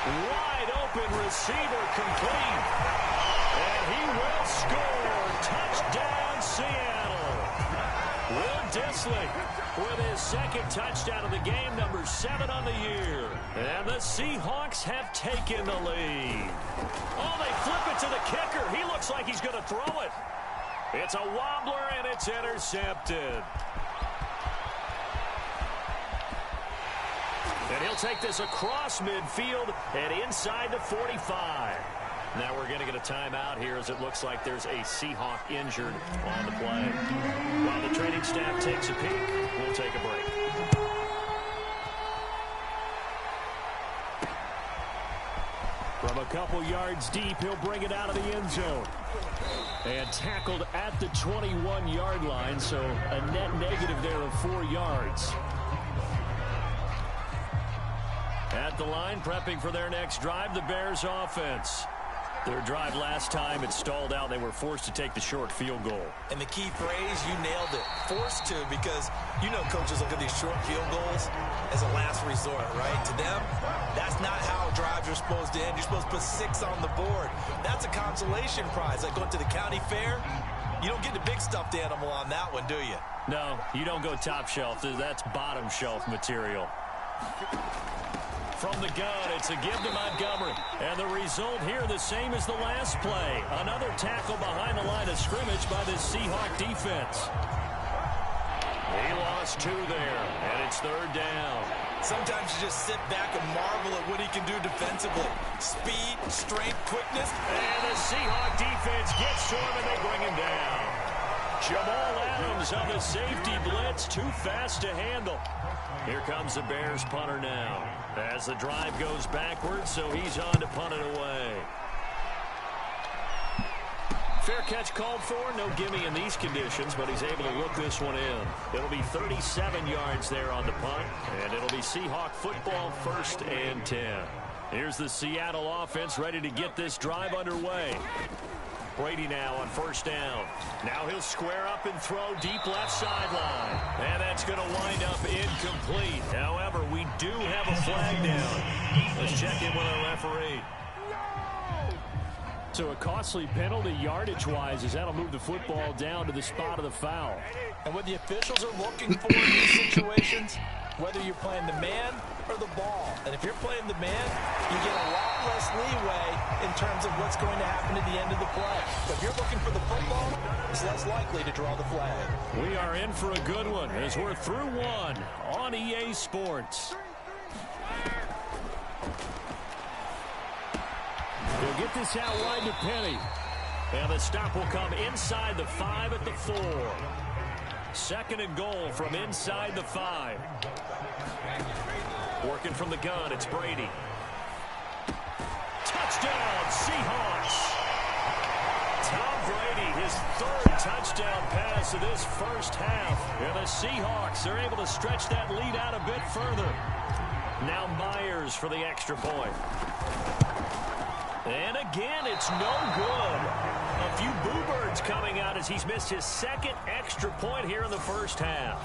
Speaker 3: Wide open receiver complete. And he will score. Touchdown, Seattle. Will Dissly with his 2nd touchdown of the game, number 7 on the year. And the Seahawks have taken the lead. Oh, they flip it to the kicker. He looks like he's going to throw it. It's a wobbler, and it's intercepted. And he'll take this across midfield and inside the 45. Now we're going to get a timeout here as it looks like there's a Seahawk injured on the play. While the training staff takes a peek, we'll take a break.
Speaker 6: From a couple yards deep, he'll bring it out of the end zone. And tackled at the 21-yard line, so a net negative there of 4 yards.
Speaker 3: At the line, prepping for their next drive, the Bears offense. Their drive last time, it stalled out. They were forced to take the short field goal.
Speaker 5: And the key phrase, you nailed it. Forced to, because you know coaches look at these short field goals as a last resort, right? To them, that's not how drives are supposed to end. You're supposed to put 6 on the board. That's a consolation prize. Like going to the county fair, you don't get the big stuffed animal on that one, do you?
Speaker 3: No, you don't go top shelf. That's bottom shelf material. From the gun, it's a give to Montgomery. And the result here, the same as the last play. Another tackle behind the line of scrimmage by the Seahawk defense. He lost 2 there, and it's 3rd down.
Speaker 5: Sometimes you just sit back and marvel at what he can do defensively. Speed, strength, quickness.
Speaker 3: And the Seahawk defense gets to him, and they bring him down. Jamal Adams on the safety blitz, too fast to handle. Here comes the Bears punter now as the drive goes backwards, so he's on to punt it away. Fair catch called for. No gimme in these conditions, but he's able to look this one in. It'll be 37 yards there on the punt, and it'll be Seahawk football, 1st and 10. Here's the Seattle offense ready to get this drive underway. Brady now on 1st down. Now he'll square up and throw deep left sideline. And that's going to wind up incomplete. However, we do have a flag down. Let's check in with our referee.
Speaker 6: So a costly penalty yardage-wise as that'll move the football down to the spot of the foul.
Speaker 5: And what the officials are looking for in these situations, whether you're playing the man or the ball. And if you're playing the man, you get a lot less leeway in terms of what's going to happen at the end of the play. But if you're looking for the football, it's less likely to draw the flag.
Speaker 3: We are in for a good one as we're through one on EA Sports.
Speaker 6: He'll get this out wide to Penny.
Speaker 3: And the stop will come inside the 5 at the 4. 2nd and goal from inside the 5. Working from the gun, it's Brady. Touchdown, Seahawks. Tom Brady, his 3rd touchdown pass of this first half. And the Seahawks are able to stretch that lead out a bit further. Now Myers for the extra point. And again, it's no good. A few boo birds coming out as he's missed his 2nd extra point here in the first half.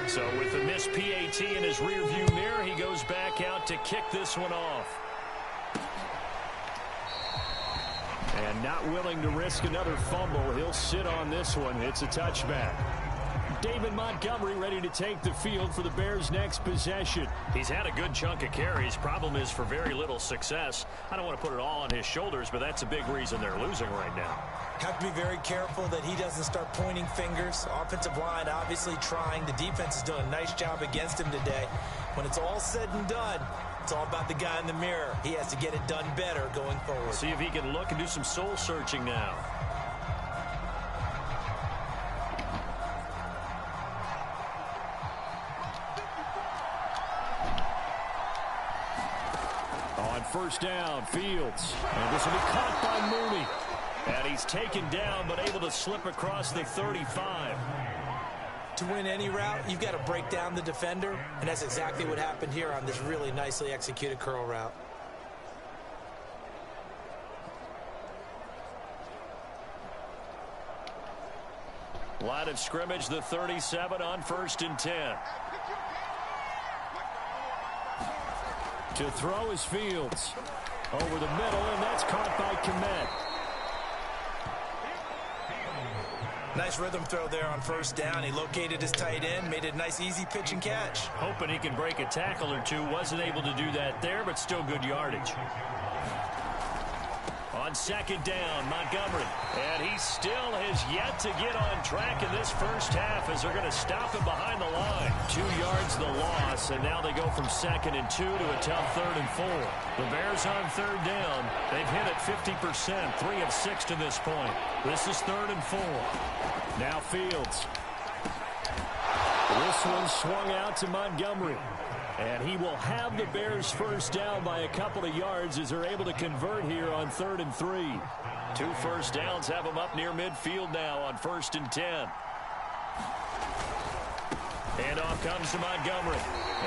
Speaker 3: So with the missed PAT in his rearview mirror, he goes back out to kick this one off.
Speaker 6: And not willing to risk another fumble, he'll sit on this one. It's a touchback. David Montgomery ready to take the field for the Bears' next possession.
Speaker 3: He's had a good chunk of carries. Problem is for very little success. I don't want to put it all on his shoulders, but that's a big reason they're losing right now.
Speaker 5: Have to be very careful that he doesn't start pointing fingers. Offensive line obviously trying. The defense is doing a nice job against him today. When it's all said and done, it's all about the guy in the mirror. He has to get it done better going forward.
Speaker 3: See if he can look and do some soul searching now.
Speaker 6: On 1st down, Fields. And this will be caught by Mooney.
Speaker 3: And he's taken down, but able to slip across the 35.
Speaker 5: To win any route, you've got to break down the defender, and that's exactly what happened here on this really nicely executed curl route.
Speaker 3: Line of scrimmage, the 37 on 1st and 10.
Speaker 6: To throw is Fields. Over the middle, and that's caught by Kmet.
Speaker 5: Nice rhythm throw there on 1st down. He located his tight end, made it a nice easy pitch and catch.
Speaker 3: Hoping he can break a tackle or two. Wasn't able to do that there, but still good yardage. On 2nd down, Montgomery. And he still has yet to get on track in this first half as they're going to stop him behind the line. 2 yards the loss, and now they go from 2nd and 2 to a tough 3rd and 4. The Bears on 3rd down. They've hit it 50%, 3 of 6 to this point. This is 3rd and 4.
Speaker 6: Now Fields. This one swung out to Montgomery. And he will have the Bears 1st down by a couple of yards as they're able to convert here on 3rd and 3.
Speaker 3: 2 first downs have them up near midfield now on 1st and 10. And off comes to Montgomery.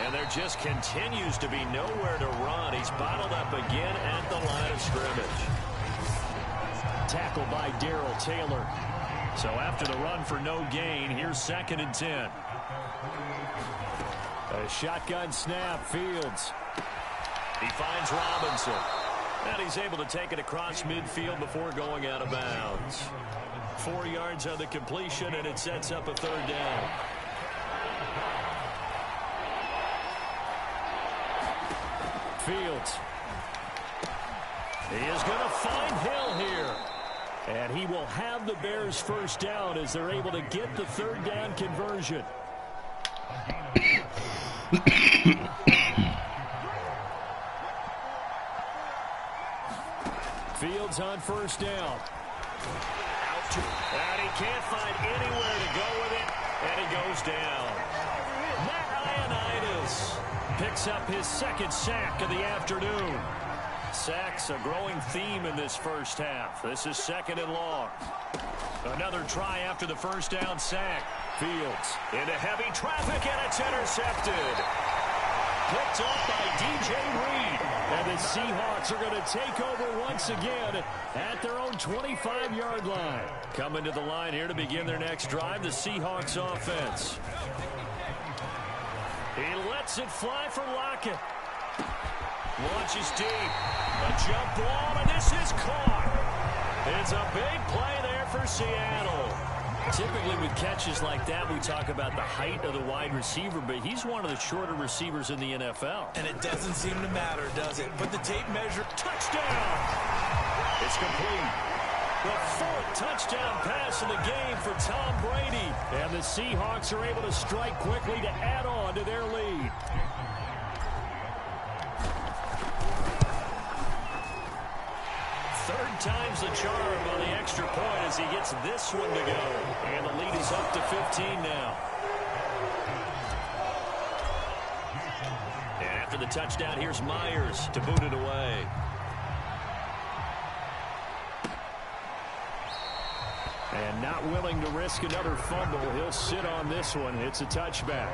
Speaker 3: And there just continues to be nowhere to run. He's bottled up again at the line of scrimmage.
Speaker 6: Tackled by Darrell Taylor.
Speaker 3: So after the run for no gain, here's 2nd and 10.
Speaker 6: A shotgun snap, Fields.
Speaker 3: He finds Robinson. And he's able to take it across midfield before going out of bounds. 4 yards on the completion, and it sets up a 3rd down.
Speaker 6: Fields.
Speaker 3: He is going to find Hill here.
Speaker 6: And he will have the Bears 1st down as they're able to get the 3rd down conversion. Fields on first down. And he can't find anywhere to go with it, and he goes down. Matt Ioannidis picks up his second sack of the afternoon. Sacks a growing theme in this first half. This is 2nd and long. Another try after the first down sack. Fields into heavy traffic, and it's intercepted. Picked up by DJ Reed. And the Seahawks are going to take over once again at their own 25-yard line. Coming to the line here to begin their next drive, the Seahawks offense. He lets it fly for Lockett. Launches deep. A jump ball, and this is caught. It's a big play there for Seattle. Typically with catches like that, we talk about the height of the wide receiver, but he's one of the shorter receivers in the NFL.
Speaker 5: And it doesn't seem to matter, does it? But the tape measure,
Speaker 6: touchdown! It's complete. The 4th touchdown pass of the game for Tom Brady. And the Seahawks are able to strike quickly to add on to their lead. Third time's the charm on the extra point as he gets this one to go. And the lead is up to 15 now. And after the touchdown, here's Myers to boot it away. And not willing to risk another fumble, he'll sit on this one. It's a touchback.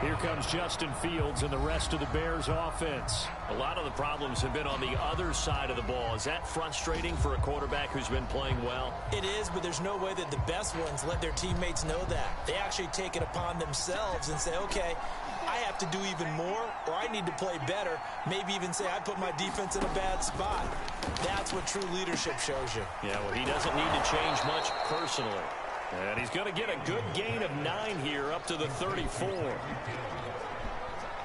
Speaker 6: Here comes Justin Fields and the rest of the Bears offense. A lot of the problems have been on the other side of the ball. Is that frustrating for a quarterback who's been playing well?
Speaker 5: it is, but there's no way that the best ones let their teammates know that. They actually take it upon themselves and say, okay, I have to do even more, or I need to play better. Maybe even say I put my defense in a bad spot. That's what true leadership shows you.
Speaker 6: Yeah, well, he doesn't need to change much personally. And he's going to get a good gain of 9 here up to the 34.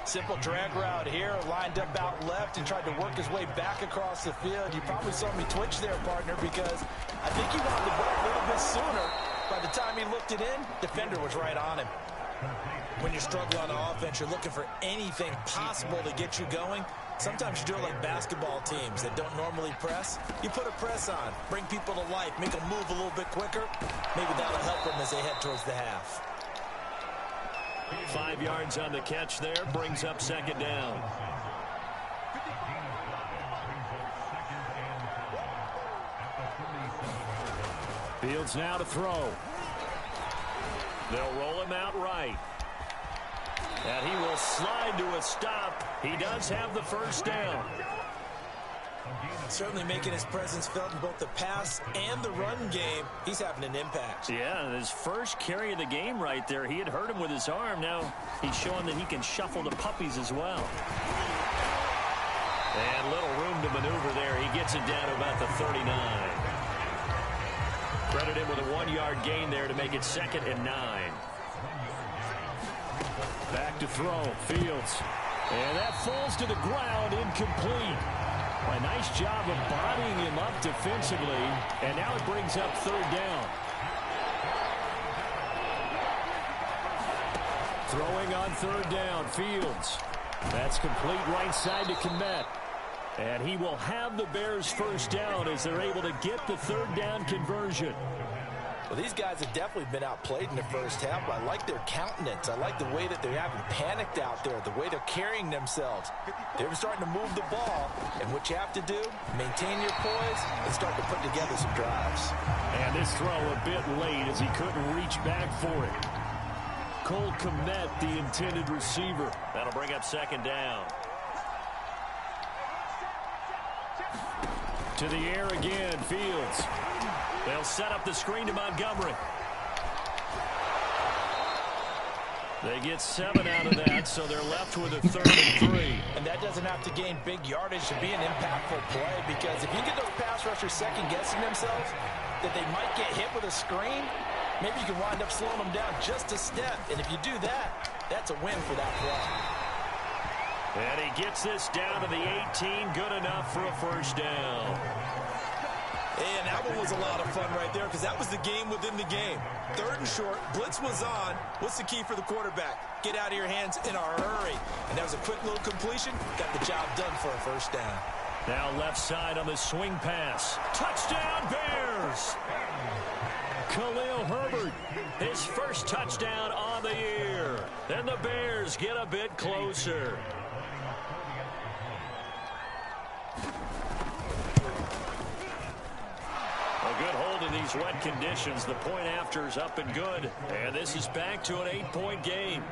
Speaker 5: Simple drag route here, lined up out left and tried to work his way back across the field. You probably saw me twitch there, partner, because I think he wanted the ball a little bit sooner. By the time he looked it in, defender was right on him. When you're struggling on offense, you're looking for anything possible to get you going. Sometimes you do it like basketball teams that don't normally press. You put a press on, bring people to life, make them move a little bit quicker. Maybe that'll help them as they head towards the half.
Speaker 6: 5 yards on the catch there, brings up 2nd down. Fields now to throw. They'll roll him out right. And he will slide to a stop. He does have the first down.
Speaker 5: Certainly making his presence felt in both the pass and the run game. He's having an impact.
Speaker 6: Yeah, his first carry of the game right there. He had hurt him with his arm. Now he's showing that he can shuffle the puppies as well. And little room to maneuver there. He gets it down to about the 39. Credit him with a 1-yard gain there to make it 2nd and 9. Back to throw. Fields. And that falls to the ground, incomplete. A nice job of bodying him up defensively. And now it brings up 3rd down. Throwing on 3rd down, Fields. That's complete right side to Kmet. And he will have the Bears' first down as they're able to get the 3rd down conversion.
Speaker 5: Well, these guys have definitely been outplayed in the first half, but I like their countenance. I like the way that they're having panicked out there, the way they're carrying themselves. They're starting to move the ball, and what you have to do, maintain your poise and start to put together some drives.
Speaker 6: And this throw a bit late as he couldn't reach back for it. Cole Kmet, the intended receiver. That'll bring up 2nd down. To the air again, Fields. They'll set up the screen to Montgomery. They get 7 out of that, so they're left with a 3rd and 3.
Speaker 5: And that doesn't have to gain big yardage to be an impactful play, because if you get those pass rushers second-guessing themselves that they might get hit with a screen, maybe you can wind up slowing them down just a step. And if you do that, that's a win for that play.
Speaker 6: And he gets this down to the 18, good enough for a first down.
Speaker 5: And that one was a lot of fun right there, because that was the game within the game. 3rd and short, blitz was on. What's the key for the quarterback? Get out of your hands in a hurry. And that was a quick little completion. Got the job done for a first down.
Speaker 3: Now left side on the swing pass. Touchdown, Bears! Khalil Herbert, his first touchdown on the year. And the Bears get a bit closer. A good hold in these wet conditions. The point after is up and good. And this is back to an 8-point game.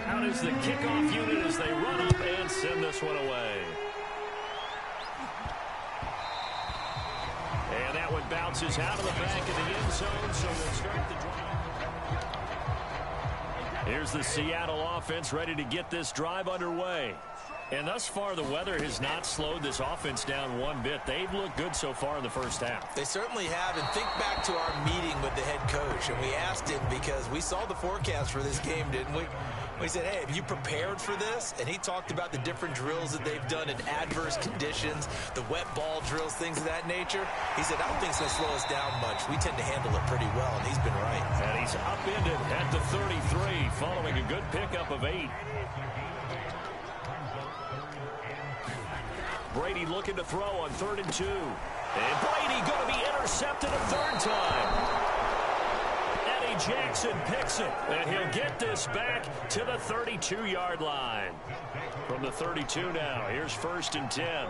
Speaker 3: Out is the kickoff unit as they run up and send this one away. And that one bounces out of the back of the end zone, so we'll start the drive. Here's the Seattle offense ready to get this drive underway. And thus far, the weather has not slowed this offense down one bit. They've looked good so far in the first half.
Speaker 5: They certainly have. And think back to our meeting with the head coach. And we asked him because we saw the forecast for this game, didn't we? We said, hey, have you prepared for this? And he talked about the different drills that they've done in adverse conditions, the wet ball drills, things of that nature. He said, I don't think it's going to slow us down much. We tend to handle it pretty well, and he's been right.
Speaker 3: And he's upended at the 33, following a good pickup of 8. Brady looking to throw on 3rd and 2. And Brady going to be intercepted a third time. Eddie Jackson picks it, and he'll get this back to the 32-yard line. From the 32 now, here's 1st and 10.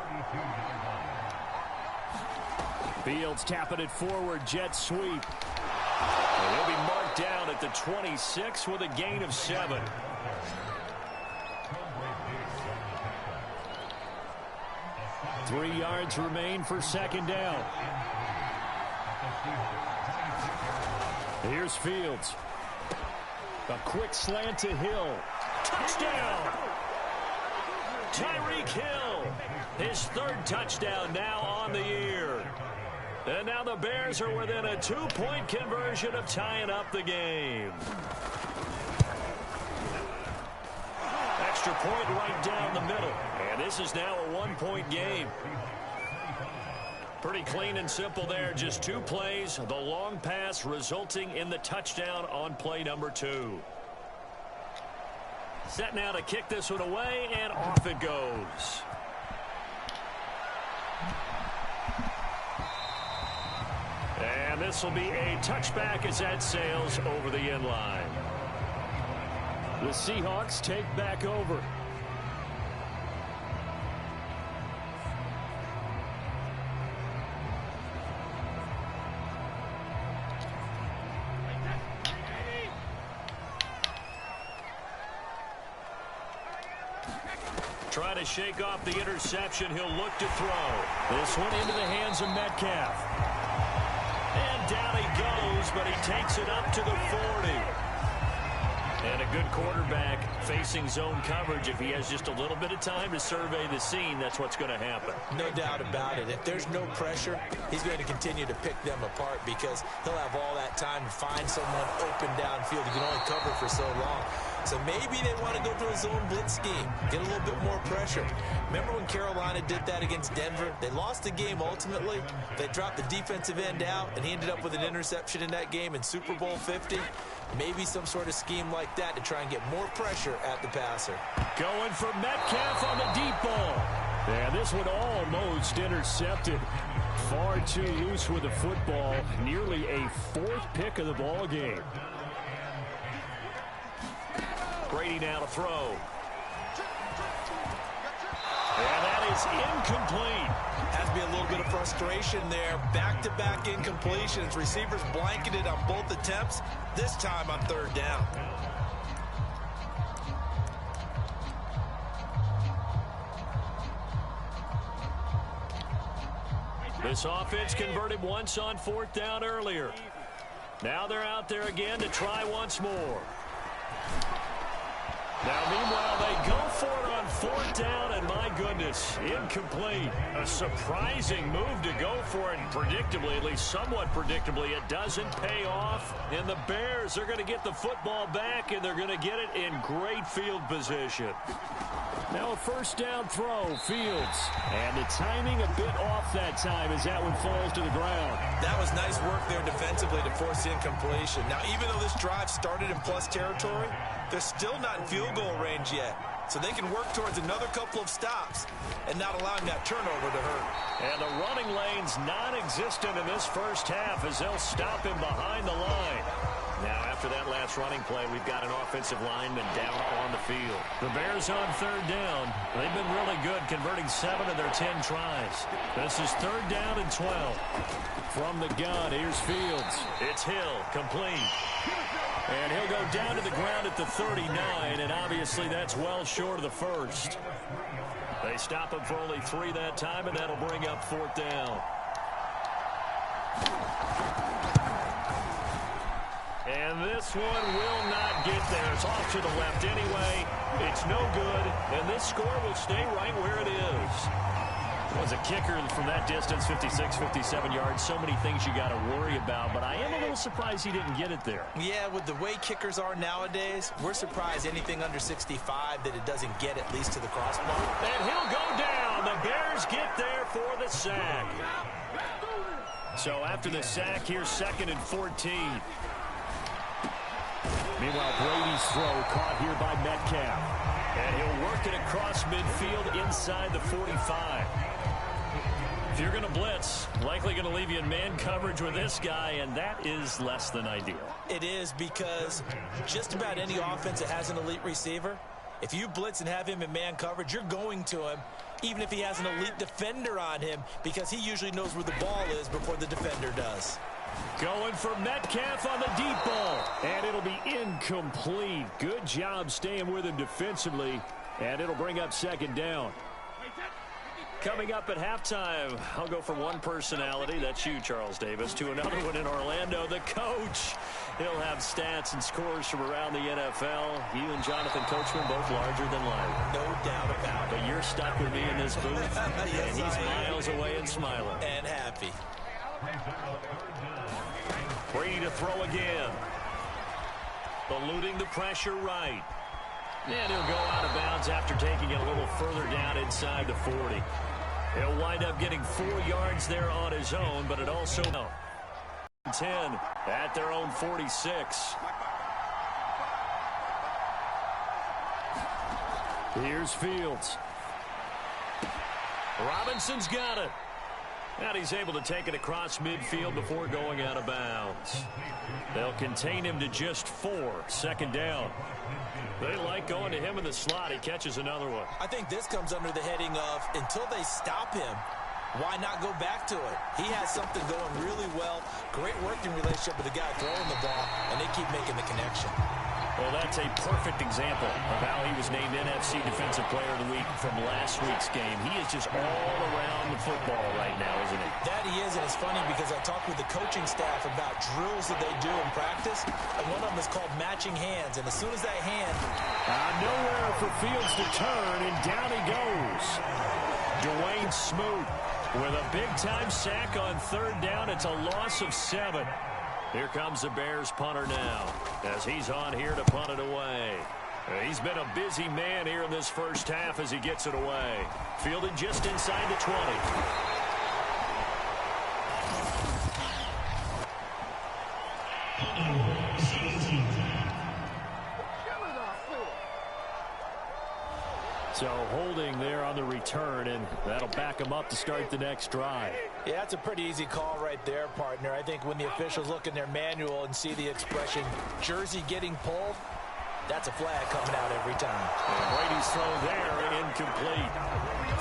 Speaker 6: Fields tapping it forward, jet sweep.
Speaker 3: And he'll be marked down at the 26 with a gain of 7.
Speaker 6: Three yards remain for 2nd down. Here's Fields. A quick slant to Hill.
Speaker 3: Touchdown! Tyreek Hill, his 3rd touchdown now on the year. And now the Bears are within a 2-point conversion of tying up the game. Extra point right down the middle. And this is now a 1-point game. Pretty clean and simple there. Just 2 plays. The long pass resulting in the touchdown on play number 2. Set now to kick this one away, and off it goes. And this will be a touchback as that sails over the end line.
Speaker 6: The Seahawks take back over.
Speaker 3: Trying to shake off the interception. He'll look to throw. This one into the hands of Metcalf. And down he goes, but he takes it up to the 40. And a good quarterback facing zone coverage. If he has just a little bit of time to survey the scene, that's what's going to happen.
Speaker 5: No doubt about it. If there's no pressure, he's going to continue to pick them apart because he'll have all that time to find someone open downfield. He can only cover for so long. So maybe they want to go to a zone blitz scheme, get a little bit more pressure. Remember when Carolina did that against Denver? They lost the game ultimately. They dropped the defensive end out, and he ended up with an interception in that game in Super Bowl 50. Maybe some sort of scheme like that to try and get more pressure at the passer.
Speaker 6: Going for Metcalf on the deep ball. And this one almost intercepted. Far too loose with the football. Nearly a 4th pick of the ball game.
Speaker 3: Brady now to throw. And that is incomplete.
Speaker 5: Has to be a little bit of frustration there. Back-to-back incompletions. Receivers blanketed on both attempts. This time on 3rd down.
Speaker 3: This offense converted once on 4th down earlier. Now they're out there again to try once more. Now, meanwhile, they go for it on 4th down, and my goodness, incomplete. A surprising move to go for it, and predictably, at least somewhat predictably, it doesn't pay off. And the Bears are going to get the football back, and they're going to get it in great field position.
Speaker 6: Now a 1st down throw, Fields. And the timing a bit off that time as that one falls to the ground.
Speaker 5: That was nice work there defensively to force the incompletion. Now, even though this drive started in plus territory, they're still not in field goal range yet. so they can work towards another couple of stops and not allowing that turnover to hurt.
Speaker 3: And the running lane's non-existent in this first half as they'll stop him behind the line. Now, after that last running play, we've got an offensive lineman down on the field. The Bears on third down. They've been really good, converting 7 of their 10 tries. This is third down and 12. From the gun, here's Fields. It's Hill, complete. And he'll go down to the ground at the 39, and obviously that's well short of the first. They stop him for only 3 that time, and that'll bring up fourth down. And this one will not get there. It's off to the left anyway. It's no good, and this score will stay right where it is. Was a kicker from that distance, 56, 57 yards. So many things you got to worry about, but I am a little surprised he didn't get it there.
Speaker 5: Yeah, with the way kickers are nowadays, we're surprised anything under 65 that it doesn't get at least to the crossbar.
Speaker 3: And he'll go down. The Bears get there for the sack. So after the sack, here's 2nd and 14. Meanwhile, Brady's throw caught here by Metcalf. And he'll work it across midfield inside the 45. If you're going to blitz, likely going to leave you in man coverage with this guy, and that is less than ideal.
Speaker 5: It is, because just about any offense that has an elite receiver, if you blitz and have him in man coverage, you're going to him, even if he has an elite defender on him, because he usually knows where the ball is before the defender does.
Speaker 3: Going for Metcalf on the deep ball, and it'll be incomplete. Good job staying with him defensively, and it'll bring up 2nd down. Coming up at halftime, I'll go from one personality, that's you, Charles Davis, to another one in Orlando, the coach. He'll have stats and scores from around the NFL. You and Jonathan Coachman both larger than life.
Speaker 5: No doubt about it.
Speaker 3: But you're stuck with me in this booth,
Speaker 5: yes,
Speaker 3: and he's miles away and smiling.
Speaker 5: And happy.
Speaker 3: Brady to throw again. Eluding the pressure right. And he'll go out of bounds after taking it a little further down inside the 40. He'll wind up getting 4 yards there on his own, but it also 10 at their own 46. Here's Fields. Robinson's got it. And he's able to take it across midfield before going out of bounds. They'll contain him to just 4. 2nd down. They like going to him in the slot. He catches another one.
Speaker 5: I think this comes under the heading of, until they stop him, why not go back to it? He has something going really well. Great working relationship with the guy throwing the ball, and they keep making the connection.
Speaker 3: Well, that's a perfect example of how he was named NFC Defensive Player of the Week from last week's game. He is just all around the football right now, isn't he?
Speaker 5: That he is, and it's funny because I talked with the coaching staff about drills that they do in practice, and one of them is called matching hands, and as soon as that hand...
Speaker 3: nowhere for Fields to turn, and down he goes. Dwayne Smoot with a big-time sack on 3rd down. It's a loss of 7. Here comes the Bears punter now as he's on here to punt it away. He's been a busy man here in this first half as he gets it away. Fielded just inside the 20. So holding there on the return, and that'll back him up to start the next drive.
Speaker 5: Yeah, that's a pretty easy call right there, partner. I think when the officials look in their manual and see the expression jersey getting pulled, that's a flag coming out every time.
Speaker 3: And Brady's throw there, incomplete.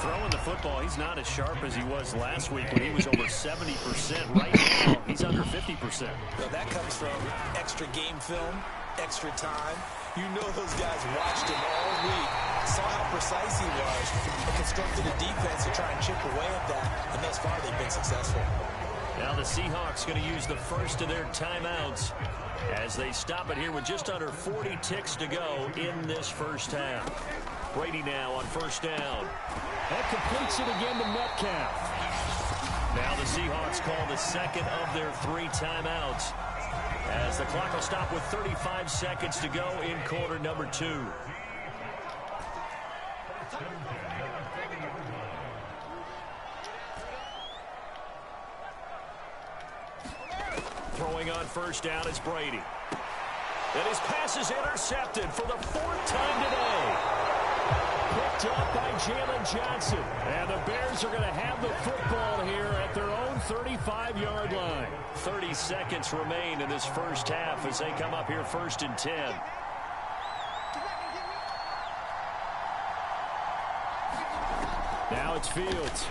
Speaker 3: Throwing the football, he's not as sharp as he was last week when he was over 70%. Right now, he's under 50%.
Speaker 5: Well, that comes from extra game film, extra time. You know those guys watched him all week, saw how precise he was, and constructed a defense to try and chip away at that, and thus far they've been successful.
Speaker 3: Now the Seahawks going to use the first of their timeouts as they stop it here with just under 40 ticks to go in this first half. Brady now on 1st down. That completes it again to Metcalf. Now the Seahawks call the 2nd of their 3 timeouts as the clock will stop with 35 seconds to go in quarter number 2. Throwing on 1st down is Brady. And his pass is intercepted for the 4th time today.
Speaker 6: Picked up by Jalen Johnson. And the Bears are going to have the football here at their own 35-yard line.
Speaker 3: 30 seconds remain in this first half as they come up here 1st and 10.
Speaker 6: Now it's Fields.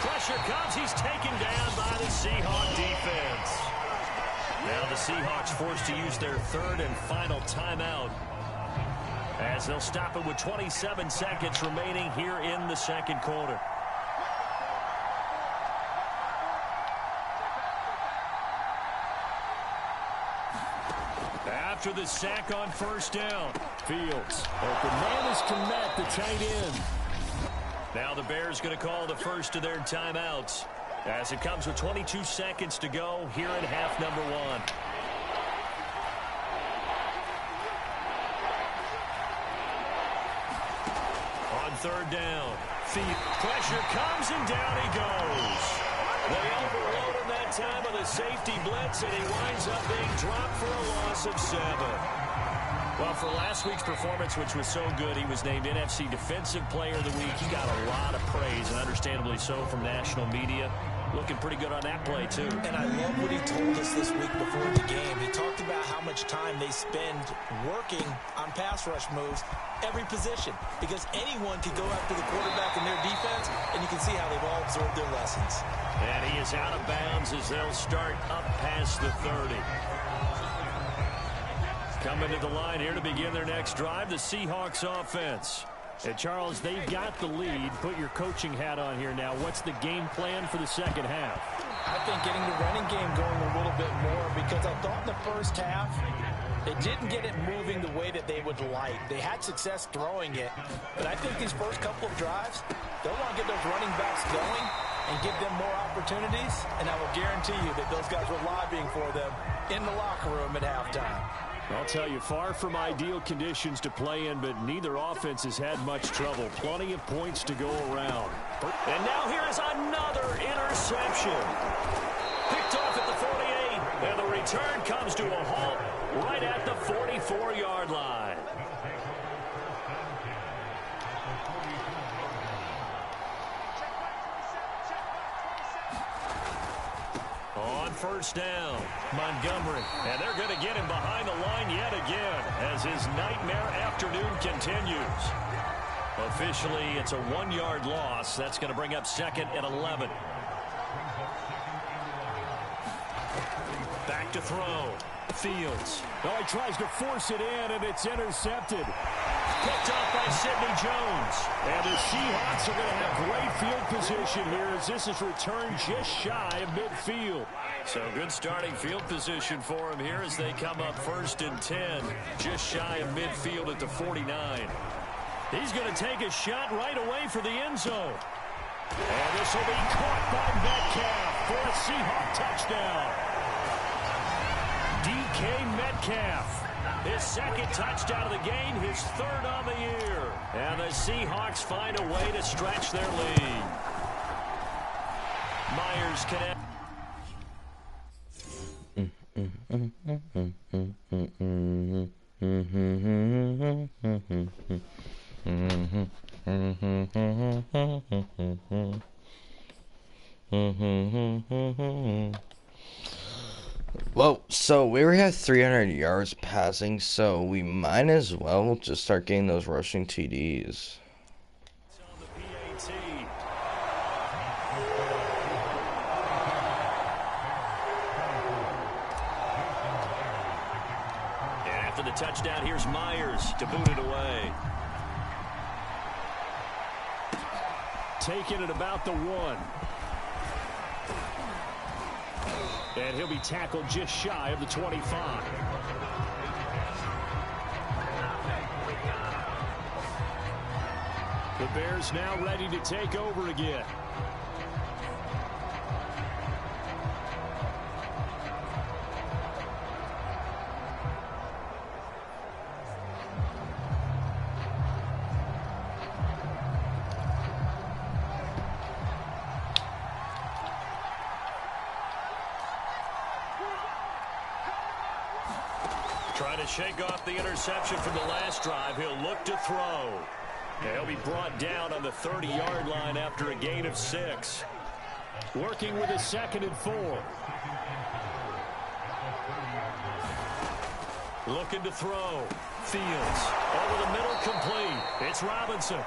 Speaker 3: Pressure comes. He's taken down by the Seahawks defense. Now the Seahawks forced to use their 3rd and final timeout, as they'll stop it with 27 seconds remaining here in the second quarter. After the sack on 1st down,
Speaker 6: Fields. Open man is Kmet, the tight end.
Speaker 3: now the Bears going to call the first of their timeouts, as it comes with 22 seconds to go here in half number 1. On 3rd down, pressure comes and down he goes. They overload him that time with a safety blitz, and he winds up being dropped for a loss of 7. Well, for last week's performance, which was so good, he was named NFC Defensive Player of the Week. He got a lot of praise, and understandably so, from national media. Looking pretty good on that play, too.
Speaker 5: And I love what he told us this week before the game. He talked about how much time they spend working on pass rush moves, every position, because anyone could go after the quarterback in their defense, and you can see how they've all absorbed their lessons.
Speaker 3: And he is out of bounds as they'll start up past the 30. Coming to the line here to begin their next drive, the Seahawks offense.
Speaker 6: And Charles, they've got the lead. Put your coaching hat on here now. What's the game plan for the second half?
Speaker 5: I think getting the running game going a little bit more, because I thought in the first half they didn't get it moving the way that they would like. They had success throwing it, but I think these first couple of drives, they'll want to get those running backs going and give them more opportunities, and I will guarantee you that those guys were lobbying for them in the locker room at halftime.
Speaker 6: I'll tell you, far from ideal conditions to play in, but neither offense has had much trouble. Plenty of points to go around.
Speaker 3: And now here is another interception. Picked off at the 48, and the return comes to a halt right at the 44-yard line. On 1st down, Montgomery. And they're going to get him behind the line yet again as his nightmare afternoon continues. Officially, it's a 1-yard loss. That's going to bring up 2nd and 11. Back to throw. Fields.
Speaker 6: Oh, he tries to force it in, and it's intercepted.
Speaker 3: Picked up by Sidney Jones.
Speaker 6: And the Seahawks are going to have great field position here as this is returned just shy of midfield.
Speaker 3: So good starting field position for him here as they come up 1st and 10, just shy of midfield at the 49. He's going to take a shot right away for the end zone.
Speaker 6: And this will be caught by Metcalf for a Seahawk touchdown. DK Metcalf.
Speaker 3: His 2nd touchdown of the game, his 3rd on the year. And the Seahawks find a way to stretch their lead. Myers connect.
Speaker 1: Well, so we already have 300 yards passing, so we might as well just start getting those rushing TDs.
Speaker 3: On the PAT. And after the touchdown, here's Myers to boot it away.
Speaker 6: Taking it about the 1. And he'll be tackled just shy of the 25. The Bears now ready to take over again.
Speaker 3: Trying to shake off the interception from the last drive. He'll look to throw. He'll be brought down on the 30-yard line after a gain of 6.
Speaker 6: Working with a 2nd and 4.
Speaker 3: Looking to throw. Fields. Over the middle, complete. It's Robinson.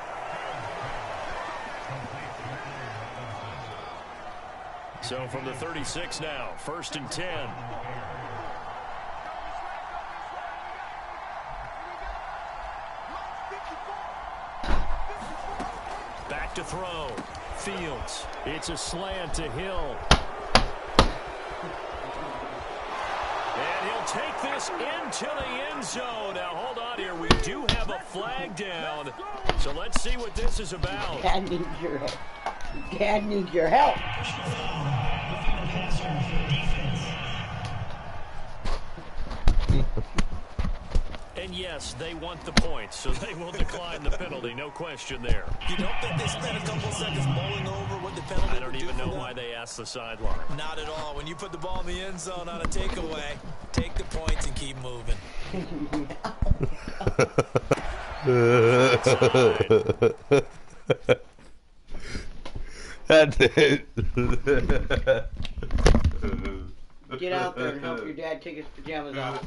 Speaker 3: So from the 36 now, 1st and 10. Back to throw. Fields. It's a slant to Hill. And he'll take this into the end zone. Now, hold on here. We do have a flag down. So let's see what this is about.
Speaker 8: Dad needs your help. Dad needs your help.
Speaker 3: And yes, they want the points, so they will decline the penalty. No question there.
Speaker 5: You don't think they spent a couple seconds mulling over what the penalty
Speaker 3: I don't even know why they asked the sideline.
Speaker 5: Not at all. When you put the ball in the end zone on a takeaway, take the points and keep moving.
Speaker 1: That's it.
Speaker 8: Get out there and help your dad take his pajamas off.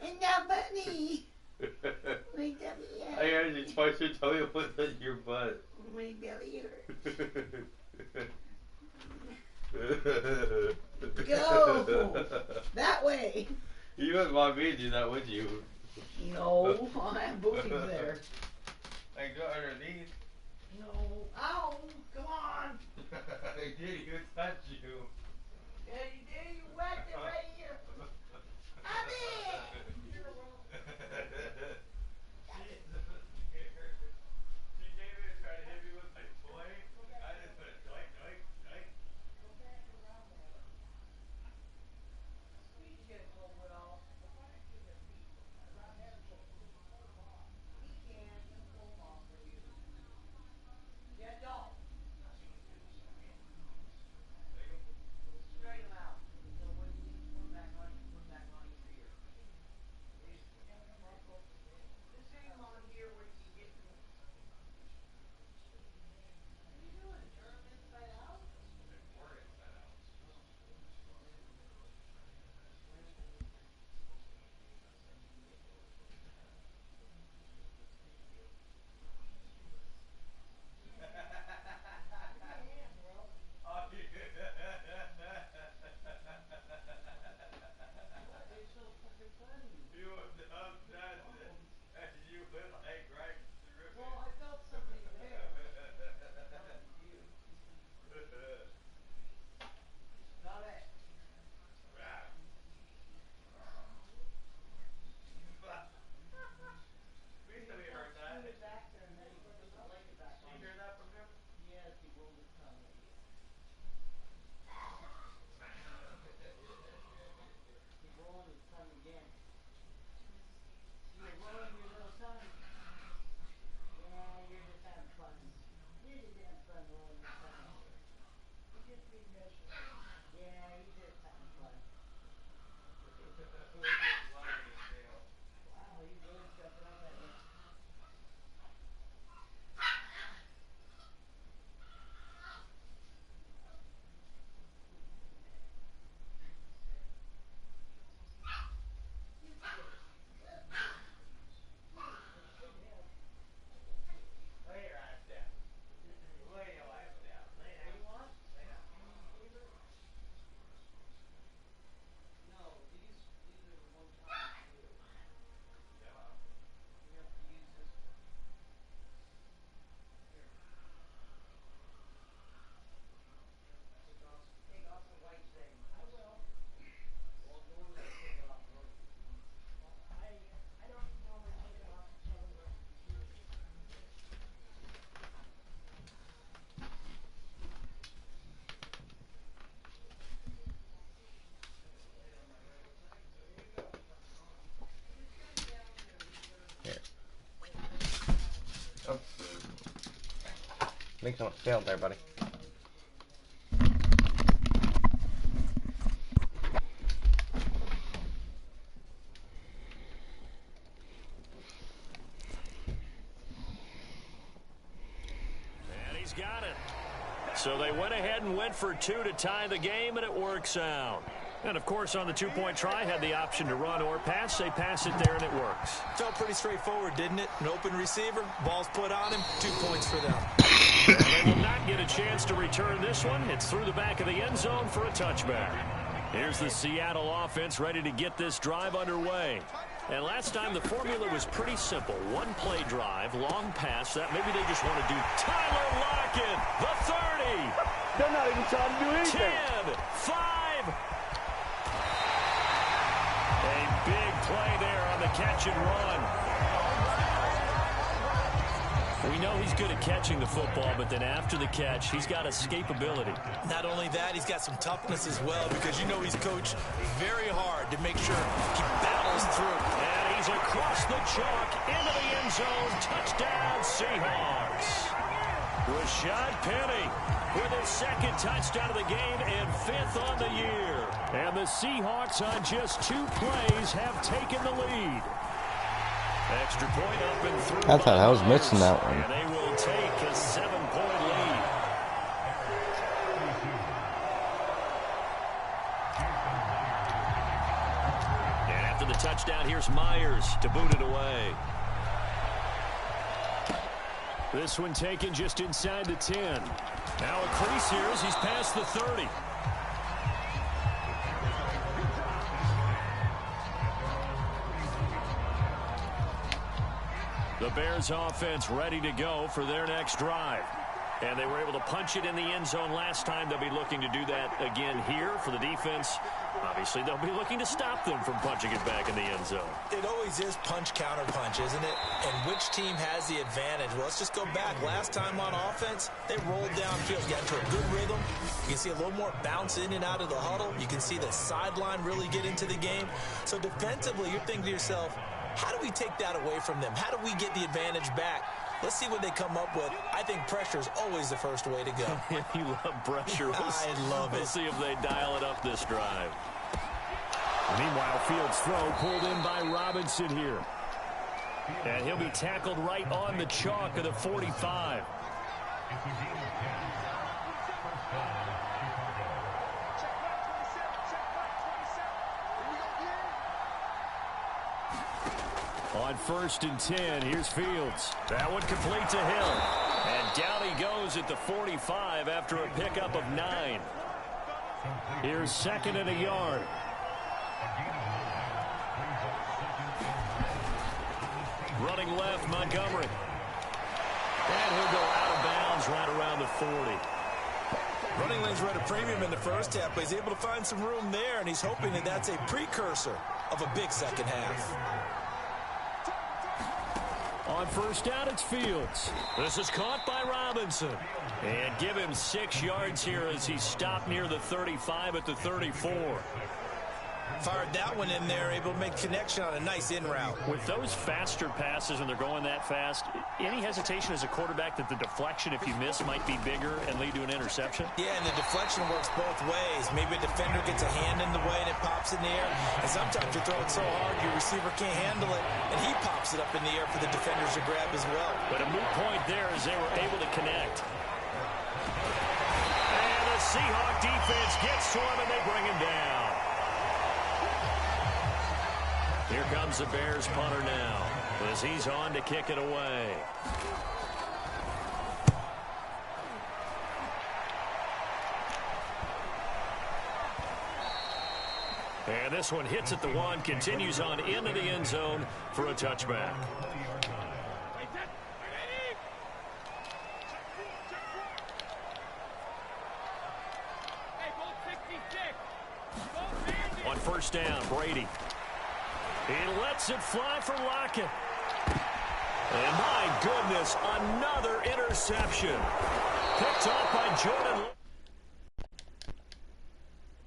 Speaker 8: It's not funny. My belly hurts.
Speaker 1: I heard you twice your tummy was in your butt.
Speaker 8: My belly hurts. Go that way.
Speaker 1: You wouldn't want me to do that, would you?
Speaker 8: No, I have boobies there.
Speaker 1: I go underneath.
Speaker 8: No. Ow! Come on.
Speaker 1: I did even touch you.
Speaker 8: Daddy, you whacked it right here. Abby!
Speaker 1: Make someone stay out there, buddy.
Speaker 3: And he's got it. So they went ahead and went for 2 to tie the game, and it works out. And, of course, on the two-point try, had the option to run or pass. They pass it there, and it works.
Speaker 5: Felt pretty straightforward, didn't it? An open receiver, ball's put on him, 2 points for them.
Speaker 3: And they will not get a chance to return this one. It's through the back of the end zone for a touchback. Here's the Seattle offense ready to get this drive underway. And last time the formula was pretty simple. One-play drive, long pass. That maybe they just want to do. Tyler Lockett, the 30.
Speaker 9: They're not even trying to do anything.
Speaker 3: 10, 5. A big play there on the catch and run. We know he's good at catching the football, but then after the catch, he's got escapability.
Speaker 5: Not only that, he's got some toughness as well, because you know he's coached very hard to make sure he battles through.
Speaker 3: And he's across the chalk into the end zone. Touchdown, Seahawks. Rashad Penny with his second touchdown of the game and 5th on the year. And the Seahawks on just 2 plays have taken the lead. Extra point up and through.
Speaker 1: I thought I was missing that one.
Speaker 3: And they will take a 7-point lead. And after the touchdown, here's Myers to boot it away.
Speaker 6: This one taken just inside the 10.
Speaker 3: Now a crease here as he's past the 30. The Bears offense ready to go for their next drive. And they were able to punch it in the end zone last time. They'll be looking to do that again here for the defense. Obviously, they'll be looking to stop them from punching it back in the end zone.
Speaker 5: It always is punch-counter-punch, isn't it? And which team has the advantage? Well, let's just go back. Last time on offense, they rolled downfield, got into a good rhythm. You can see a little more bounce in and out of the huddle. You can see the sideline really get into the game. So defensively, you're thinking to yourself, how do we take that away from them? How do we get the advantage back? Let's see what they come up with. I think pressure is always the first way to go.
Speaker 3: You love pressure.
Speaker 5: I love it.
Speaker 3: We'll see if they dial it up this drive.
Speaker 6: Meanwhile, Fields' throw pulled in by Robinson here.
Speaker 3: And he'll be tackled right on the chalk of the 45. On 1st and 10, here's Fields. That one complete to him. And down he goes at the 45 after a pickup of 9.
Speaker 6: Here's 2nd and a yard.
Speaker 3: Running left, Montgomery. And he'll go out of bounds right around the 40.
Speaker 5: Running lanes were at a premium in the first half, but he's able to find some room there, and he's hoping that that's a precursor of a big second half.
Speaker 6: On 1st down, it's Fields.
Speaker 3: This is caught by Robinson. And give him 6 yards here as he stopped near the 35 at the 34.
Speaker 5: Fired that one in there, able to make connection on a nice in route.
Speaker 3: With those faster passes when they're going that fast, any hesitation as a quarterback that the deflection, if you miss, might be bigger and lead to an interception?
Speaker 5: Yeah, and the deflection works both ways. Maybe a defender gets a hand in the way and it pops in the air. And sometimes you're throwing so hard your receiver can't handle it, and he pops it up in the air for the defenders to grab as well.
Speaker 3: But a moot point there as they were able to connect. And the Seahawk defense gets to him and they bring him down. Here comes the Bears punter now as he's on to kick it away. And this one hits at the 1, continues on into the end zone for a touchback. On 1st down, Brady. He lets it fly for Lockett. And my goodness, another interception. Picked off by Jordan.